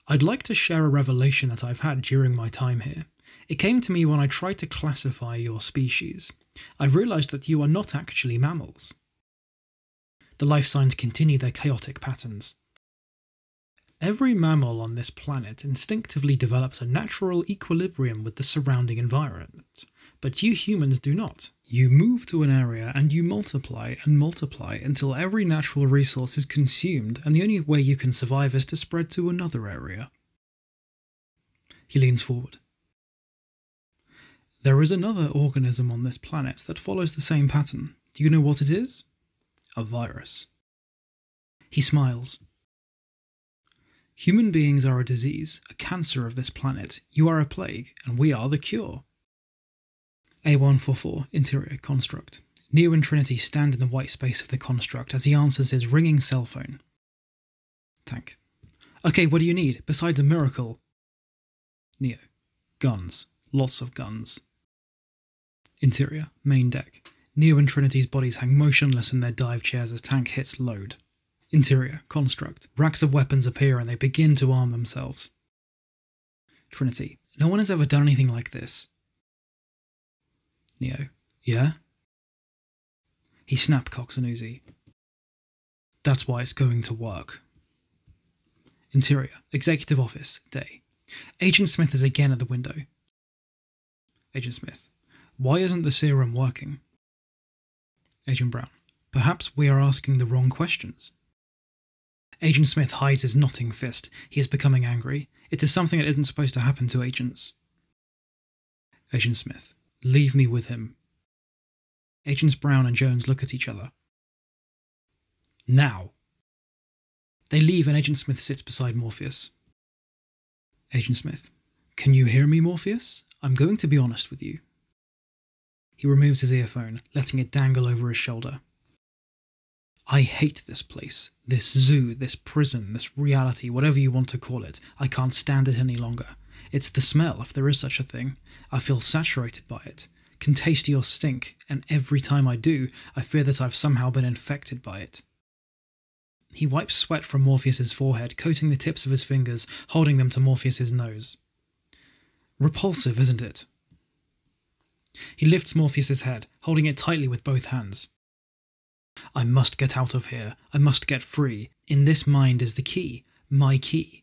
I'd like to share a revelation that I've had during my time here. It came to me when I tried to classify your species. I've realised that you are not actually mammals. The life signs continue their chaotic patterns. Every mammal on this planet instinctively develops a natural equilibrium with the surrounding environment, but you humans do not. You move to an area and you multiply and multiply until every natural resource is consumed, and the only way you can survive is to spread to another area. He leans forward. There is another organism on this planet that follows the same pattern. Do you know what it is? A virus. He smiles. Human beings are a disease, a cancer of this planet. You are a plague, and we are the cure. A144, Interior, Construct. Neo and Trinity stand in the white space of the construct as he answers his ringing cell phone. Tank. Okay, what do you need, besides a miracle? Neo. Guns. Lots of guns. Interior, Main Deck. Neo and Trinity's bodies hang motionless in their dive chairs as Tank hits load. Interior, Construct. Racks of weapons appear and they begin to arm themselves. Trinity. No one has ever done anything like this. Neo. Yeah? He snap-cocks an Uzi. That's why it's going to work. Interior, Executive Office, day. Agent Smith is again at the window. Agent Smith. Why isn't the serum working? Agent Brown. Perhaps we are asking the wrong questions. Agent Smith hides his knotting fist. He is becoming angry. It is something that isn't supposed to happen to agents. Agent Smith. Leave me with him. Agents Brown and Jones look at each other. Now. They leave and Agent Smith sits beside Morpheus. Agent Smith. Can you hear me, Morpheus? I'm going to be honest with you. He removes his earphone, letting it dangle over his shoulder. I hate this place, this zoo, this prison, this reality, whatever you want to call it. I can't stand it any longer. It's the smell, if there is such a thing. I feel saturated by it, can taste your stink, and every time I do, I fear that I've somehow been infected by it. He wipes sweat from Morpheus's forehead, coating the tips of his fingers, holding them to Morpheus's nose. Repulsive, isn't it? He lifts Morpheus's head, holding it tightly with both hands. I must get out of here. I must get free. In this mind is the key. My key.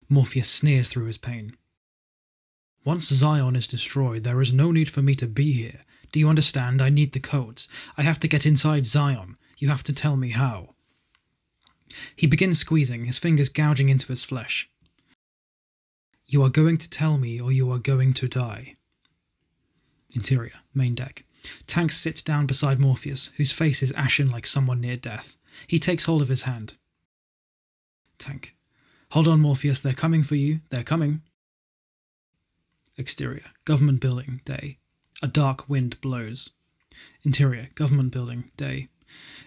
Morpheus sneers through his pain. Once Zion is destroyed, there is no need for me to be here. Do you understand? I need the codes. I have to get inside Zion. You have to tell me how. He begins squeezing, his fingers gouging into his flesh. You are going to tell me, or you are going to die. Interior, Main Deck. Tank sits down beside Morpheus, whose face is ashen like someone near death. He takes hold of his hand. Tank. Hold on, Morpheus, they're coming for you. They're coming. Exterior, Government Building, day. A dark wind blows. Interior, Government Building, day.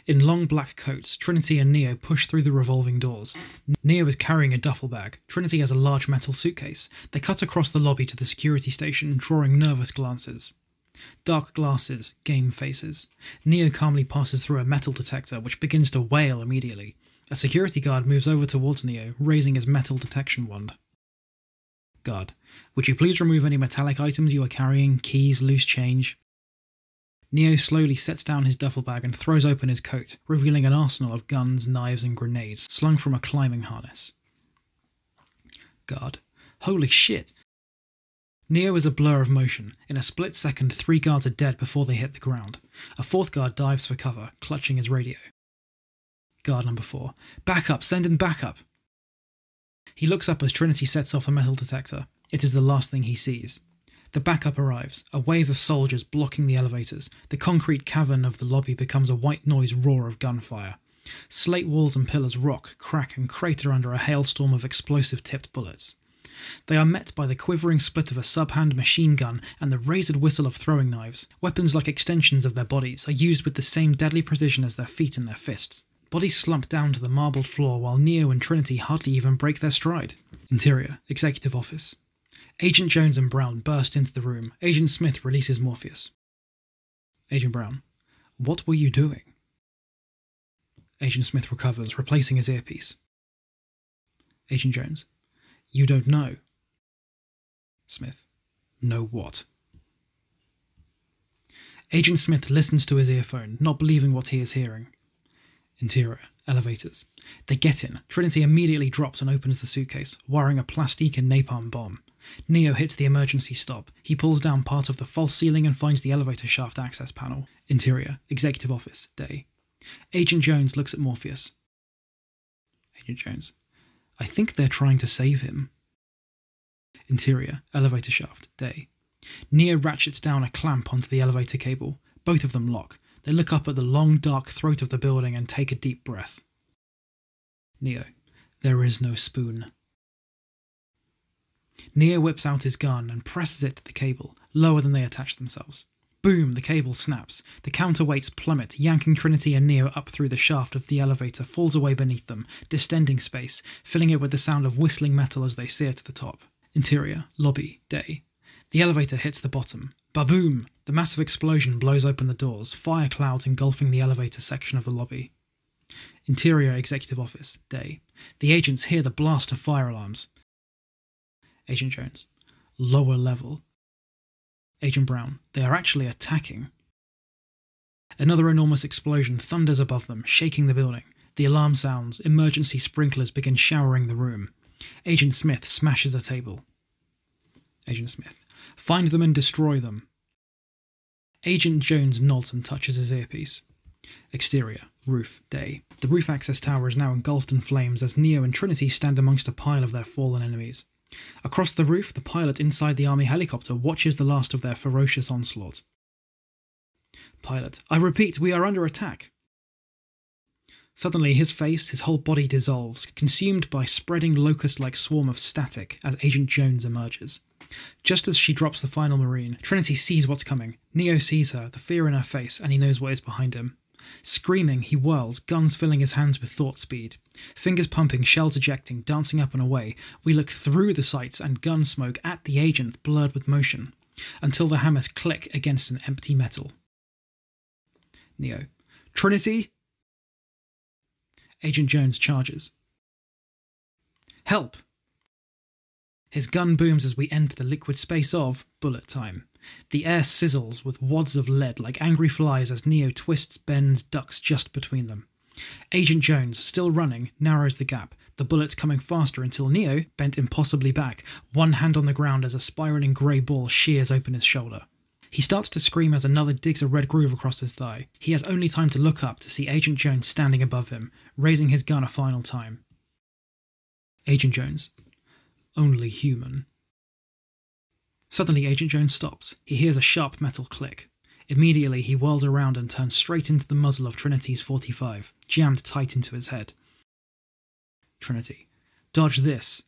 In long black coats, Trinity and Neo push through the revolving doors. Neo is carrying a duffel bag. Trinity has a large metal suitcase. They cut across the lobby to the security station, drawing nervous glances. Dark glasses, game faces. Neo calmly passes through a metal detector, which begins to wail immediately. A security guard moves over towards Neo, raising his metal detection wand. Guard, would you please remove any metallic items you are carrying, keys, loose change? Neo slowly sets down his duffel bag and throws open his coat, revealing an arsenal of guns, knives and grenades slung from a climbing harness. Guard, holy shit! Neo is a blur of motion. In a split second, 3 guards are dead before they hit the ground. A 4th guard dives for cover, clutching his radio. Guard number 4. Back up! Send in backup! He looks up as Trinity sets off a metal detector. It is the last thing he sees. The backup arrives, a wave of soldiers blocking the elevators. The concrete cavern of the lobby becomes a white noise roar of gunfire. Slate walls and pillars rock, crack and crater under a hailstorm of explosive-tipped bullets. They are met by the quivering split of a sub-hand machine gun and the razored whistle of throwing knives. Weapons like extensions of their bodies are used with the same deadly precision as their feet and their fists. Bodies slump down to the marbled floor while Neo and Trinity hardly even break their stride. Interior, Executive Office. Agent Jones and Brown burst into the room. Agent Smith releases Morpheus. Agent Brown, what were you doing? Agent Smith recovers, replacing his earpiece. Agent Jones, you don't know. Smith, know what? Agent Smith listens to his earphone, not believing what he is hearing. Interior, elevators. They get in. Trinity immediately drops and opens the suitcase, wiring a plastique and napalm bomb. Neo hits the emergency stop. He pulls down part of the false ceiling and finds the elevator shaft access panel. Interior, Executive Office, day. Agent Jones looks at Morpheus. Agent Jones, I think they're trying to save him. Interior, elevator shaft, day. Neo ratchets down a clamp onto the elevator cable. Both of them lock. They look up at the long, dark throat of the building and take a deep breath. Neo, there is no spoon. Neo whips out his gun and presses it to the cable, lower than they attach themselves. Boom, the cable snaps. The counterweights plummet, yanking Trinity and Neo up through the shaft of the elevator falls away beneath them, distending space, filling it with the sound of whistling metal as they sear to the top. Interior, lobby, day. The elevator hits the bottom. Ba-boom! The massive explosion blows open the doors, fire clouds engulfing the elevator section of the lobby. Interior, Executive Office, day. The agents hear the blast of fire alarms. Agent Jones, lower level. Agent Brown, they are actually attacking. Another enormous explosion thunders above them, shaking the building. The alarm sounds, emergency sprinklers begin showering the room. Agent Smith smashes a table. Agent Smith, find them and destroy them. Agent Jones nods and touches his earpiece. Exterior, roof, day. The roof access tower is now engulfed in flames as Neo and Trinity stand amongst a pile of their fallen enemies. Across the roof, the pilot inside the army helicopter watches the last of their ferocious onslaught. Pilot, I repeat, we are under attack. Suddenly, his face, his whole body dissolves, consumed by a spreading locust-like swarm of static as Agent Jones emerges. Just as she drops the final Marine, Trinity sees what's coming. Neo sees her, the fear in her face, and he knows what is behind him. Screaming, he whirls, guns filling his hands with thought speed. Fingers pumping, shells ejecting, dancing up and away. We look through the sights and gun smoke at the agent, blurred with motion, until the hammers click against an empty metal. Neo. Trinity? Agent Jones charges. Help! His gun booms as we enter the liquid space of bullet time. The air sizzles with wads of lead like angry flies as Neo twists, bends, ducks just between them. Agent Jones, still running, narrows the gap, the bullets coming faster until Neo, bent impossibly back, one hand on the ground as a spiraling grey ball shears open his shoulder. He starts to scream as another digs a red groove across his thigh. He has only time to look up to see Agent Jones standing above him, raising his gun a final time. Agent Jones. Only human. Suddenly, Agent Jones stops. He hears a sharp metal click. Immediately, he whirls around and turns straight into the muzzle of Trinity's 45, jammed tight into his head. Trinity. Dodge this.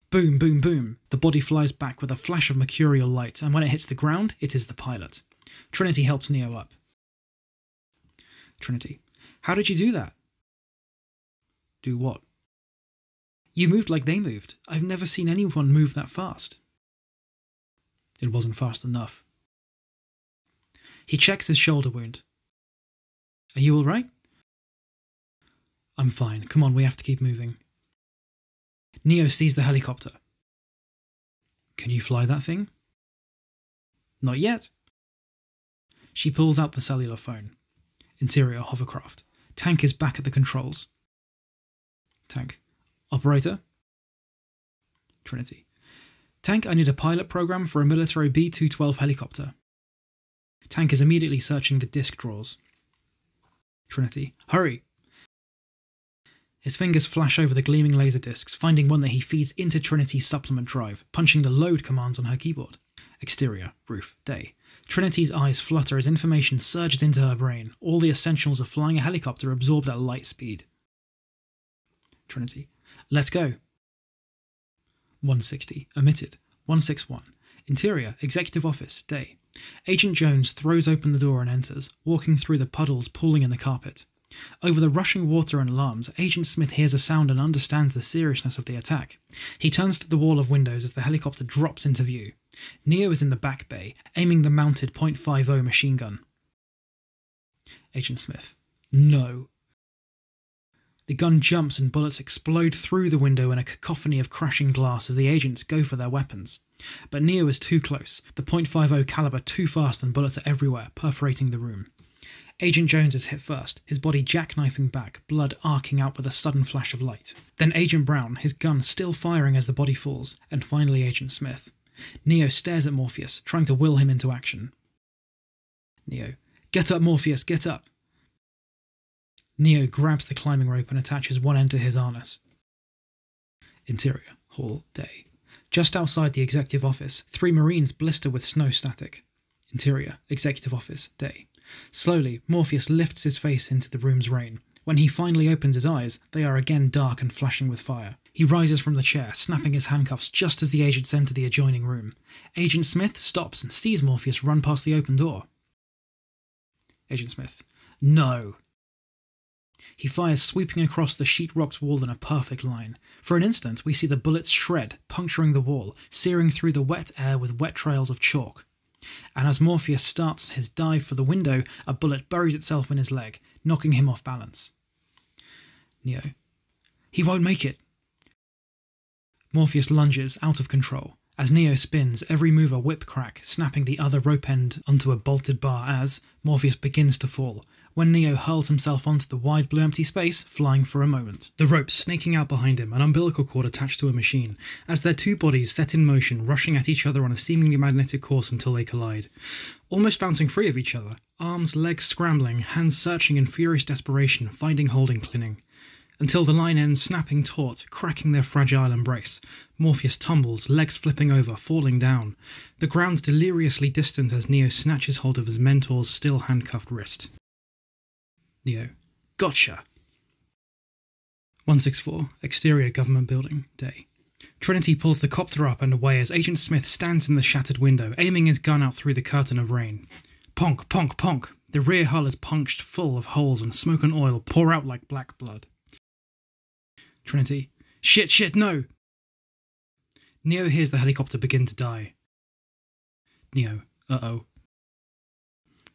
Boom, boom, boom. The body flies back with a flash of mercurial light, and when it hits the ground, it is the pilot. Trinity helps Neo up. Trinity. How did you do that? Do what? You moved like they moved. I've never seen anyone move that fast. It wasn't fast enough. He checks his shoulder wound. Are you all right? I'm fine. Come on, we have to keep moving. Neo sees the helicopter. Can you fly that thing? Not yet. She pulls out the cellular phone. Interior hovercraft. Tank is back at the controls. Tank. Operator? Trinity. Tank, I need a pilot program for a military B-212 helicopter. Tank is immediately searching the disk drawers. Trinity. Hurry! His fingers flash over the gleaming laser discs, finding one that he feeds into Trinity's supplement drive, punching the load commands on her keyboard. Exterior, roof, day. Trinity's eyes flutter as information surges into her brain. All the essentials of flying a helicopter absorbed at light speed. Trinity. Let's go. 160. Omitted. 161. Interior, executive office, day. Agent Jones throws open the door and enters, walking through the puddles pooling in the carpet. Over the rushing water and alarms, Agent Smith hears a sound and understands the seriousness of the attack. He turns to the wall of windows as the helicopter drops into view. Neo is in the back bay, aiming the mounted .50 machine gun. Agent Smith. No. The gun jumps and bullets explode through the window in a cacophony of crashing glass as the agents go for their weapons. But Neo is too close, the .50 caliber too fast, and bullets are everywhere, perforating the room. Agent Jones is hit first, his body jackknifing back, blood arcing out with a sudden flash of light. Then Agent Brown, his gun still firing as the body falls, and finally Agent Smith. Neo stares at Morpheus, trying to will him into action. Neo. Get up, Morpheus, get up! Neo grabs the climbing rope and attaches one end to his harness. Interior, hall, day. Just outside the executive office, 3 Marines blister with snow static. Interior, executive office, day. Slowly, Morpheus lifts his face into the room's rain. When he finally opens his eyes, they are again dark and flashing with fire. He rises from the chair, snapping his handcuffs just as the agents enter the adjoining room. Agent Smith stops and sees Morpheus run past the open door. Agent Smith. No. He fires sweeping across the sheetrocked wall in a perfect line. For an instant, we see the bullets shred, puncturing the wall, searing through the wet air with wet trails of chalk. And as Morpheus starts his dive for the window, a bullet buries itself in his leg, knocking him off balance. Neo. He won't make it. Morpheus lunges, out of control. As Neo spins, every move a whip crack, snapping the other rope end onto a bolted bar as Morpheus begins to fall, when Neo hurls himself onto the wide blue empty space, flying for a moment. The rope snaking out behind him, an umbilical cord attached to a machine, as their 2 bodies set in motion, rushing at each other on a seemingly magnetic course until they collide. Almost bouncing free of each other, arms, legs scrambling, hands searching in furious desperation, finding holding clinging. Until the line ends snapping taut, cracking their fragile embrace. Morpheus tumbles, legs flipping over, falling down. The ground deliriously distant as Neo snatches hold of his mentor's still handcuffed wrist. Neo. Gotcha! 164. Exterior government building. Day. Trinity pulls the copter up and away as Agent Smith stands in the shattered window, aiming his gun out through the curtain of rain. Ponk, ponk, ponk! The rear hull is punctured full of holes and smoke and oil pour out like black blood. Trinity. Shit, shit, no! Neo hears the helicopter begin to die. Neo. Uh-oh.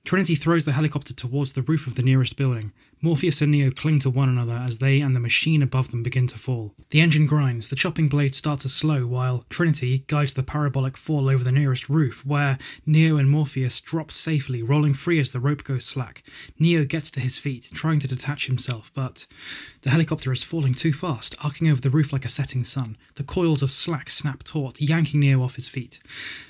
Trinity throws the helicopter towards the roof of the nearest building. Morpheus and Neo cling to one another as they and the machine above them begin to fall. The engine grinds, the chopping blade starts to slow while Trinity guides the parabolic fall over the nearest roof, where Neo and Morpheus drop safely, rolling free as the rope goes slack. Neo gets to his feet, trying to detach himself, but the helicopter is falling too fast, arcing over the roof like a setting sun. The coils of slack snap taut, yanking Neo off his feet,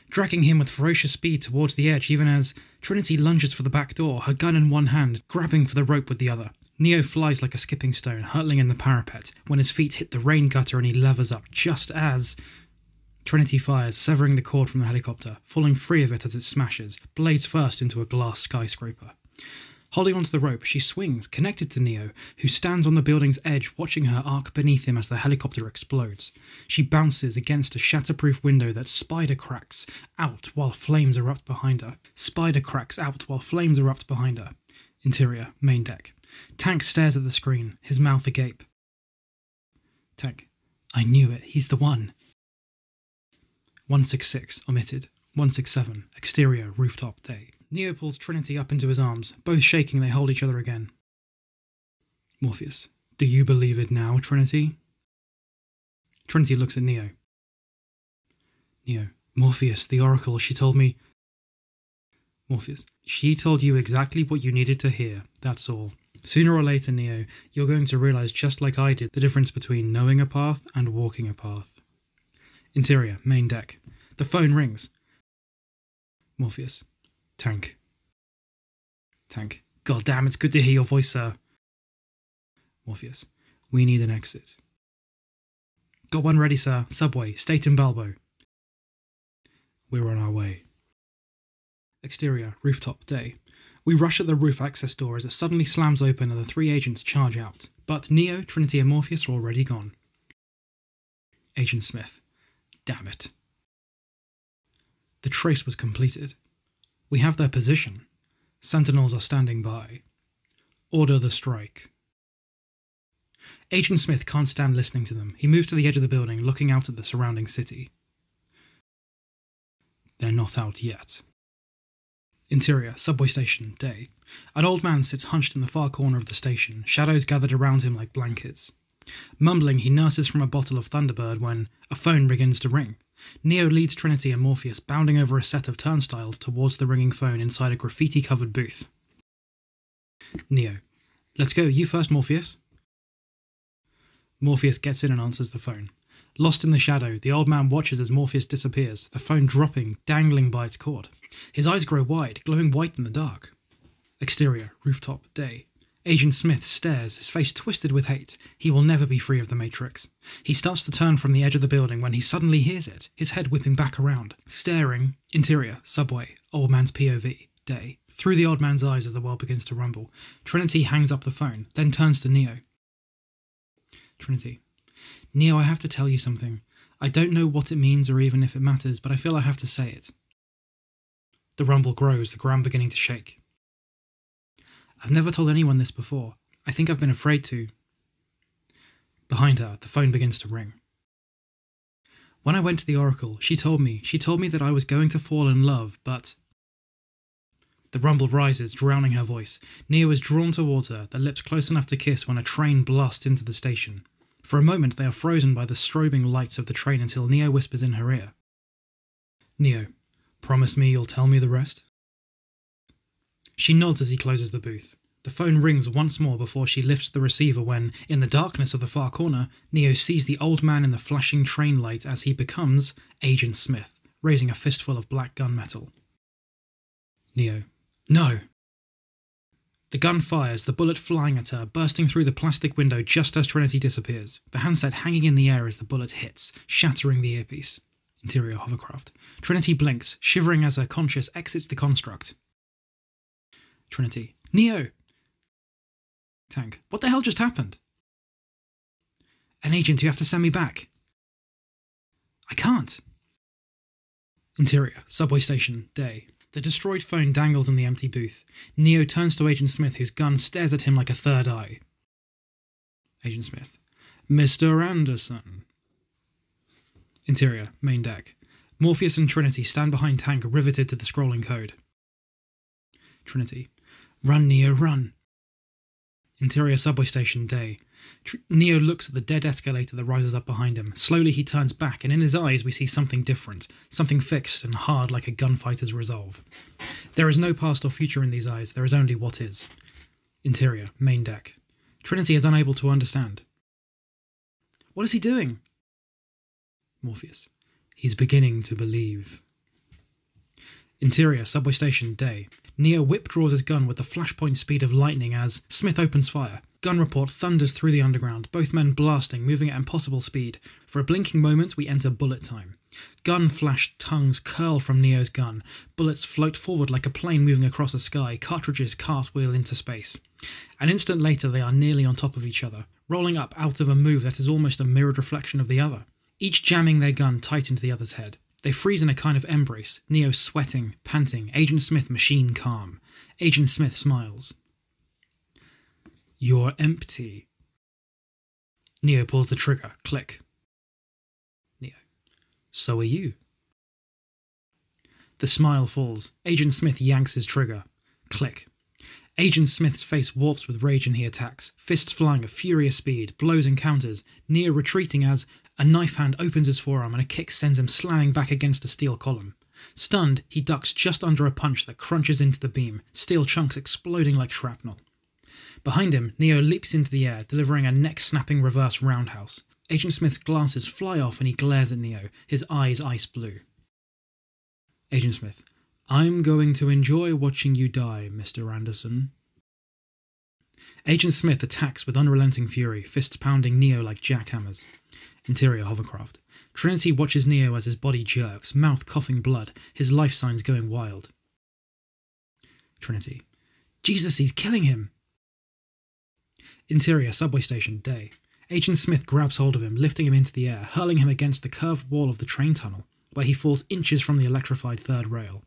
dragging him with ferocious speed towards the edge even as Trinity lunges for the back door, her gun in one hand, grabbing for the rope with the other. Neo flies like a skipping stone, hurtling in the parapet, when his feet hit the rain gutter and he levers up, just as Trinity fires, severing the cord from the helicopter, falling free of it as it smashes, blades first into a glass skyscraper. Holding onto the rope, she swings, connected to Neo, who stands on the building's edge watching her arc beneath him as the helicopter explodes. She bounces against a shatterproof window that spider cracks out while flames erupt behind her. Interior, main deck. Tank stares at the screen, his mouth agape. Tank. I knew it, he's the one. 166, omitted. 167, exterior, rooftop, day. Neo pulls Trinity up into his arms. Both shaking, they hold each other again. Morpheus. Do you believe it now, Trinity? Trinity looks at Neo. Neo. Morpheus, the Oracle, she told me... Morpheus. She told you exactly what you needed to hear, that's all. Sooner or later, Neo, you're going to realise just like I did the difference between knowing a path and walking a path. Interior, main deck. The phone rings. Morpheus. Tank. Tank. God damn, it's good to hear your voice, sir. Morpheus. We need an exit. Got one ready, sir. Subway. State and Balbo. We're on our way. Exterior, rooftop, day. We rush at the roof access door as it suddenly slams open and the three agents charge out. But Neo, Trinity and Morpheus are already gone. Agent Smith. Damn it. The trace was completed. We have their position. Sentinels are standing by. Order the strike. Agent Smith can't stand listening to them. He moves to the edge of the building, looking out at the surrounding city. They're not out yet. Interior, subway station, day. An old man sits hunched in the far corner of the station, shadows gathered around him like blankets. Mumbling, he nurses from a bottle of Thunderbird when a phone begins to ring. Neo leads Trinity and Morpheus bounding over a set of turnstiles towards the ringing phone inside a graffiti-covered booth. Neo. Let's go, you first, Morpheus. Morpheus gets in and answers the phone. Lost in the shadow, the old man watches as Morpheus disappears, the phone dropping, dangling by its cord. His eyes grow wide, glowing white in the dark. Exterior, rooftop, day. Agent Smith stares, his face twisted with hate. He will never be free of the Matrix. He starts to turn from the edge of the building when he suddenly hears it, his head whipping back around. Staring. Interior, subway, old man's POV, day. Through the old man's eyes as the world begins to rumble. Trinity hangs up the phone, then turns to Neo. Trinity. Neo, I have to tell you something. I don't know what it means or even if it matters, but I feel I have to say it. The rumble grows, the ground beginning to shake. I've never told anyone this before. I think I've been afraid to. Behind her, the phone begins to ring. When I went to the Oracle, she told me that I was going to fall in love, but... The rumble rises, drowning her voice. Neo is drawn towards her, their lips close enough to kiss when a train blasts into the station. For a moment, they are frozen by the strobing lights of the train until Neo whispers in her ear. Neo, promise me you'll tell me the rest? She nods as he closes the booth. The phone rings once more before she lifts the receiver when, in the darkness of the far corner, Neo sees the old man in the flashing train light as he becomes Agent Smith, raising a fistful of black gunmetal. Neo. No! The gun fires, the bullet flying at her, bursting through the plastic window just as Trinity disappears, the handset hanging in the air as the bullet hits, shattering the earpiece. Interior hovercraft. Trinity blinks, shivering as her conscious exits the construct. Trinity. Neo! Tank. What the hell just happened? An agent, you have to send me back. I can't. Interior. Subway station. Day. The destroyed phone dangles in the empty booth. Neo turns to Agent Smith, whose gun stares at him like a third eye. Agent Smith. Mr. Anderson. Interior. Main deck. Morpheus and Trinity stand behind Tank, riveted to the scrolling code. Trinity. Run, Neo, run. Interior subway station, day. Neo looks at the dead escalator that rises up behind him. Slowly he turns back, and in his eyes we see something different, something fixed and hard like a gunfighter's resolve. There is no past or future in these eyes, there is only what is. Interior, main deck. Trinity is unable to understand. What is he doing? Morpheus. He's beginning to believe. Interior, subway station, day. Neo whip draws his gun with the flashpoint speed of lightning as Smith opens fire. Gun report thunders through the underground, both men blasting, moving at impossible speed. For a blinking moment, we enter bullet time. Gun flash tongues curl from Neo's gun. Bullets float forward like a plane moving across the sky. Cartridges cartwheel into space. An instant later, they are nearly on top of each other, rolling up out of a move that is almost a mirrored reflection of the other, each jamming their gun tight into the other's head. They freeze in a kind of embrace, Neo sweating, panting, Agent Smith machine calm. Agent Smith smiles. You're empty. Neo pulls the trigger, click. Neo. So are you. The smile falls. Agent Smith yanks his trigger. Click. Agent Smith's face warps with rage and he attacks, fists flying at furious speed, blows and counters, Neo retreating as a knife hand opens his forearm and a kick sends him slamming back against a steel column. Stunned, he ducks just under a punch that crunches into the beam, steel chunks exploding like shrapnel. Behind him, Neo leaps into the air, delivering a neck-snapping reverse roundhouse. Agent Smith's glasses fly off and he glares at Neo, his eyes ice blue. Agent Smith. I'm going to enjoy watching you die, Mr. Anderson. Agent Smith attacks with unrelenting fury, fists pounding Neo like jackhammers. Interior hovercraft. Trinity watches Neo as his body jerks, mouth coughing blood, his life signs going wild. Trinity. Jesus, he's killing him! Interior subway station, day. Agent Smith grabs hold of him, lifting him into the air, hurling him against the curved wall of the train tunnel, where he falls inches from the electrified third rail.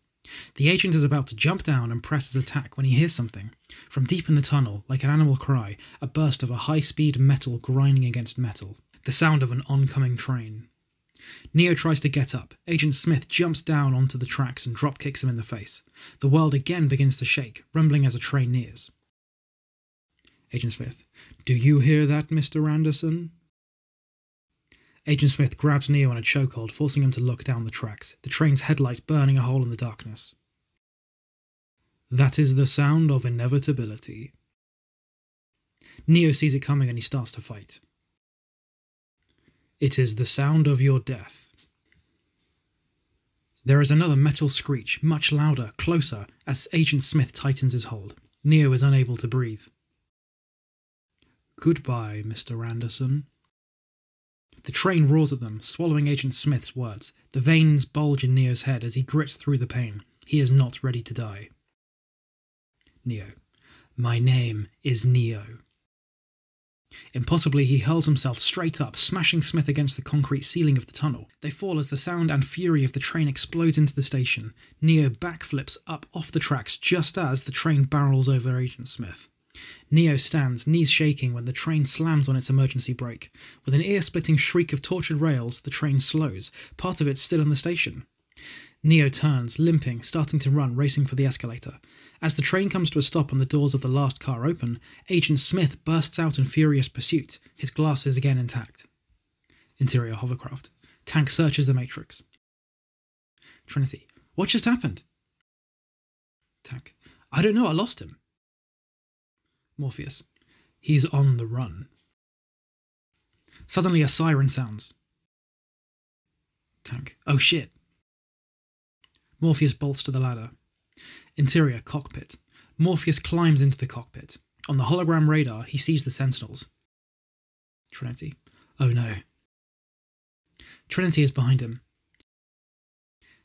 The agent is about to jump down and press his attack when he hears something. From deep in the tunnel, like an animal cry, a burst of a high-speed metal grinding against metal. The sound of an oncoming train. Neo tries to get up. Agent Smith jumps down onto the tracks and drop-kicks him in the face. The world again begins to shake, rumbling as a train nears. Agent Smith. Do you hear that, Mr. Anderson? Agent Smith grabs Neo in a chokehold, forcing him to look down the tracks, the train's headlight burning a hole in the darkness. That is the sound of inevitability. Neo sees it coming and he starts to fight. It is the sound of your death. There is another metal screech, much louder, closer, as Agent Smith tightens his hold. Neo is unable to breathe. Goodbye, Mr. Anderson. The train roars at them, swallowing Agent Smith's words. The veins bulge in Neo's head as he grits through the pain. He is not ready to die. Neo. My name is Neo. Impossibly, he hurls himself straight up, smashing Smith against the concrete ceiling of the tunnel. They fall as the sound and fury of the train explodes into the station. Neo backflips up off the tracks just as the train barrels over Agent Smith. Neo stands, knees shaking, when the train slams on its emergency brake. With an ear-splitting shriek of tortured rails, the train slows, part of it still in the station. Neo turns, limping, starting to run, racing for the escalator. As the train comes to a stop and the doors of the last car open, Agent Smith bursts out in furious pursuit, his glasses again intact. Interior hovercraft. Tank searches the Matrix. Trinity. What just happened? Tank. I don't know, I lost him. Morpheus. He's on the run. Suddenly a siren sounds. Tank. Oh shit. Morpheus bolts to the ladder. Interior cockpit. Morpheus climbs into the cockpit. On the hologram radar, he sees the Sentinels. Trinity. Oh no. Trinity is behind him.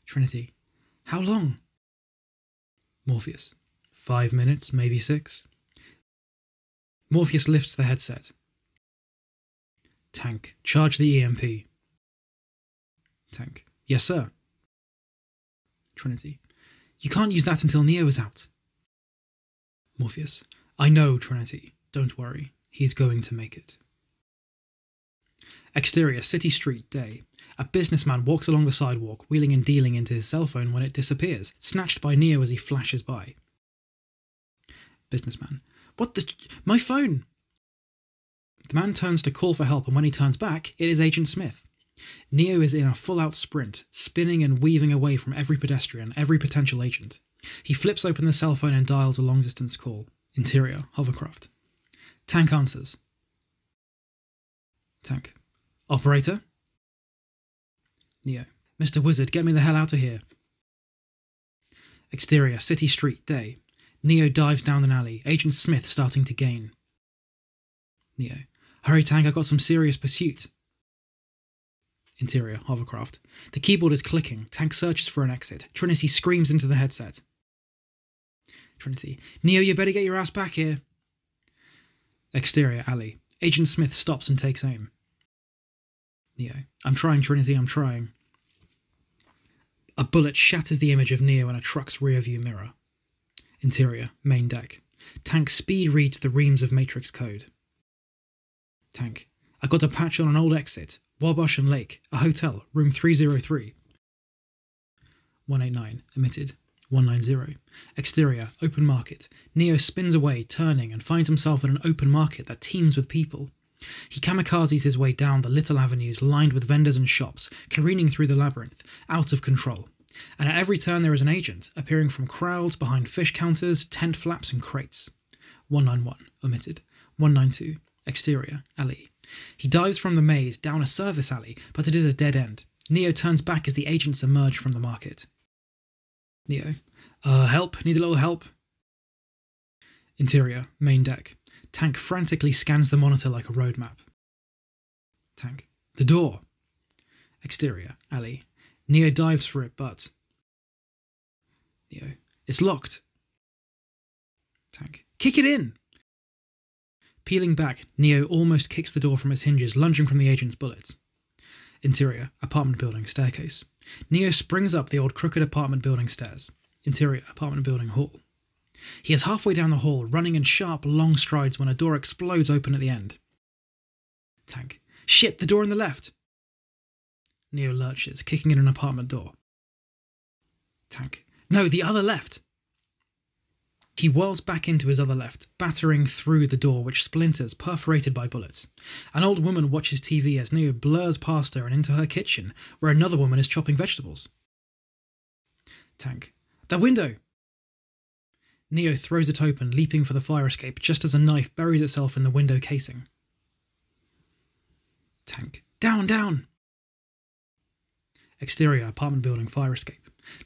Trinity. How long? Morpheus. 5 minutes, maybe 6. Morpheus lifts the headset. Tank. Charge the EMP. Tank. Yes, sir. Trinity. You can't use that until Neo is out. Morpheus. I know, Trinity. Don't worry. He's going to make it. Exterior, city street, day. A businessman walks along the sidewalk, wheeling and dealing into his cell phone when it disappears, snatched by Neo as he flashes by. Businessman. What the... My phone! The man turns to call for help, and when he turns back, it is Agent Smith. Neo is in a full-out sprint, spinning and weaving away from every pedestrian, every potential agent. He flips open the cell phone and dials a long-distance call. Interior, hovercraft. Tank answers. Tank. Operator? Neo. Mr. Wizard, get me the hell out of here. Exterior, city street, day. Neo dives down an alley, Agent Smith starting to gain. Neo. Hurry, Tank, I got some serious pursuit. Interior, hovercraft. The keyboard is clicking. Tank searches for an exit. Trinity screams into the headset. Trinity. Neo, you better get your ass back here. Exterior, alley. Agent Smith stops and takes aim. Neo. I'm trying, Trinity, I'm trying. A bullet shatters the image of Neo in a truck's rearview mirror. Interior, main deck. Tank speed reads the reams of Matrix code. Tank. I got a patch on an old exit. Wabash and Lake. A hotel. Room 303. 189. Emitted. 190. Exterior. Open market. Neo spins away, turning, and finds himself in an open market that teems with people. He kamikazes his way down the little avenues lined with vendors and shops, careening through the labyrinth, out of control. And at every turn there is an agent, appearing from crowds behind fish counters, tent flaps and crates. 191. Omitted. 192. Exterior. Alley. He dives from the maze down a service alley, but it is a dead end. Neo turns back as the agents emerge from the market. Neo. Help? Need a little help? Interior. Main deck. Tank frantically scans the monitor like a road map. Tank. The door. Exterior, alley. Neo dives for it, but... Neo, it's locked. Tank, kick it in! Peeling back, Neo almost kicks the door from its hinges, lunging from the agent's bullets. Interior, apartment building, staircase. Neo springs up the old crooked apartment building stairs. Interior, apartment building, hall. He is halfway down the hall, running in sharp, long strides when a door explodes open at the end. Tank, shit, the door on the left! Neo lurches, kicking in an apartment door. Tank, no, the other left! He whirls back into his other left, battering through the door which splinters, perforated by bullets. An old woman watches TV as Neo blurs past her and into her kitchen, where another woman is chopping vegetables. Tank, that window! Neo throws it open, leaping for the fire escape, just as a knife buries itself in the window casing. Tank, down, down! Exterior, apartment building, fire escape.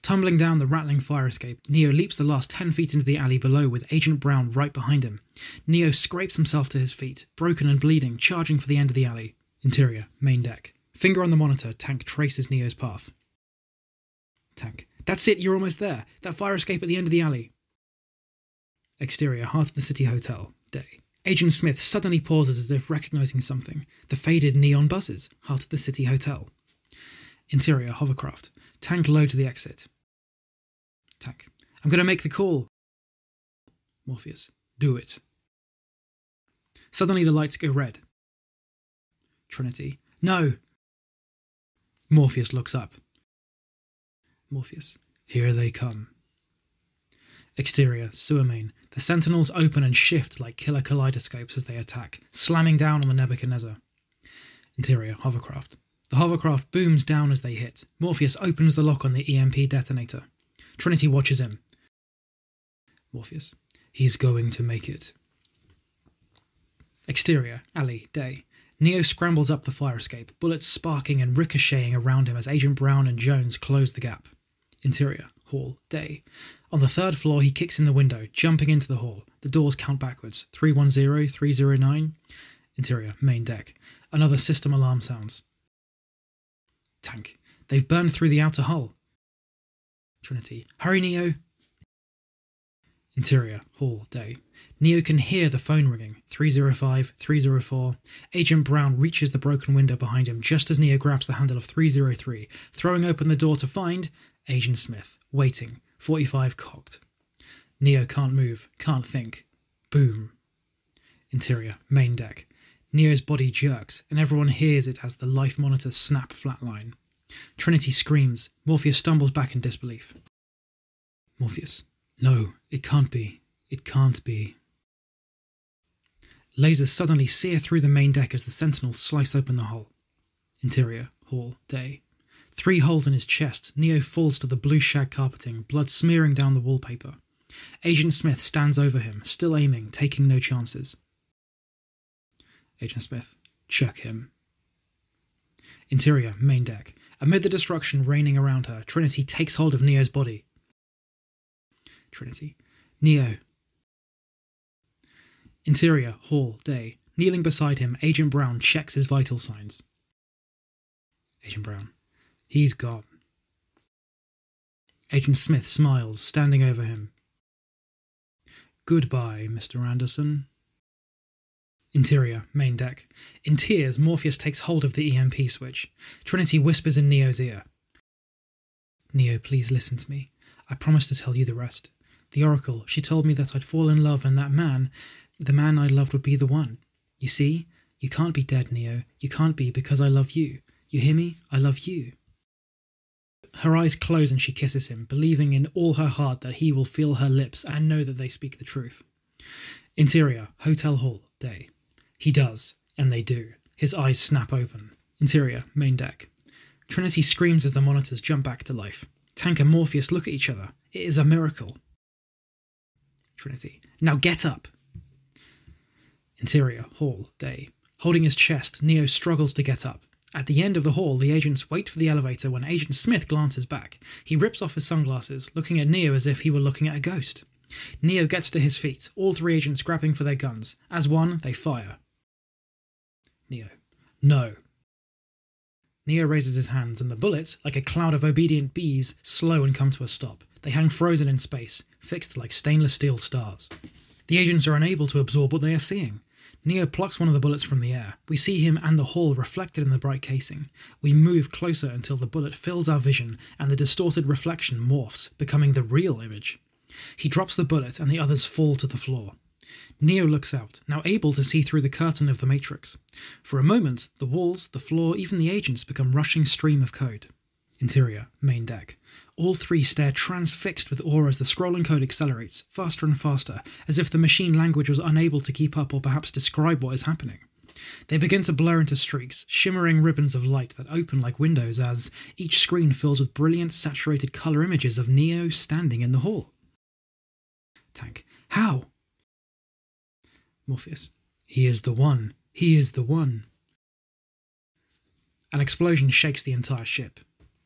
Tumbling down the rattling fire escape, Neo leaps the last 10 feet into the alley below with Agent Brown right behind him. Neo scrapes himself to his feet, broken and bleeding, charging for the end of the alley. Interior, main deck. Finger on the monitor, Tank traces Neo's path. Tank, that's it, you're almost there. That fire escape at the end of the alley. Exterior, heart of the city hotel, day. Agent Smith suddenly pauses as if recognizing something. The faded neon buzzes, heart of the city hotel. Interior, hovercraft. Tank low to the exit. Tank, I'm going to make the call. Morpheus, do it. Suddenly the lights go red. Trinity, no. Morpheus looks up. Morpheus, here they come. Exterior, sewer main. The sentinels open and shift like killer kaleidoscopes as they attack, slamming down on the Nebuchadnezzar. Interior, hovercraft. The hovercraft booms down as they hit. Morpheus opens the lock on the EMP detonator. Trinity watches him. Morpheus, he's going to make it. Exterior, alley, day. Neo scrambles up the fire escape, bullets sparking and ricocheting around him as Agent Brown and Jones close the gap. Interior, hall, day. On the third floor, he kicks in the window, jumping into the hall. The doors count backwards. 310, 309. Interior, main deck. Another system alarm sounds. Tank, they've burned through the outer hull. Trinity, hurry Neo. Interior, hall, day. Neo can hear the phone ringing. 305, 304. Agent Brown reaches the broken window behind him just as Neo grabs the handle of 303, throwing open the door to find Agent Smith, waiting, 45 cocked. Neo can't move, can't think. Boom. Interior, main deck. Neo's body jerks, and everyone hears it as the life monitors snap flatline. Trinity screams. Morpheus stumbles back in disbelief. Morpheus, no, it can't be. It can't be. Lasers suddenly sear through the main deck as the sentinels slice open the hull. Interior, hall, day. 3 holes in his chest, Neo falls to the blue shag carpeting, blood smearing down the wallpaper. Agent Smith stands over him, still aiming, taking no chances. Agent Smith, check him. Interior, main deck. Amid the destruction raining around her, Trinity takes hold of Neo's body. Trinity, Neo. Interior, hall, day. Kneeling beside him, Agent Brown checks his vital signs. Agent Brown, he's gone. Agent Smith smiles, standing over him. Goodbye, Mr. Anderson. Interior, main deck. In tears, Morpheus takes hold of the EMP switch. Trinity whispers in Neo's ear. Neo, please listen to me. I promise to tell you the rest. The Oracle, she told me that I'd fall in love and that man, the man I loved would be the one. You see? You can't be dead, Neo. You can't be because I love you. You hear me? I love you. Her eyes close and she kisses him, believing in all her heart that he will feel her lips and know that they speak the truth. Interior, hotel hall, day. He does, and they do. His eyes snap open. Interior, main deck. Trinity screams as the monitors jump back to life. Tank and Morpheus look at each other. It is a miracle. Trinity, now get up. Interior, hall, day. Holding his chest, Neo struggles to get up. At the end of the hall, the agents wait for the elevator when Agent Smith glances back. He rips off his sunglasses, looking at Neo as if he were looking at a ghost. Neo gets to his feet, all 3 agents grabbing for their guns. As one, they fire. Neo, no. Neo raises his hands, and the bullets, like a cloud of obedient bees, slow and come to a stop. They hang frozen in space, fixed like stainless steel stars. The agents are unable to absorb what they are seeing. Neo plucks one of the bullets from the air. We see him and the hall reflected in the bright casing. We move closer until the bullet fills our vision, and the distorted reflection morphs, becoming the real image. He drops the bullet, and the others fall to the floor. Neo looks out, now able to see through the curtain of the Matrix. For a moment, the walls, the floor, even the agents become rushing stream of code. Interior, main deck. All three stare transfixed with awe as the scrolling code accelerates, faster and faster, as if the machine language was unable to keep up or perhaps describe what is happening. They begin to blur into streaks, shimmering ribbons of light that open like windows as each screen fills with brilliant saturated colour images of Neo standing in the hall. Tank. How? Morpheus. He is the one. He is the one. An explosion shakes the entire ship.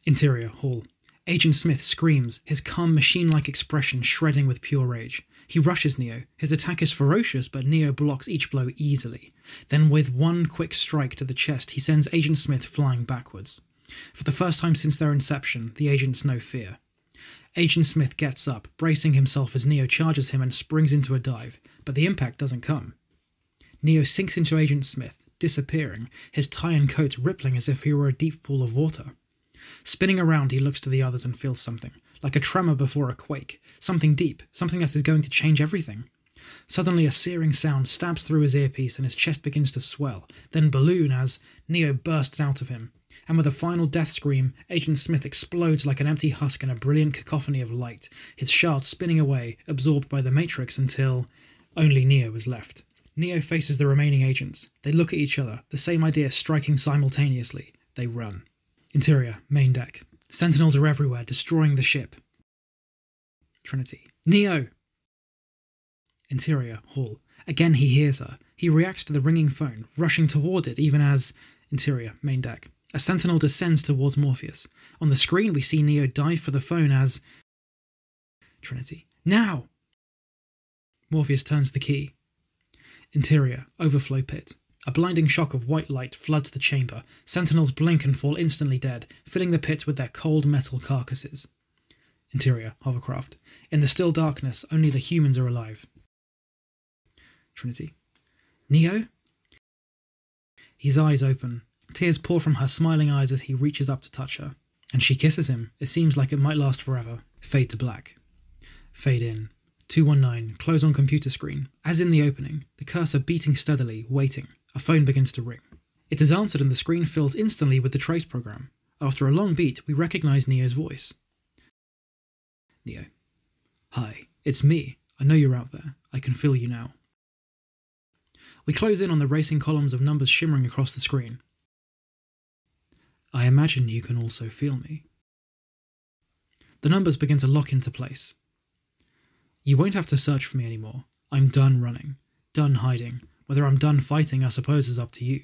Interior, hall. Agent Smith screams, his calm machine-like expression shredding with pure rage. He rushes Neo. His attack is ferocious, but Neo blocks each blow easily. Then with one quick strike to the chest, he sends Agent Smith flying backwards. For the first time since their inception, the agents know fear. Agent Smith gets up, bracing himself as Neo charges him and springs into a dive, but the impact doesn't come. Neo sinks into Agent Smith, disappearing, his tie and coat rippling as if he were a deep pool of water. Spinning around, he looks to the others and feels something, like a tremor before a quake, something deep, something that is going to change everything. Suddenly a searing sound stabs through his earpiece and his chest begins to swell, then balloon as Neo bursts out of him. And with a final death scream, Agent Smith explodes like an empty husk in a brilliant cacophony of light, his shards spinning away, absorbed by the Matrix until only Neo is left. Neo faces the remaining agents. They look at each other, the same idea striking simultaneously. They run. Interior, main deck. Sentinels are everywhere, destroying the ship. Trinity. Neo! Interior, hall. Again he hears her. He reacts to the ringing phone, rushing toward it even as... Interior, main deck. A sentinel descends towards Morpheus. On the screen we see Neo dive for the phone as... Trinity. Now! Morpheus turns the key. Interior, overflow pit. A blinding shock of white light floods the chamber. Sentinels blink and fall instantly dead, filling the pit with their cold metal carcasses. Interior, hovercraft. In the still darkness, only the humans are alive. Trinity. Neo? His eyes open. Tears pour from her smiling eyes as he reaches up to touch her. And she kisses him. It seems like it might last forever. Fade to black. Fade in. 219, close on computer screen. As in the opening, the cursor beating steadily, waiting. A phone begins to ring. It is answered and the screen fills instantly with the trace program. After a long beat, we recognize Neo's voice. Neo. Hi, it's me. I know you're out there. I can feel you now. We close in on the racing columns of numbers shimmering across the screen. I imagine you can also feel me. The numbers begin to lock into place. You won't have to search for me anymore. I'm done running, done hiding. Whether I'm done fighting, I suppose, is up to you.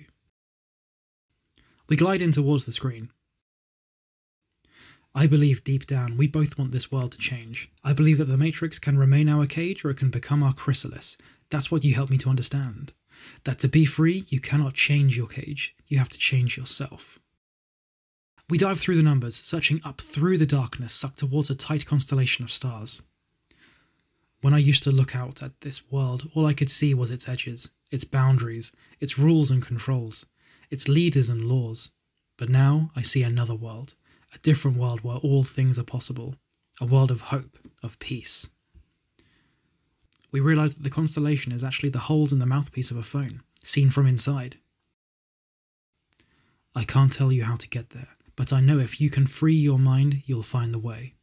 We glide in towards the screen. I believe deep down we both want this world to change. I believe that the Matrix can remain our cage or it can become our chrysalis. That's what you helped me to understand. That to be free, you cannot change your cage. You have to change yourself. We dive through the numbers, searching up through the darkness, sucked towards a tight constellation of stars. When I used to look out at this world, all I could see was its edges, its boundaries, its rules and controls, its leaders and laws. But now I see another world, a different world where all things are possible, a world of hope, of peace. We realise that the constellation is actually the holes in the mouthpiece of a phone, seen from inside. I can't tell you how to get there, but I know if you can free your mind, you'll find the way.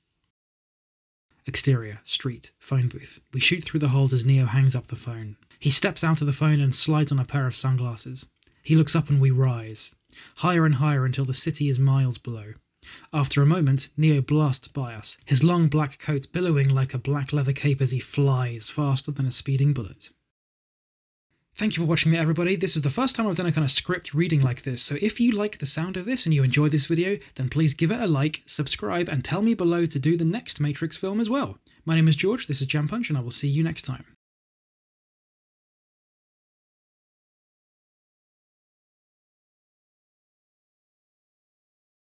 Exterior, street, phone booth. We shoot through the holes as Neo hangs up the phone. He steps out of the phone and slides on a pair of sunglasses. He looks up and we rise. Higher and higher until the city is miles below. After a moment, Neo blasts by us, his long black coat billowing like a black leather cape as he flies faster than a speeding bullet. Thank you for watching there, everybody. This is the first time I've done a kind of script reading like this, so if you like the sound of this and you enjoy this video, then please give it a like, subscribe, and tell me below to do the next Matrix film as well. My name is George, this is Jam Punch, and I will see you next time.